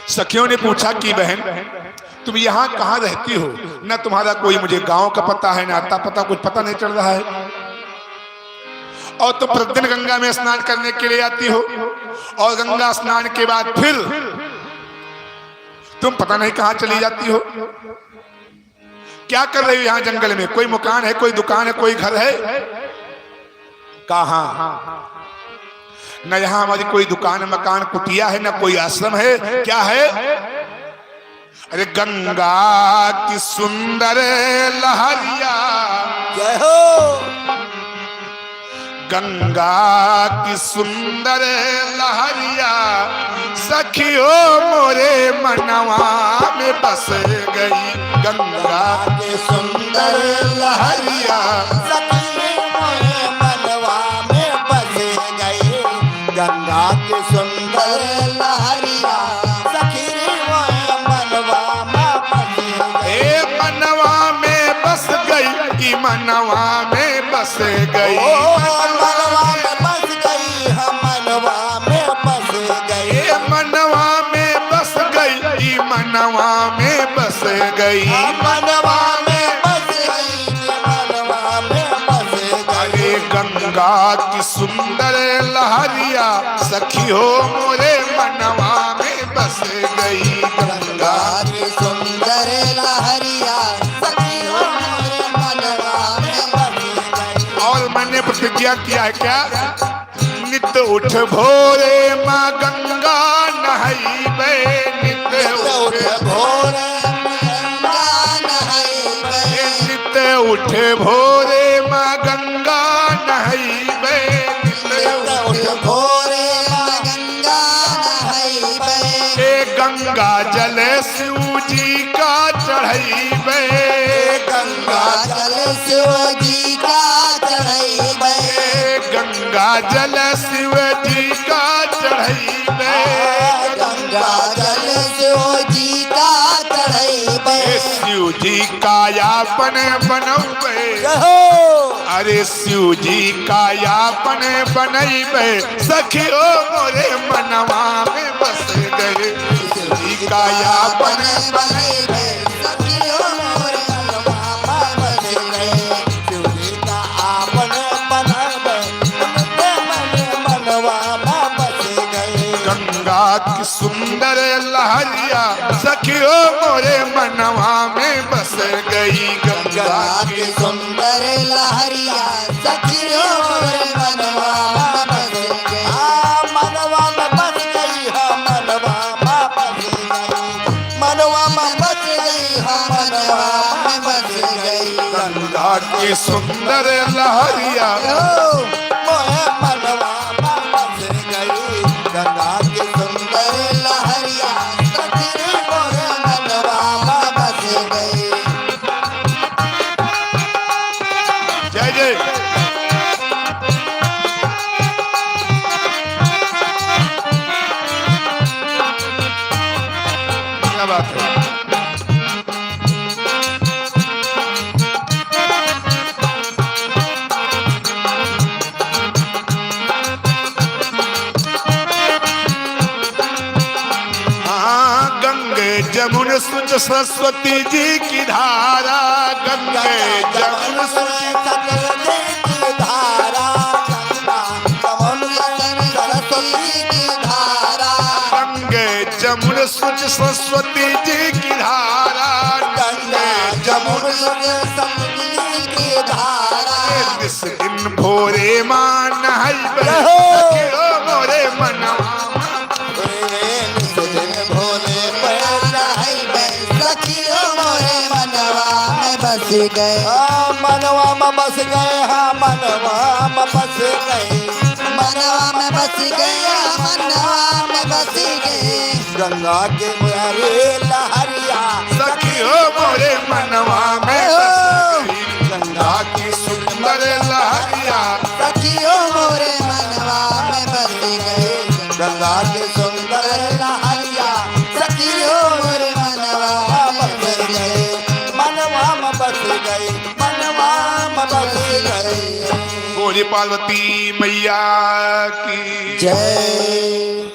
सखियों ने पूछा कि बहन तुम यहाँ कहाँ रहती हो, न तुम्हारा कोई मुझे गांव का पता है, न आता पता, कुछ पता नहीं चल रहा है। और तुम प्रतिदिन गंगा में स्नान करने के लिए आती हो, और गंगा स्नान के बाद फिर तुम पता नहीं कहां चली जाती हो। क्या कर रही हो यहाँ जंगल में? कोई मकान है, कोई दुकान है, कोई घर है? कहां? न यहाँ हमारी कोई दुकान मकान कुटिया है, न कोई आश्रम है। क्या है? अरे गंगा की सुंदर लहरिया, जय हो। गंगा की सुंदर लहरिया सखियो मोरे मनवा में बस गई। गंगा के सुंदर लहरिया सखी मोरे मनवा में बस गई। गंगा के सुंदर लहरिया सखी मोरे मनवा में बस गई। ए मनवा में बस गई, ई मनवा में बस गई। मनवा में बस गई, हम मनवा में बस गई। ए मनवा में बस गई, ई मनवा में बस गई। मनवा में बस गई, मनवा में बस गई। अरे गंगा की सुंदर लहरिया सखी हो मोरे मनवा में बस गई। गंगा की सुंदर लहरिया सखी हो मोरे मनवा में बस गई। और मैंने प्रतिज्ञा किया है क्या? नित उठ भोरे माँ गंगा नहाइबे, नित उठ भोरे गंगा नहाइबे। नित उठ भोरे माँ गंगा नहाइबे, नित उठ भोरे गंगा नहाइबे। ए गंगा जल शिव जी का चढ़ाइबे, गंगा जल शिव जी का चढ़ाइबे। गंगा जल शिव जी का चढ़ाइबे। गंगा जल शिव जी का चढ़ाइबे। शिव जी का यापन बनौबे, अरे शिव जी का यापन बनैबे सखियो मोरे मनवा में बस गए। शिव जी का यापन बनैबे सखियो मोरे मनवा में बस गए। शिव जी का आपन बनैबे मनवा में बस गए। गंगा की सुंदर लहरिया सखियो मोरे मनवा में बस गई। गंगा की सुंदर लहरिया सखियो मोरे मनवा में बस गई। मनवा में बस गई, मनवा में बस गई। मनवा में बस गई, मनवा में बस गई। गंगा की सुंदर लहरिया मोरे मनवा में बस गई। गंगा की सुंदर लहरिया सखी मोरे मनवा में बस गई। जय जय। क्या बात है? हाँ, गंगे जमुन सुच सरस्वती जी की धारा, गंगे जमुन सरस्वती की धारा। सरस्वती की धारा। गंगे जमुन सुच सरस्वती जी की धारा। गंगा जमुन सरस्वती की धारा। इस दिन भोरे माँ नहाइबे सखियो मोरे मनवा। इस दिन भोले पर नहाइबे सखियो मोरे मनवा में बस गए। मनवा में बस गए, हाँ मनवा में बस गए। मनवा में बस गए, मनवा में बस गए। गंगा के मुहरे लहरिया सखियो मोरे मनवा में बस गई। गंगा की सुंदर लहरिया सखियो मोरे मनवा में बस गए। गंगा के सुंदर लहरिया सखियो मोरे मनवा में बस गए। मनवा में बस गए, मनवा में बस गए। बोले पार्वती मैया की जय।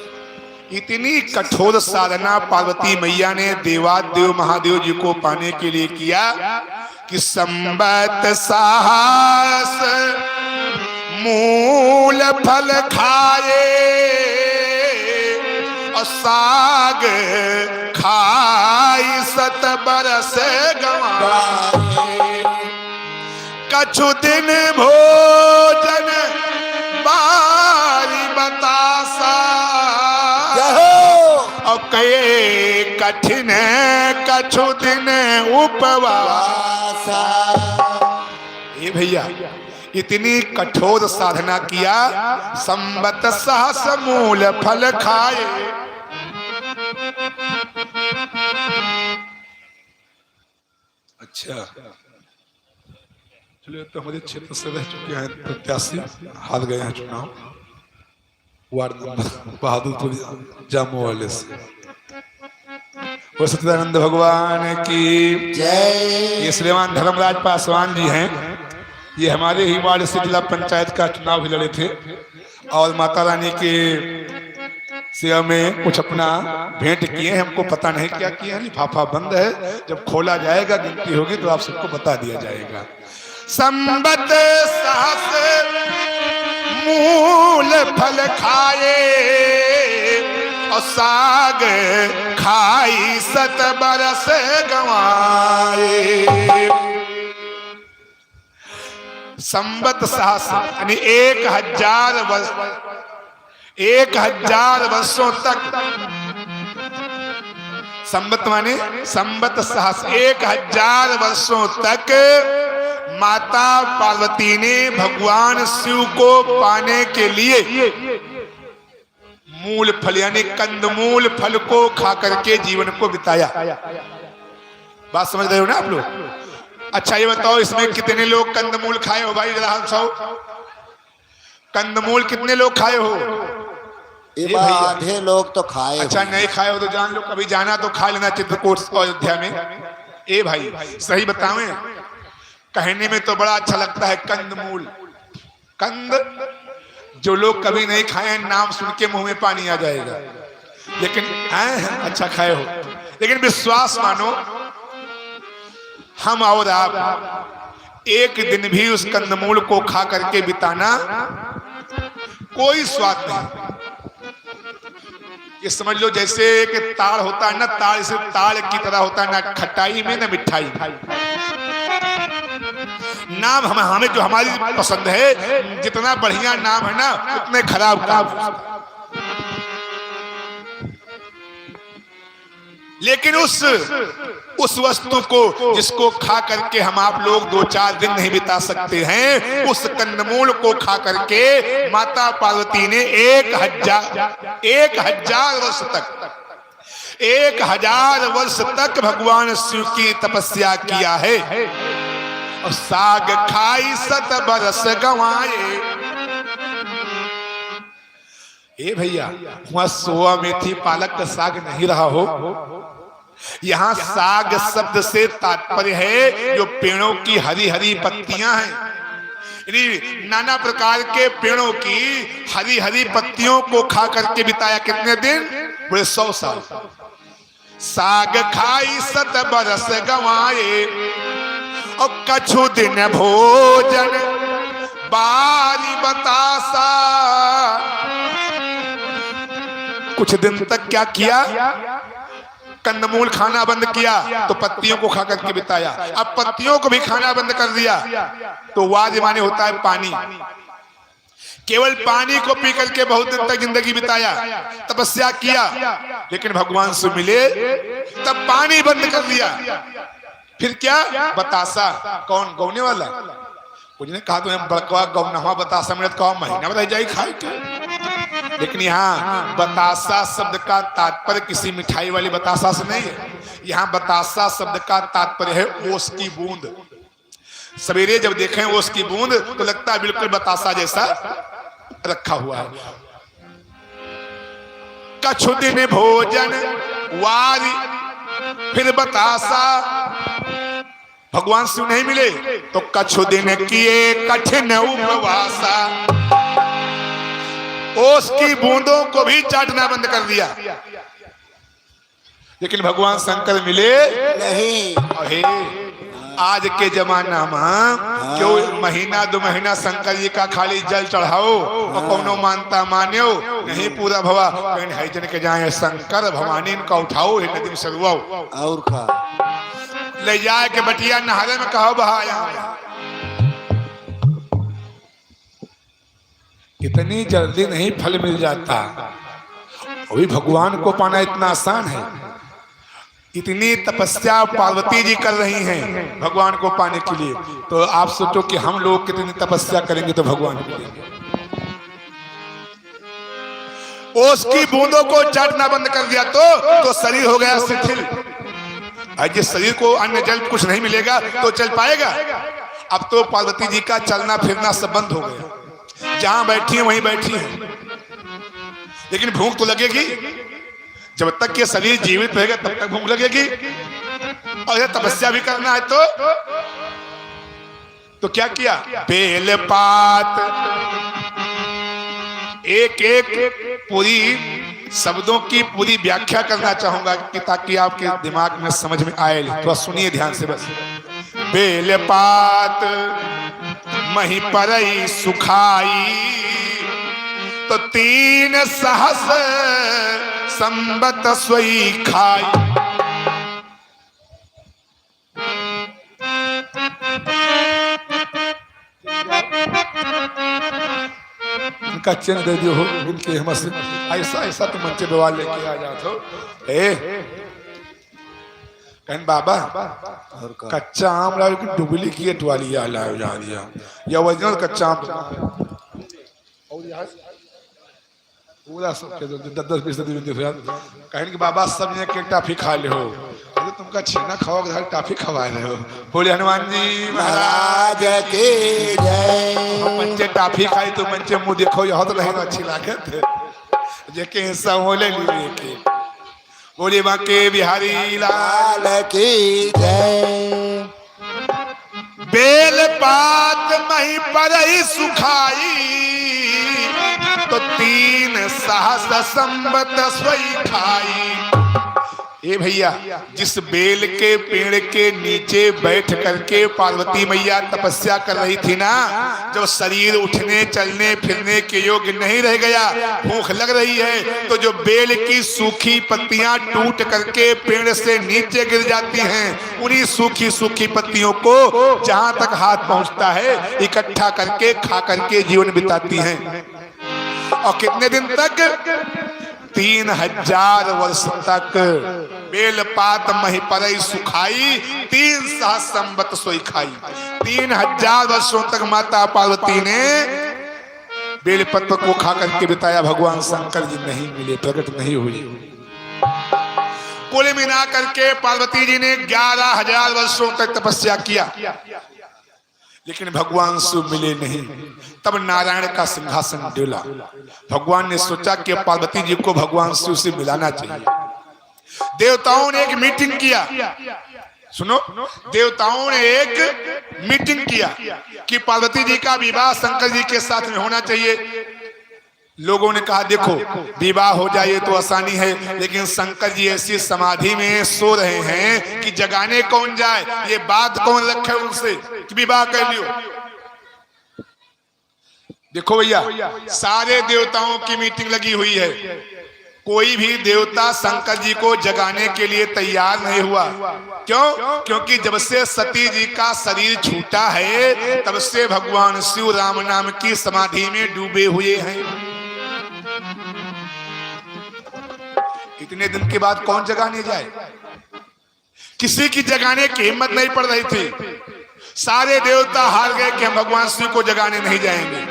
इतनी कठोर साधना पार्वती मैया ने देवादेव महादेव जी को पाने के लिए किया कि संबत साहस मूल फल खाए और साग खाई 7 बरस गंवाए। कछु दिन भोजन बारी बतासा और कहे कठिन कछु दिन उपवासा। ये भैया इतनी कठोर साधना किया, संबत सहस मूल फल खाए। अच्छा चलिए, तो हमारे क्षेत्र से रह चुके हैं प्रत्याशी, हार गए हैं चुनाव वार्ड नंबर बहादुरपुर जामो वाले से। और सच्चिदानंद भगवान की जय। ये श्रीमान धर्मराज पासवान जी हैं, ये हमारे ही वार्ड से जिला पंचायत का चुनाव भी लड़े थे और माता रानी के सेवा में कुछ अपना भेंट किए हैं। हमको पता नहीं क्या किए हैं, लिफाफा बंद है, जब खोला जाएगा गिनती होगी तो आप सबको बता दिया जाएगा। संबत सहस मूल फल खाए और साग खाई 7 बरस गंवाए। संबत सहस यानी 1000 वर्ष, 1000 वर्षों तक। संबत माने संबत सहस 1000 वर्षों तक माता पार्वती ने भगवान शिव को पाने के लिए मूल फल यानी कंदमूल फल को खा करके जीवन को बिताया। बात समझ रहे हो ना आप लोग? अच्छा ये बताओ, इसमें कितने लोग कंदमूल खाए हो भाई? जरा हम कंदमूल कितने लोग खाए हो? आधे लोग तो खाए। अच्छा नहीं खाए हो तो जान लो, कभी जाना तो खा लेना चित्रकूट अयोध्या में। ए भाई सही बतावे, कहने में तो बड़ा अच्छा लगता है कंदमूल। कंद जो लोग कभी नहीं खाए नाम सुन के मुंह में पानी आ जाएगा, लेकिन अच्छा खाए हो। लेकिन विश्वास मानो, हम और आप एक दिन भी उस कंदमूल को खा करके बिताना कोई स्वाद नहीं। ये समझ लो जैसे कि ताड़ होता है ना, ताड़ से ताड़ की तरह होता है, ना खटाई में ना मिठाई में। नाम हमें जो हमारी पसंद है, जितना बढ़िया नाम है ना उतने खराब काम है। लेकिन उस वस्तु को जिसको खा करके हम आप लोग 2-4 दिन नहीं बिता सकते हैं, उस कंदमूल को खा करके माता पार्वती ने 1000 वर्ष तक 1000 वर्ष तक भगवान शिव की तपस्या किया है। और साग खाई 7 बरस गंवाए। ए भैया वहां सोआ मेथी पालक का साग नहीं रहा हो। यहाँ साग शब्द से तात्पर्य है जो पेड़ों की हरी हरी पत्तियां हैं, यानी नाना प्रकार के पेड़ों की हरी हरी पत्तियों को खा करके बिताया कितने दिन? पूरे 100 साल। साग खाई 7 बरस गंवाए और कछु दिन भोजन बारी बतासा। कुछ दिन तक क्या किया? कंदमूल खाना बंद किया तो पत्तियों को खा करके बिताया। अब पत्तियों को भी खाना बंद कर दिया तो वाद माने होता है पानी। केवल पानी को पी करके बहुत दिन तक जिंदगी बिताया, तपस्या किया, लेकिन भगवान से मिले तब पानी बंद कर दिया। फिर क्या? बतासा। कौन? गौने वाला। कुछ ने कहा तुम्हें बड़कवा गौनवा बतासा मिले तो महीना बताई जाए खाए क्या? लेकिन यहाँ बतासा शब्द का तात्पर्य किसी मिठाई वाली बतासा से नहीं है। यहाँ बतासा शब्द का तात्पर्य है ओस की बूंद। सवेरे जब देखें ओस की बूंद तो लगता है बिल्कुल बतासा जैसा रखा हुआ है। कछु दिन भोजन वारी फिर बतासा। भगवान शिव नहीं मिले तो कछु दिन किए कठिन उपवासा। ओस की बूंदों को भी चाटना बंद कर दिया। लेकिन भगवान शंकर मिले नहीं। आज के जमाना में क्यों महीना 2 महीना शंकर जी का खाली जल चढ़ाओ और कोनो मानता मान्यो नहीं पूरा भवा कहीं है जन के जाए शंकर भवानी इनका उठाओ नदी में सरुआओ और खा ले जाए के बटिया नहारे में कहो बहाया। इतनी जल्दी नहीं फल मिल जाता, वही भगवान को पाना इतना आसान है। इतनी तपस्या पार्वती जी कर रही हैं भगवान को पाने के लिए, तो आप सोचो कि हम लोग कितनी तपस्या करेंगे तो भगवान मिलेंगे। उसकी बूंदों को चाटना बंद कर दिया तो शरीर हो गया शिथिल। जिस शरीर को अन्य जल कुछ नहीं मिलेगा तो चल पाएगा। अब तो पार्वती जी का चलना फिरना सब बंद हो गया, जहां बैठी है वहीं बैठी है। लेकिन भूख तो लगेगी, जब तक ये शरीर जीवित रहेगा तब तक भूख लगेगी। और तपस्या भी करना है तो क्या किया, बेल पात एक एक पूरी शब्दों की पूरी व्याख्या करना चाहूंगा कि ताकि आपके दिमाग में समझ में आए। तो सुनिए ध्यान से बस। बेल पात मही परई सुखाई तो 3 सहस संबत सोई खाई। इनका चिन्ह दे दियो हो इनके हम ऐसा ऐसा तो मंचे बवाल लेके आ जाते हो। कहन बाबा कच्चा आम लाओ कि डुप्लीकेट वाली लाओ जा दिया या ओरिजिनल कच्चा आम पूरा सब 10-20 कहें कि बाबा सब ने के टाफी खा ले हो, अरे तुमका छेना खाओगे घर टाफी खवाए रहे हो। बोले हनुमान जी महाराज की जय। हम मंचे टाफी खाई तो मंचे मुंह देखो यह तो नहीं अच्छी लागत जेके हिस्सा हो ले लिए के। बोले बांके बिहारी लाल की जय। बेल पात मही परई सुखाई तो 3 सहस संबत सोई खाई। ए भैया, जिस बेल के पेड़ के नीचे बैठ करके पार्वती मैया तपस्या कर रही थी ना, जब शरीर उठने चलने फिरने के योग्य नहीं रह गया, भूख लग रही है, तो जो बेल की सूखी पत्तियां टूट करके पेड़ से नीचे गिर जाती हैं, उन्हीं सूखी सूखी पत्तियों को जहां तक हाथ पहुंचता है इकट्ठा करके खा करके जीवन बिताती हैं। और कितने दिन तक? 3000 वर्ष तक बेल पात मही परई सुखाई 3 सहस संबत सोई खाई। 3000 वर्षों तक माता पार्वती ने बेलपत्र को खा करके बिताया। भगवान शंकर जी नहीं मिले, प्रकट नहीं हुए। कुल मिला करके पार्वती जी ने 11000 वर्षों तक तपस्या किया, लेकिन भगवान शिव मिले नहीं। तब नारायण का सिंहासन डोला। भगवान ने सोचा कि पार्वती जी को भगवान शिव से मिलाना चाहिए। देवताओं ने एक मीटिंग किया। सुनो, देवताओं ने एक मीटिंग किया कि पार्वती जी का विवाह शंकर जी के साथ में होना चाहिए। लोगों ने कहा देखो विवाह हो जाए तो आसानी है, लेकिन शंकर जी ऐसी समाधि में सो रहे हैं कि जगाने कौन जाए, ये बात कौन रखे उनसे कि विवाह कर लियो। देखो भैया, सारे देवताओं की मीटिंग लगी हुई है, कोई भी देवता शंकर जी को जगाने के लिए तैयार नहीं हुआ। क्यों? क्योंकि जब से सती जी का शरीर छूटा है तब से भगवान शिव राम नाम की समाधि में डूबे हुए हैं। इतने दिन के बाद कौन जगाने जाए? किसी की जगाने की हिम्मत नहीं पड़ रही थी। सारे देवता हार गए कि हम भगवान शिव को जगाने नहीं जाएंगे।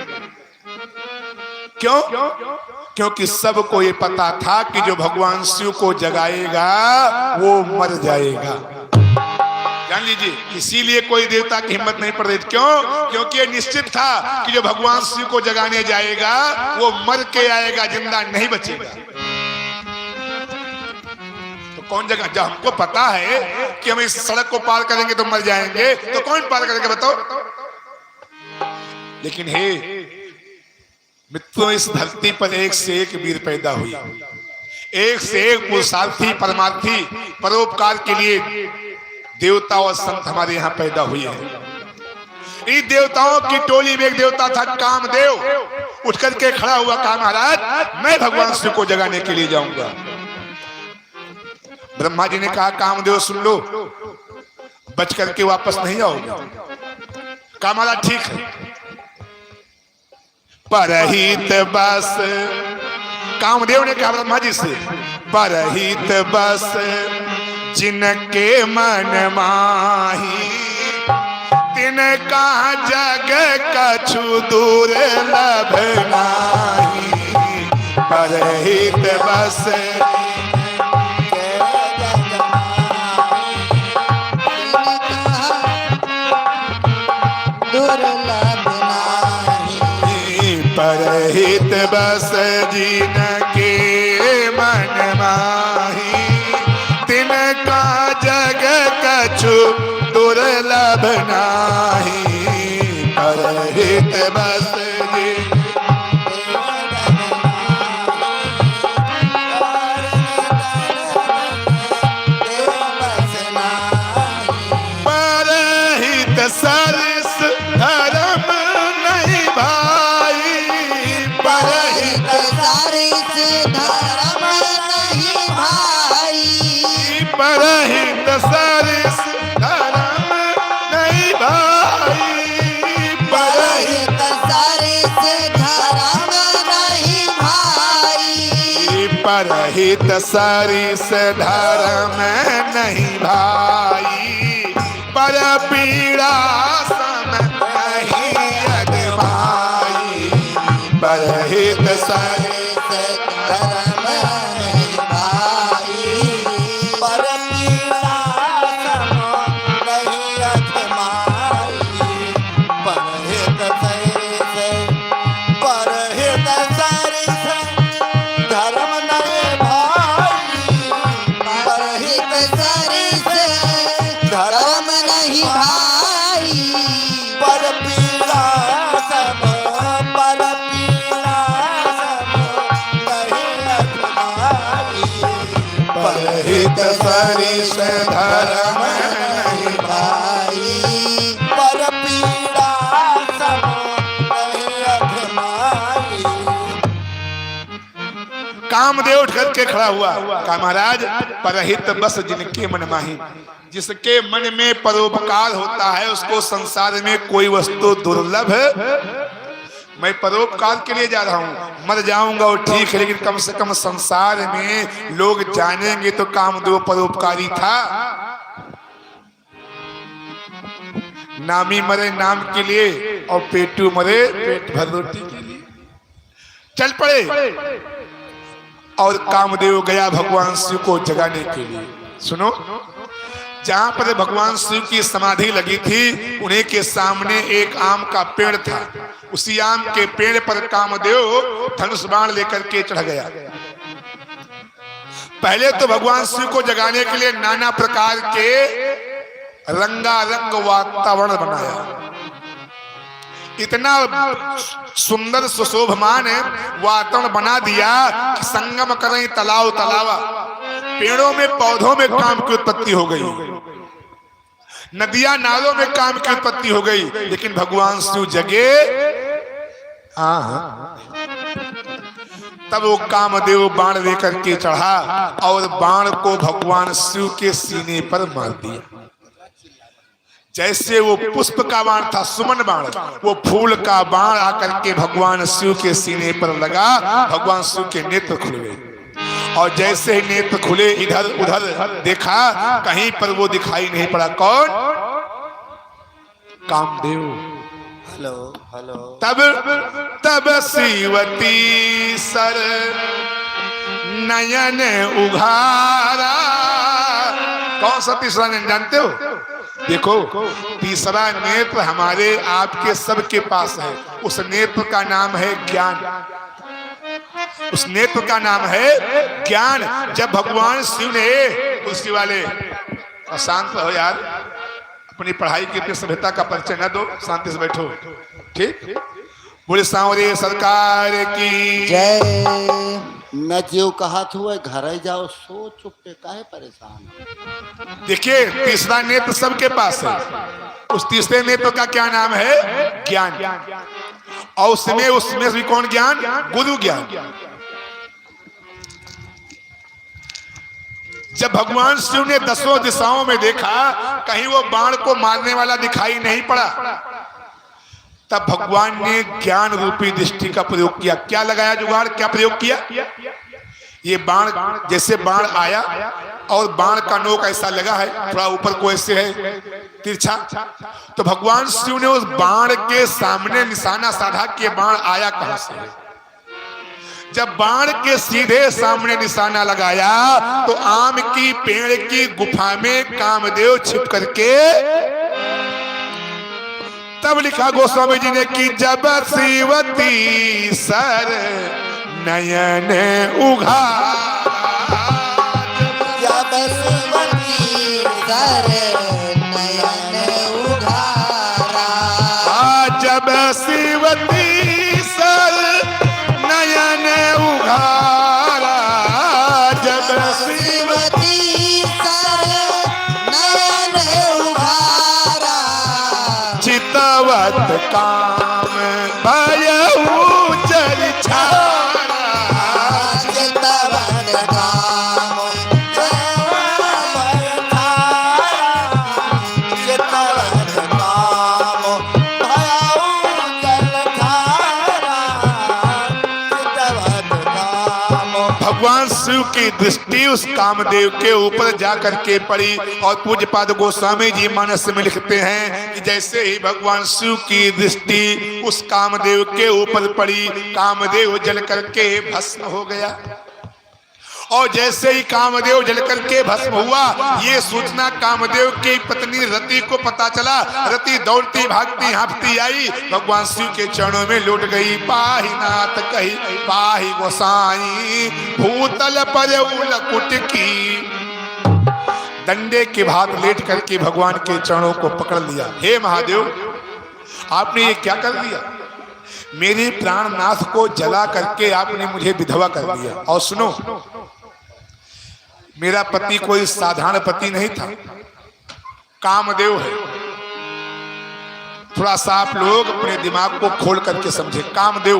क्यों? क्योंकि सबको ये पता था कि जो भगवान शिव को जगाएगा वो मर जाएगा। जान लीजिए, इसीलिए कोई देवता की हिम्मत नहीं पड़ रही थी। क्यों? क्योंकि ये निश्चित था कि जो भगवान शिव को जगाने जाएगा वो मर के आएगा, जिंदा नहीं बचेगा। तो कौन जगह? जब हमको पता है कि हम इस सड़क को पार करेंगे तो मर जाएंगे, तो कौन पार करेगा बताओ? लेकिन हे मित्रों, इस धरती पर एक से एक वीर पैदा हुई, एक से एक पुरुषार्थी परमार्थी परोपकार के लिए देवता और संत हमारे यहाँ पैदा हुए हैं। इन देवताओं की टोली में एक देवता था कामदेव, उठ करके खड़ा हुआ, कहा महाराज मैं भगवान शिव को जगाने के लिए जाऊंगा। ब्रह्मा जी ने कहा कामदेव सुन लो, बच करके वापस नहीं आओगे। कहा महाराज ठीक है। परहित बस, कामदेव ने कहा ब्रह्मा जी से, परहित बस जिनके मन माही, तिनका जग कछु दूर लभ नाही। परहित बस परहित बस जिनके मन माही, तिनका जग कछु दुर्लभ नाही। परहित बस परहित सरस धर्म नहीं भाई, परहित सरस धर्म नहीं भाई, परहित सरस धर्म नहीं भाई, परहित सरस धर्म नहीं भाई, परहित सरस धर्म नहीं भाई। पर पीड़ा सम नहीं अगमाई। परहित सरस धर्म नहीं भाई, पर पीड़ा सम नहीं अगमाई। परहित सरस धर्म नहीं भाई, परहित सरस धर्म नहीं भाई। पर पीड़ा सम, पर पीड़ा सम नहीं अगमाई। परहित सरस धर्म नहीं भाई, पर पीड़ा सम नहीं अगमाई। कामदेव उठ करके खड़ा हुआ, कहा महाराज परहित बस जिनके मन माही, जिसके मन में परोपकार होता है उसको संसार में कोई वस्तु दुर्लभ। मैं परोपकार के लिए जा रहा हूं, मर जाऊंगा और ठीक है, लेकिन कम से कम संसार में लोग जानेंगे तो कामदेव परोपकारी था। नामी मरे नाम के लिए और पेटू मरे पेट भर रोटी के लिए। चल पड़े और कामदेव गया भगवान शिव को जगाने के लिए। सुनो, जहां पर भगवान शिव की समाधि लगी थी उन्हीं के सामने एक आम का पेड़ था। उसी आम के पेड़ पर कामदेव धनुष बाण लेकर के चढ़ गया। पहले तो भगवान शिव को जगाने के लिए नाना प्रकार के रंगारंग वातावरण बनाया। इतना सुंदर सुशोभमान वातावरण बना दिया कि संगम करें तालाब तालावा, पेड़ों में पौधों में काम की उत्पत्ति हो गई, नदियां नालों में काम की उत्पत्ति हो गई। लेकिन भगवान शिव जगे, तब वो कामदेव बाण लेकर के चढ़ा और बाण को भगवान शिव के सीने पर मार दिया। जैसे वो पुष्प का बाण था, सुमन बाण, वो फूल का बाण आकर के भगवान शिव के सीने पर लगा। भगवान शिव के नेत्र खुल गए और जैसे ही नेत्र खुले इधर उधर देखा, कहीं पर वो दिखाई नहीं पड़ा। कौन? कामदेव। Hello hello. तब शिवती सर नयन उघारा। कौन सा तीसरा नयन जानते हो? देखो, तीसरा नेत्र हमारे आपके सबके पास है। उस नेत्र का नाम है ज्ञान। उस नेत्र का नाम है ज्ञान। जब भगवान शिव ने तुलसी वाले, शांत रहो यार, अपनी पढ़ाई की अपनी सभ्यता का परिचय न दो, शांति से बैठो, ठीक? बोले सांवरे सरकार की जय। मैं जो कहा था घर ही जाओ, सो चुपके काहे परेशान। देखिए तीसरा नेत्र सबके पास है, उस तीसरे नेत्र का क्या नाम है? ज्ञान। और उसमें भी कौन ज्ञान? गुरु ज्ञान। जब भगवान शिव ने 10 दिशाओं में देखा, कहीं वो बाण को मारने वाला दिखाई नहीं पड़ा, तब भगवान ने ज्ञान रूपी दृष्टि का प्रयोग किया। क्या लगाया जुगाड़, क्या प्रयोग किया? ये बाण, जैसे बाण आया और बाण का नोक ऐसा लगा है, थोड़ा ऊपर को ऐसे है तिरछा, तो भगवान शिव ने उस बाण के सामने निशाना साधा कि ये बाण आया कहां से है। जब बाण के सीधे सामने निशाना लगाया तो आम की पेड़ की गुफा में कामदेव छिप करके, तब लिखा गोस्वामी जी ने कि जब श्रीवती सर नयन उघारा, जब श्रीवती सर नयन उघारा, जब श्रीवती सर नयन उघारा, जब श्रीवती सर नयन उघारा, चितवत काम भयऊ चल छाड़ा, चितवत काम चितवत काम भयऊ चल छाड़ा, चितवत काम। भगवान शिव की दृष्टि उस कामदेव के ऊपर जाकर के पड़ी। और पूज्यपाद गोस्वामी जी मानस में लिखते हैं कि जैसे ही भगवान शिव की दृष्टि उस कामदेव के ऊपर पड़ी, कामदेव जल करके भस्म हो गया। और जैसे ही कामदेव जल करके भस्म हुआ, ये सूचना कामदेव की पत्नी रति को पता चला। रति दौड़ती भागती हाँफती आई, भगवान शिव के चरणों में लौट गई। पाहि नाथ कही पाहि गोसाई, भूतल पर उलकुट की। डंडे के भाग लेट करके भगवान के चरणों को पकड़ लिया। हे महादेव, आपने ये क्या कर दिया? मेरे प्राणनाथ को जला करके आपने मुझे विधवा कर दिया। और सुनो, मेरा पति कोई साधारण पति नहीं था, कामदेव है। थोड़ा सा आप लोग अपने दिमाग को खोल करके समझे। कामदेव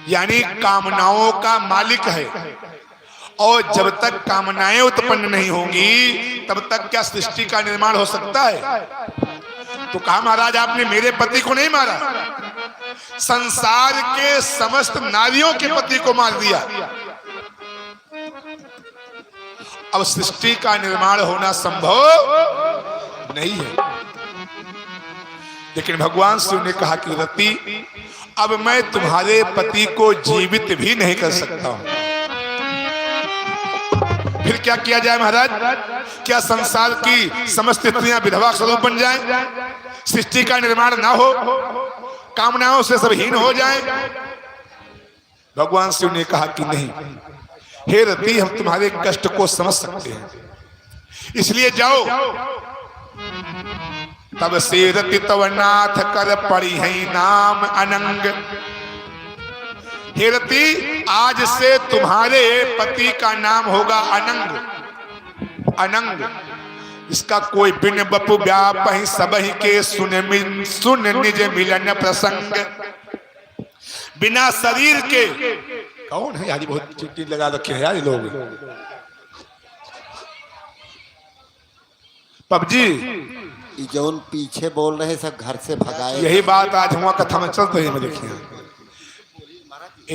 यानी कामनाओं का मालिक है। और जब तक कामनाएं उत्पन्न नहीं होंगी तब तक क्या सृष्टि का निर्माण हो सकता है? तो कहा महाराज आपने मेरे पति को नहीं मारा, संसार के समस्त नारियों के पति को मार दिया। अब सृष्टि का निर्माण होना संभव नहीं है। लेकिन भगवान शिव ने कहा कि रति, अब मैं तुम्हारे पति को जीवित भी नहीं कर सकता हूं। फिर क्या किया जाए महाराज? क्या संसार की समस्त स्त्रियां विधवा स्वरूप बन जाएं? सृष्टि का निर्माण ना हो, कामनाओं से सब हीन हो जाएं? भगवान शिव ने कहा कि नहीं, हे रति, हम तुम्हारे कष्ट को समझ सकते हैं, इसलिए जाओ। तब से रति तव नाथ कर पड़ी है नाम अनंग। हे रति, आज से तुम्हारे पति का नाम होगा अनंग। अनंग, इसका कोई बिन बपु व्याप ही सब ही के सुन निज मिलन प्रसंग। बिना शरीर के। कौन है यार? बहुत चिट्ठी लगा रखे हैं यार ये लोग। पबजी जौन पीछे बोल रहे सब घर से भगाए। यही बात आज हुआ कथा में चल रही है। मैं देखिए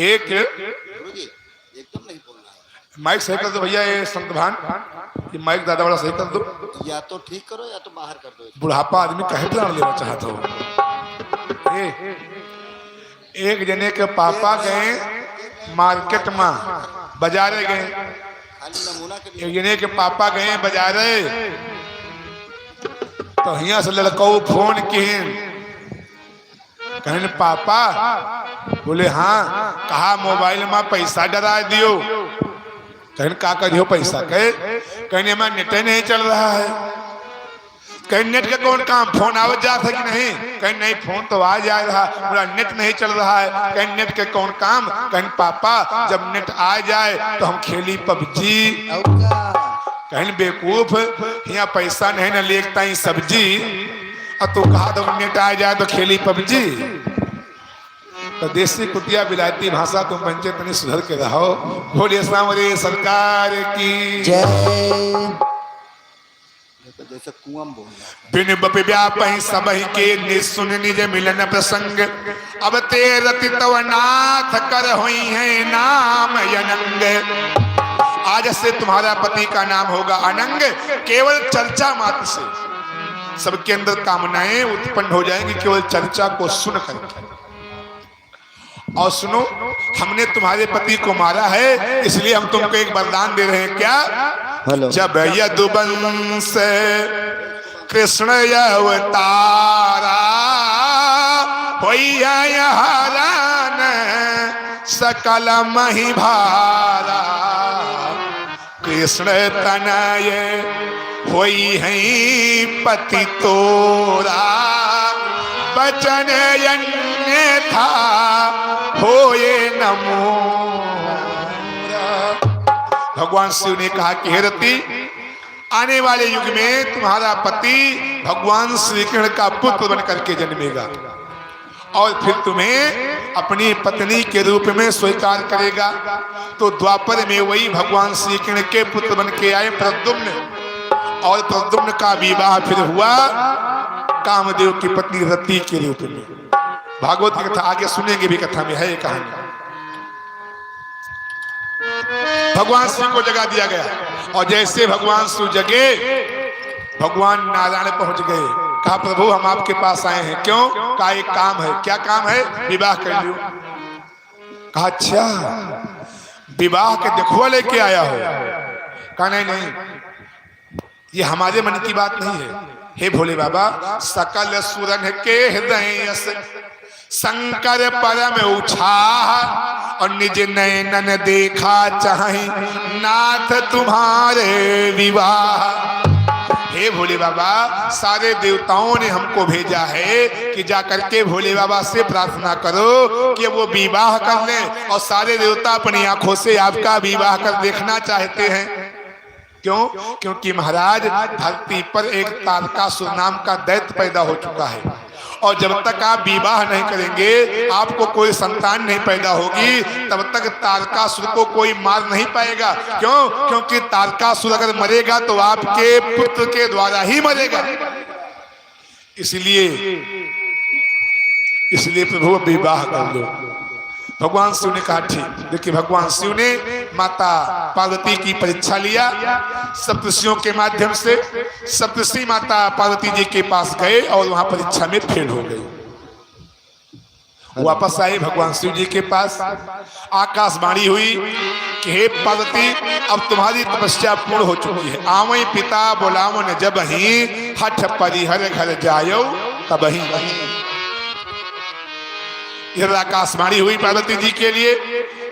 एक एकदम नहीं बोलना है। माइक सही कर दो भैया, ये संतभान कि माइक दादा वाला सही कर दो। या तो ठीक करो या तो बाहर कर दो। बुढ़ापा आदमी कहे प्राण लेना चाहता हो। एक जने के पापा गए मार्केट में, बाजारे गए। एक जने के पापा गए बाजारे, तो यहाँ से लड़का फोन किए, कहने पापा, बोले हाँ। कहा मोबाइल में पैसा डरा दियो। कहने का करियो पैसा? कहने में नेट नहीं चल रहा है। कहीं नेट का कौन काम, फोन आवत जात है कि नहीं? कहीं नहीं, फोन तो आ जा रहा, पूरा नेट नहीं चल रहा है। कहीं नेट के कौन काम? कहीं पापा जब नेट आ जाए तो हम खेली पबजी। कहीं बेवकूफ, यहाँ पैसा नहीं न लेता ही सब्जी, और तू कहा तो नेट आ जाए तो खेली पबजी। तो देसी कुतिया बिलायती भाषा तुम पंचे तनी सुधर के रहो। बोलिए सामने सरकार की जय। जैसे कुआं बोलना बिन बप व्यापहि सबहि के निसुन निज मिलन प्रसंग। अब ते रति तव नाथ कर हुई है नाम अनंग। आज से तुम्हारा पति का नाम होगा अनंग। केवल चर्चा मात्र से सबके अंदर कामनाएं उत्पन्न हो जाएंगी, केवल चर्चा को सुन करके। और सुनो, हमने तुम्हारे पति को मारा है, इसलिए हम तुमको एक वरदान दे रहे हैं। क्या? हेलो। जब यदुवंश कृष्ण अवतारा होइया हरण सकल मही भारा। कृष्ण तनय होई है पति तोरा, बचन अन्यथा होए नमो। भगवान शिव ने कहा कि हे रति, आने वाले युग में तुम्हारा पति भगवान श्री कृष्ण का पुत्र बन करके जन्मेगा और फिर तुम्हें अपनी पत्नी के रूप में स्वीकार करेगा। तो द्वापर में वही भगवान श्री कृष्ण के पुत्र बन के आए प्रद्युम्न, और प्रद्युम्न का विवाह फिर हुआ कामदेव की पत्नी रति के रूप में। भागवत की कथा आगे सुनेंगे भी, कथा में है ये कहानी। भगवान शिव को जगा दिया गया, और जैसे भगवान शिव जगे, भगवान नारायण पहुंच गए। कहा प्रभु हम आपके पास आए हैं। क्यों? कहा एक काम है। क्या काम है? विवाह कर लो। कहा अच्छा, विवाह के देखुआ लेके आया हो? कहा नहीं नहीं, ये हमारे मन की बात नहीं है। हे भोले बाबा, सकल सुरन के हृदय शंकर परम उछाह, और निज नयनन देखा चाहे नाथ तुम्हारे विवाह। हे भोले बाबा, सारे देवताओं ने हमको भेजा है कि जा करके भोले बाबा से प्रार्थना करो कि वो विवाह कर लें, और सारे देवता अपनी आंखों से आपका विवाह कर देखना चाहते हैं। क्यों? क्योंकि महाराज धरती पर एक तारकासुर नाम का दैत्य पैदा हो चुका है, और जब तक आप विवाह नहीं करेंगे, आपको कोई संतान नहीं पैदा होगी, तब तक तारकासुर को कोई मार नहीं पाएगा। क्यों? क्योंकि तारकासुर अगर मरेगा तो आपके पुत्र के द्वारा ही मरेगा। इसलिए प्रभु विवाह कर लो। भगवान शिव ने कहा ठीक। देखिए, भगवान शिव ने माता पार्वती की परीक्षा लिया सप्तर्षियों के माध्यम से। सप्तर्षि माता पार्वती जी के पास गए और वहां परीक्षा में फेल हो गए। वापस आए भगवान शिव जी के पास। आकाशवाणी हुई कि हे पार्वती, अब तुम्हारी तपस्या पूर्ण हो चुकी है। आवई पिता बोलावन जब ही, हठ परिहर घर जायो तब ही। इधर आकाशवाणी हुई पार्वती जी के लिए,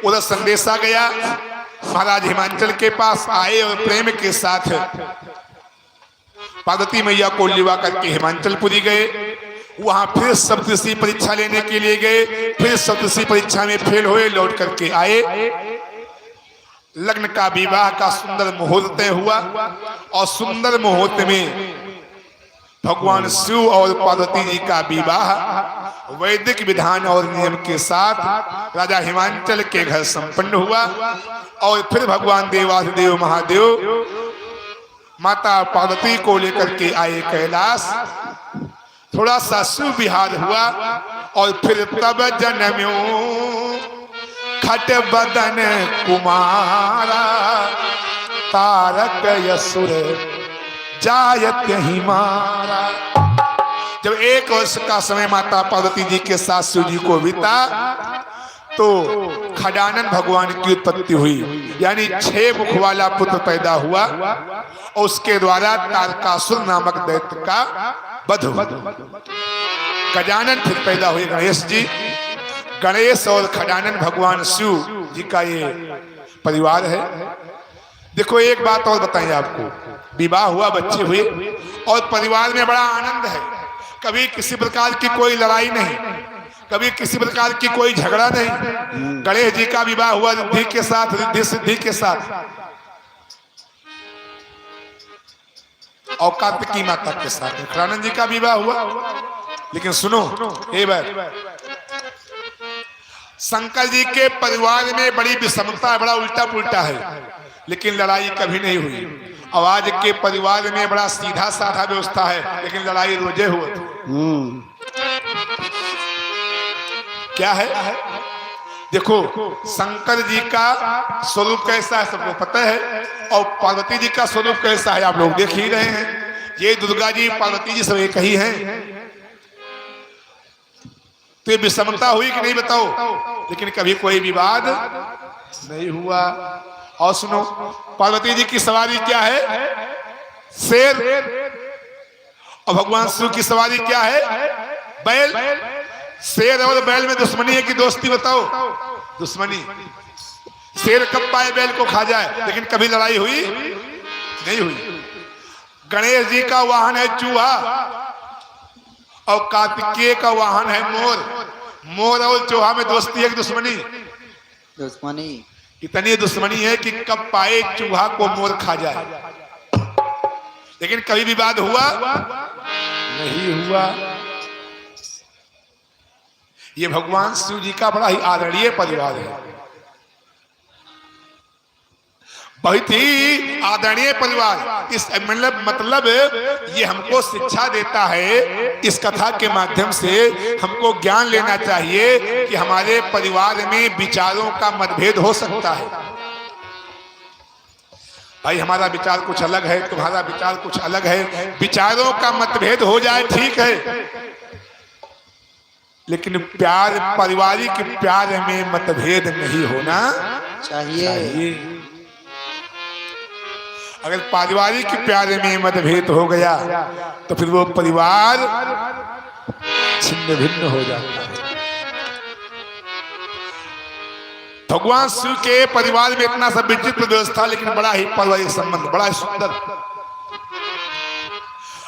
उधर संदेशा गया। महाराज हिमांचल के पास आए और प्रेम के साथ पार्वती मैया को लिवा करके हिमांचलपुरी गए। वहां फिर सप्तर्षि परीक्षा लेने के लिए गए। फिर सप्तर्षि परीक्षा में फेल हुए, लौट करके आए। लग्न का विवाह का सुंदर मुहूर्त तय हुआ, और सुंदर मुहूर्त में भगवान शिव और पार्वती जी का विवाह वैदिक विधान और नियम के साथ राजा हिमांचल के घर संपन्न हुआ। और फिर भगवान देवाधिदेव महादेव माता पार्वती को लेकर के आए कैलाश। थोड़ा सा शिव विहार हुआ, और फिर तब जन्म्यो खट बदन कुमारा, तारक यसुर जायत ही मारा। जब 1 वर्ष का समय माता पार्वती जी के साथ शिव जी को बीता, तो खडानन भगवान की उत्पत्ति हुई, यानी 6 मुख वाला पुत्र पैदा हुआ, और उसके द्वारा तारकासुर नामक दैत्य का वध हुआ। गजानन फिर पैदा हुए गणेश जी। गणेश और खडानन भगवान शिव जी का ये परिवार है। देखो एक बात और बताएं आपको, विवाह हुआ, बच्चे हुए और परिवार में बड़ा आनंद है। कभी किसी प्रकार की कोई लड़ाई नहीं, कभी किसी प्रकार की कोई झगड़ा नहीं। गणेश जी का विवाह हुआ रिद्धि के साथ, रिद्धि सिद्धि के साथ, और कार्तिकी माता के साथ विक्रानंद जी का विवाह हुआ। लेकिन सुनो ए भाई, शंकर जी के परिवार में बड़ी विषमता, बड़ा उल्टा पुल्टा है, लेकिन लड़ाई कभी नहीं हुई। और आज के परिवार में बड़ा सीधा साधा व्यवस्था है, लेकिन लड़ाई रोजे हुए। क्या है? देखो शंकर जी का स्वरूप कैसा है सबको पता है, और पार्वती जी का स्वरूप कैसा है आप लोग देख ही रहे हैं। ये दुर्गा जी पार्वती जी सब एक ही हैं। तो ये विषमता हुई कि नहीं बताओ? लेकिन कभी कोई विवाद नहीं हुआ। और सुनो, पार्वती जी की सवारी क्या है? शेर। और भगवान शिव की सवारी क्या है? बैल। शेर और बैल में दुश्मनी है कि दोस्ती? बताओ। दुश्मनी। शेर कब पाए बैल को खा जाए, लेकिन कभी लड़ाई हुई नहीं हुई। गणेश जी का वाहन है चूहा और कार्तिकेय का वाहन है मोर। मोर और चूहा में दोस्ती है कि दुश्मनी? दुश्मनी। इतनी दुश्मनी है कि कब पाए चूहा को मोर खा जाए। लेकिन कभी विवाद हुआ नहीं हुआ। ये भगवान शिव जी का बड़ा ही आदरणीय परिवार है, बहुत ही आदरणीय परिवार। इस मतलब ये हमको शिक्षा देता है, इस कथा के माध्यम से हमको ज्ञान लेना चाहिए कि हमारे परिवार में विचारों का मतभेद हो सकता है। भाई हमारा विचार कुछ अलग है, तुम्हारा विचार कुछ अलग है, विचारों का मतभेद हो जाए ठीक है, लेकिन प्यार, पारिवारिक प्यार में मतभेद नहीं होना चाहिए। अगर पारिवारिक प्यार में मतभेद हो गया तो फिर वो परिवार छिन्न भिन्न हो जाता है। भगवान शिव के परिवार में इतना सब विचित्र व्यवस्था, लेकिन बड़ा ही पारिवारिक संबंध, बड़ा ही सुंदर।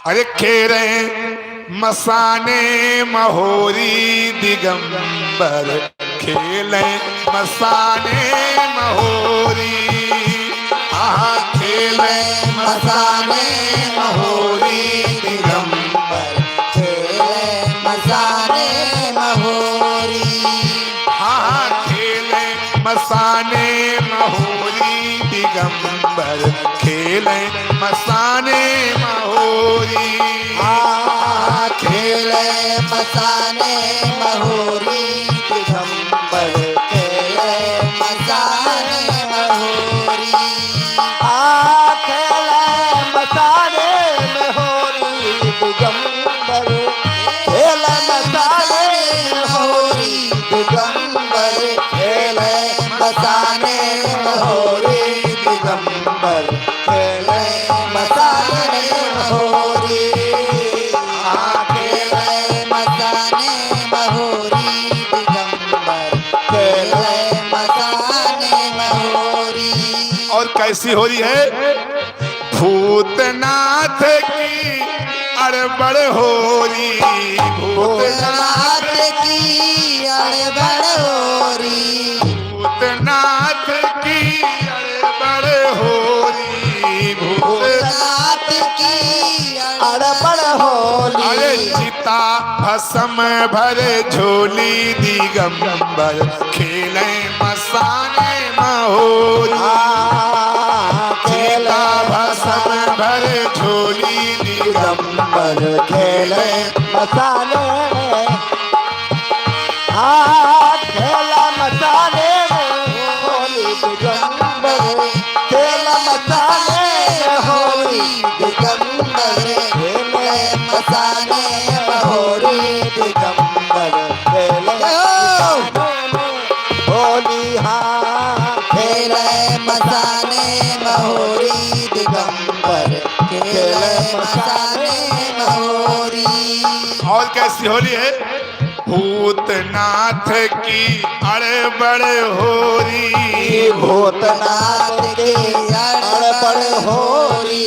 अरे खेरे मसाने महोरी दिगंबर, खेले मसाने महोरी, खेले मसाने महोरी दिगंबर, खेले मसाने महोरी, खेले मसाने महोरी दिगंबर, खेले मसाने महोरी, खेले मसाने महोरी दिगंबर, खेले मसाने महोरी, खेले मसाने महोरी दिगंबर, खेले मसाने महोरी दिगंबर, खेले मसाने महोरी दिगंबर, खेले मसाने महोरी, खेले मसाने महोरी दिगंबर, खेले मसाने महोरी। और कैसी हो रही है? भूतनाथ की अड़बड़ हो रही, भूतनाथ की अड़बड़ हो रही, भूतनाथ की अड़बड़ हो रही, भूतनाथ की अड़बड़ हो रही। अरे चिता भस्म भरे झोली दिगंबर, खेले मसाने महोरी, चिता भस्म भरे झोली दिगंबर, खेले मसाने, खेला मसाने होली दिगंबर, खेला मसाने होली दिगंबर, खेले मसाने होली दिगंबर, खेले होली, खेले मसाने महोरी दिगंबर, खेले मसाने महोरी। और कैसी होली है? भूतनाथ की अड़बड़ होरी, भूतनाथ की अड़बड़ होरी,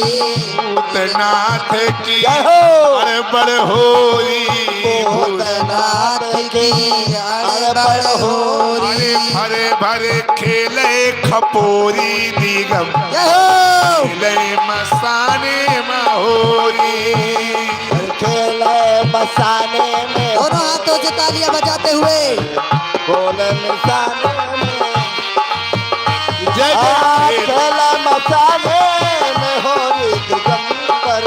भूतनाथ की जय हो। अड़बड़ होरी, भूतनाथ की अड़बड़ होरी, भरे भरे खेले खपोरी निगम, जय हो। खेले मसाने महोरी, खेले मसाने में, दोनों हाथों से तालियां बजाते हुए बोले मसाने में, जय खेला मसाने में होरी दिगंबर,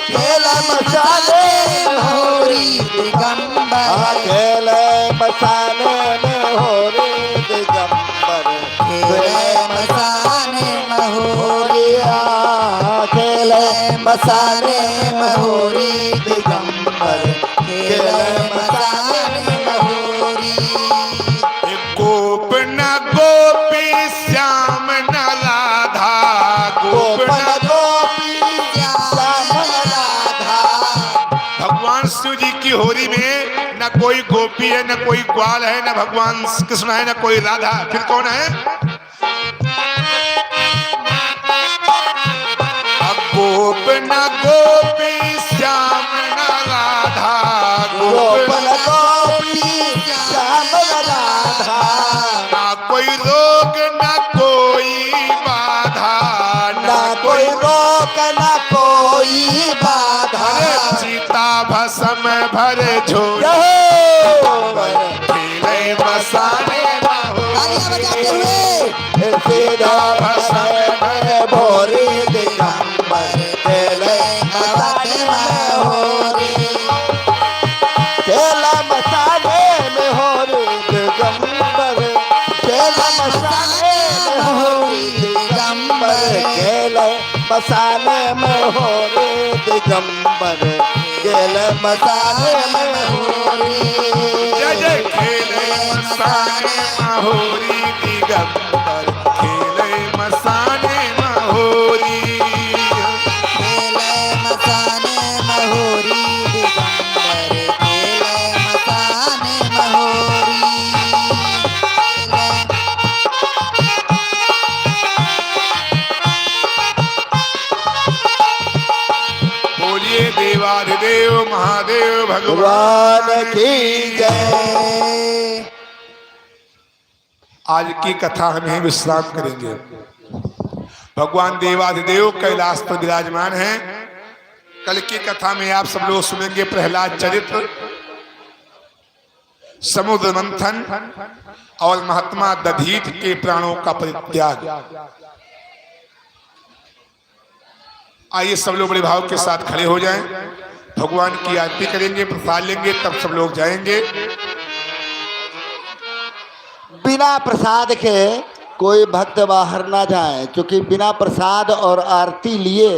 खेला मसाने में होरी दिगंबर, खेले मसाने में होरी दिगंबर, खेले मसाने में होरी, खेले मसाने में होरी दिगंबर, खेले मसाने में होरी। गोप न गोपी श्याम न राधा, गोप न गोपी श्याम राधा, भगवान शिव जी की होरी में न कोई गोपी है, न कोई ग्वाल है, न भगवान कृष्ण है, न कोई राधा, फिर कौन है? गोप न गोपी श्याम न राधा, गोप न गोपी श्याम राधा, ना कोई रोग न कोई बाधा, ना कोई रोक न कोई बाधा, सीता भसम भरे झोली, खेले मसाने सीधा भसम भरे भोरी दिगंबर, खेले मसाने में होरी, खेला मसाने में होरी दिगंबर, खेला मसाने में होरी दिगंबर, खेले मसाने में होरी दिगंबर, खेले मसाने में होरी, जय जय खेले मसाने महोरी दिगंबर, खेले मसाने महोरी, खेले मसाने में होरी दिगंबर, खेले मसाने में होरी, बोलिए देवाधिदेव महादेव भगवान की जय। आज की कथा हम यहीं विश्राम करेंगे। भगवान देवाधिदेव कैलाश पर विराजमान हैं। कल की कथा में आप सब लोग सुनेंगे प्रहलाद चरित्र, समुद्र मंथन और महात्मा दधीच के प्राणों का परित्याग। आइए सब लोग बड़े भाव के साथ खड़े हो जाएं, भगवान की आरती करेंगे, प्रसाद लेंगे, तब सब लोग जाएंगे। बिना प्रसाद के कोई भक्त बाहर ना जाए, क्योंकि बिना प्रसाद और आरती लिए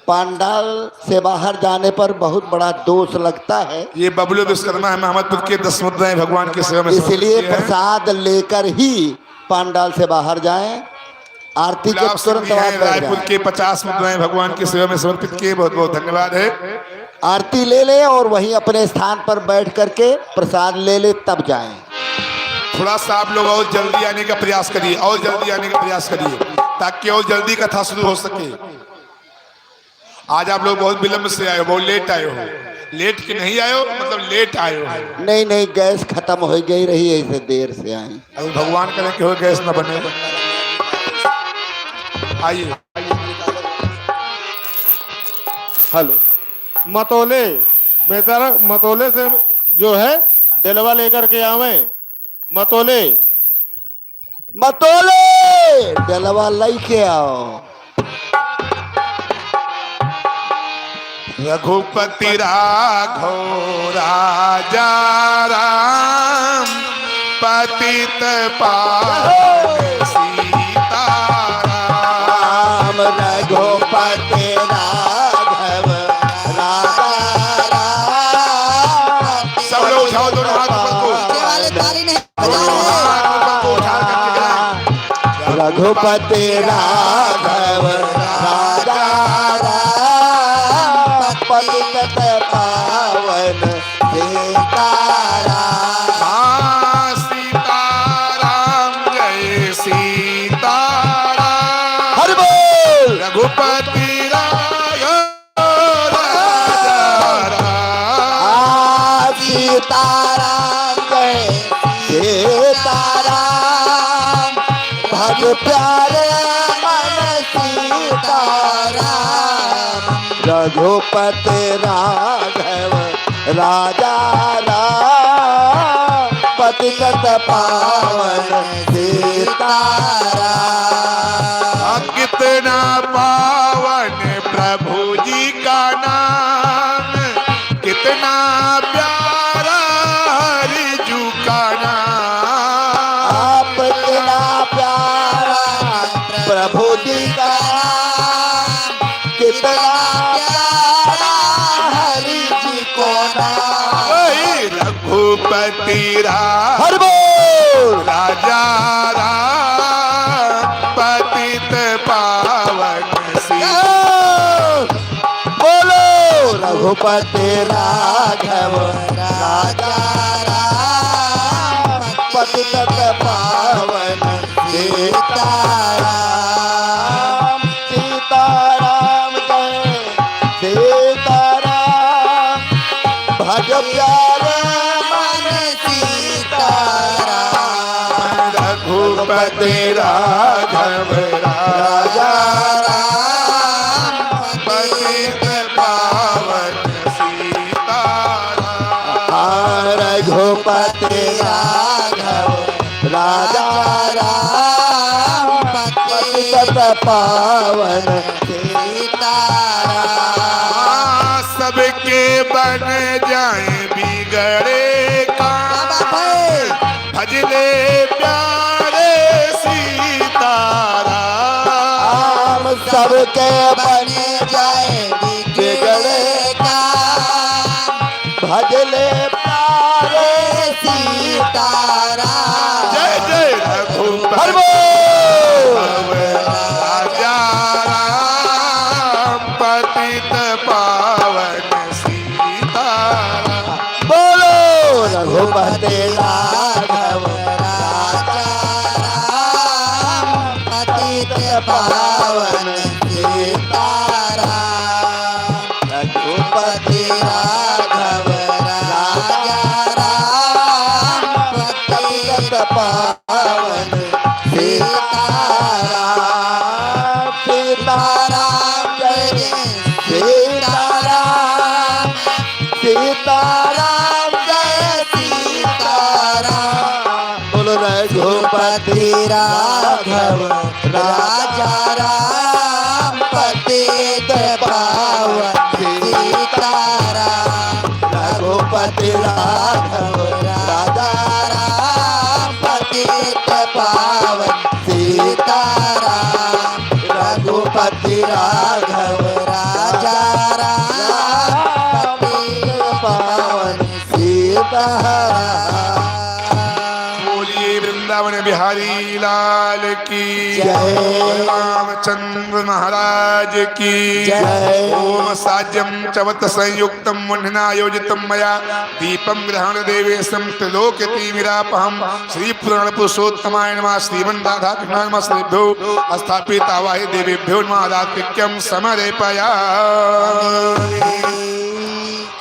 पांडाल से बाहर जाने पर बहुत बड़ा दोष लगता है। ये बबलू विश्वकर्मा है, मोहम्मदपुर के 10 मुद्राएं भगवान की सेवा में इसलिए प्रसाद लेकर ही पांडाल से बाहर जाएं। आरती के तुरंत बाद रायपुर के 50 मुद्राएं भगवान की सेवा में समर्पित किए, बहुत बहुत धन्यवाद है। आरती ले ले और वहीं अपने स्थान पर बैठ करके प्रसाद ले ले, तब जाएं। थोड़ा सा आप लोग और जल्दी आने का प्रयास करिए, और जल्दी आने का प्रयास करिए, ताकि और जल्दी कथा शुरू हो सके। आज आप लोग बहुत विलंब से आए हो, बहुत लेट आए हो। लेट के नहीं आए हो, मतलब लेट आए हो। नहीं नहीं, गैस खत्म हो गई रही है, इसे देर से आए। अभी भगवान करें कि हो गैस न बने। आइए। हेलो, मतोले बेहतर, मतोले से जो है दिलवा लेकर के आवे। मतोले मतोले दिलवा लेके आओ। रघुपति राघव राजा राम, पतित पावन सीताराम। रघुपति राघव राजा राम। सब लोग उठाओ दोनों हाथ ऊपर को, रघुपति राघव राजा राम, पतित पावन सीताराम। सीताराम जय सीताराम भज प्यारे मन सीताराम रघुपति राघव राजा राम पतित पावन सीताराम कितना पावन प्रभु जी का नाम, कितना प्यारा हरि जू का नाम। आप कितना प्यारा प्रभु जी का नाम, कितना प्यारा हरि जी को नाम। वही रघुपति हर बोल राजा राम पतित पावन बोलो रघुपति राघव राजा राम पतित पावन सीताराम सीताराम जय सीताराम भज प्यारे मन सीताराम रघुपति राघव राजा राम पतित पावन सीताराम। रघुपति राघव राजा राम पतित पावन सीताराम। सबके बन जाए बिगड़े काम, भजले प्यारे सीताराम। सबके बने जाए बिगड़े काम, भजले प्यारे सीताराम। जय जय रघुपति राजा राम पतित पावन सीताराम। बोलो रघुपति राघव राजा राम पतित पावन सीताराम। रघुपति राघव राजा राम पतित पावन सीताराम। सीताराम जय सीताराम सीताराम जय सीताराम। बोलो रघुपति राघव राजा राम पतित पावन सीताराम। रघुपति राघव राजा राम पतित पावन सीताराम। रघुपति राघव राजा राम पतित पावन सीताराम। बोलिए वृंदावन बिहारी लाल की जय। रामचंद्र महाराज की जय। ओम साज्यम चवत संयुक्तम मुन्नायोजितम मया दीपम ग्रहण देवेशम त्रिलोक्यति विरापहम श्री पुराण पुरुषोत्तमाय नमः श्रीमन् राधा कृष्णाय नमः श्रीभ्यो स्थापित आवाहि देवेभ्यो नमः रात्रिक्यम समर्पयामि।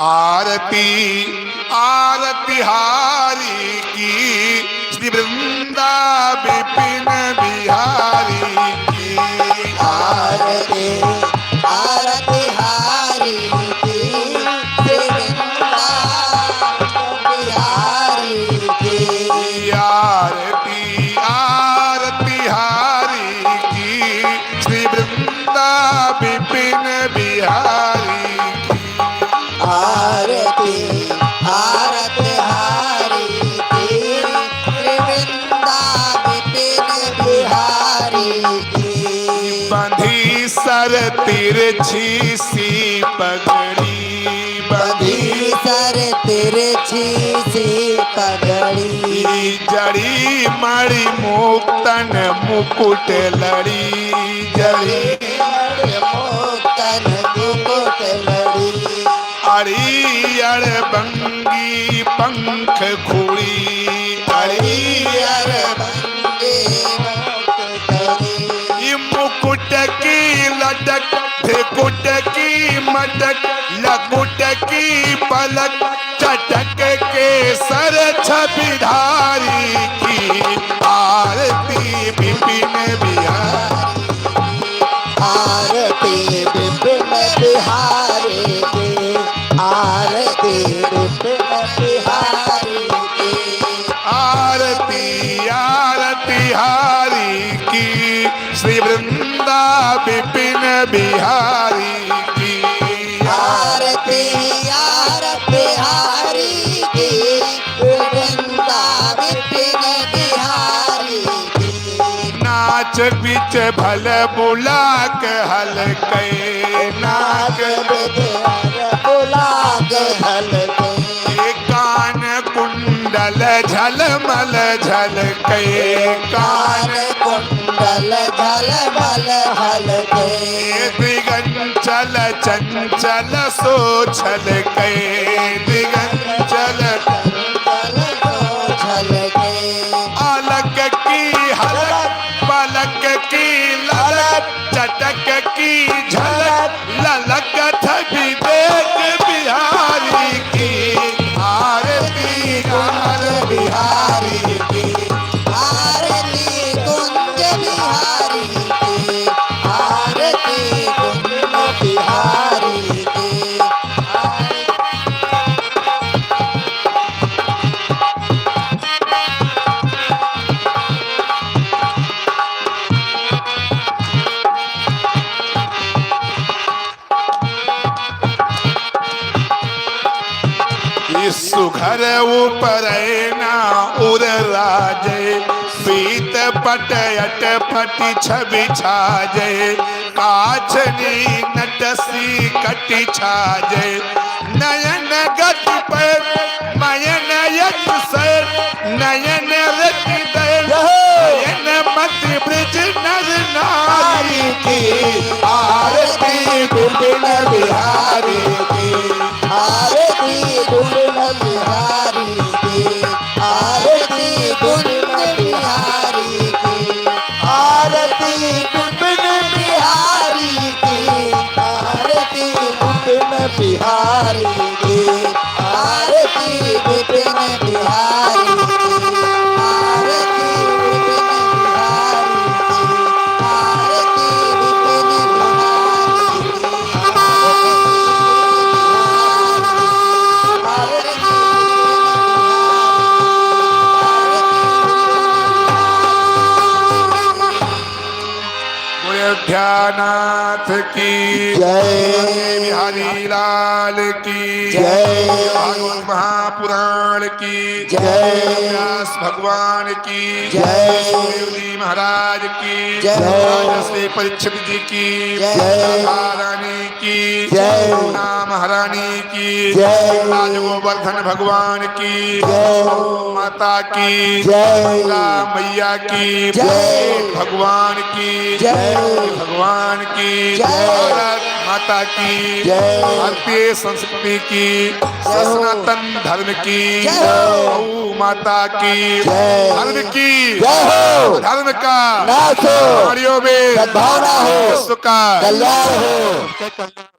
आरती आरती हारी की श्री वृंदा विपिन बिहारी की आरती आरती हारी की श्री वृंदा बिहारी की। आरती आरती हारी की श्री वृंदा विपिन बिहारी की। आरती आरती हारी की श्री वृंदा विपिन बिहारी की। बंधी सर तिरछी सी पगड़ी, बंधी सर तिरछी सी पगड़ी। जड़ी मणि मुक्तन मुकुट लड़ी, जड़ी मुक्तन मुकुट लड़ी। अड़ियर बंगी पंख खुड़ी, अड़ियर मुकुट की लटक थे कुट की मटक लकुट की पलक चटक के सर छबिधारी की आरती विपिन बिहारी आरती विपिन बिहारी की आरती विपिन बिहारी की आरती आरती हारी की श्री वृंदा विपिन बिहारी की आरती आरती हारी की वृंदा विपिन बिहारी की नाच बीच भल बुला के हलके नाच बुला के हलके कान कुंडल झलमल झलके कान कुंडल झलमल हलके दिगंचल चंचल सो छलके दिगंचल झलके अलग की हलक पलक की ललक चटक की झलक ललक थी देख बिहारी की आरती गान बिहारी की आरती कुंज बिहारी की आरती कुंज बिहारी की सुघर ऊपर ना उर राजे पीत पट अट फटी छवि छाजे काछनी नटसी कटी छाजे नयन गति पर मयन यत सर नयन रति दर नयन मत ब्रज नर नारी की आरती विपिन बिहारी की आरती कुंज बिहारी की आरती कुंज बिहारी की आरती कुंज बिहारी की आरती कुंज बिहारी की आरती विपिन बिहारी की आरती विपिन बिहारी की आरती विपिन बिहारी अयोध्यानाथ की जय बिहारी लाल की जय भागवत महापुराण की जय व्यास भगवान की जय सुखदेव जी महाराज की जय राजा श्री परीक्षित जी की जय राधा रानी की जय नाम महारानी की जय राज गोवर्धन भगवान की जय माता की जय राम मैया की जय भगवान की जय भगवान की जय भारत माता की जय भारतीय संस्कृति की सनातन धर्म की जय हो। गौ माता की जय धर्म की जय हो। धर्म का नाश हो। प्राणियों में सद्भावना हो। विश्व का कल्याण हो।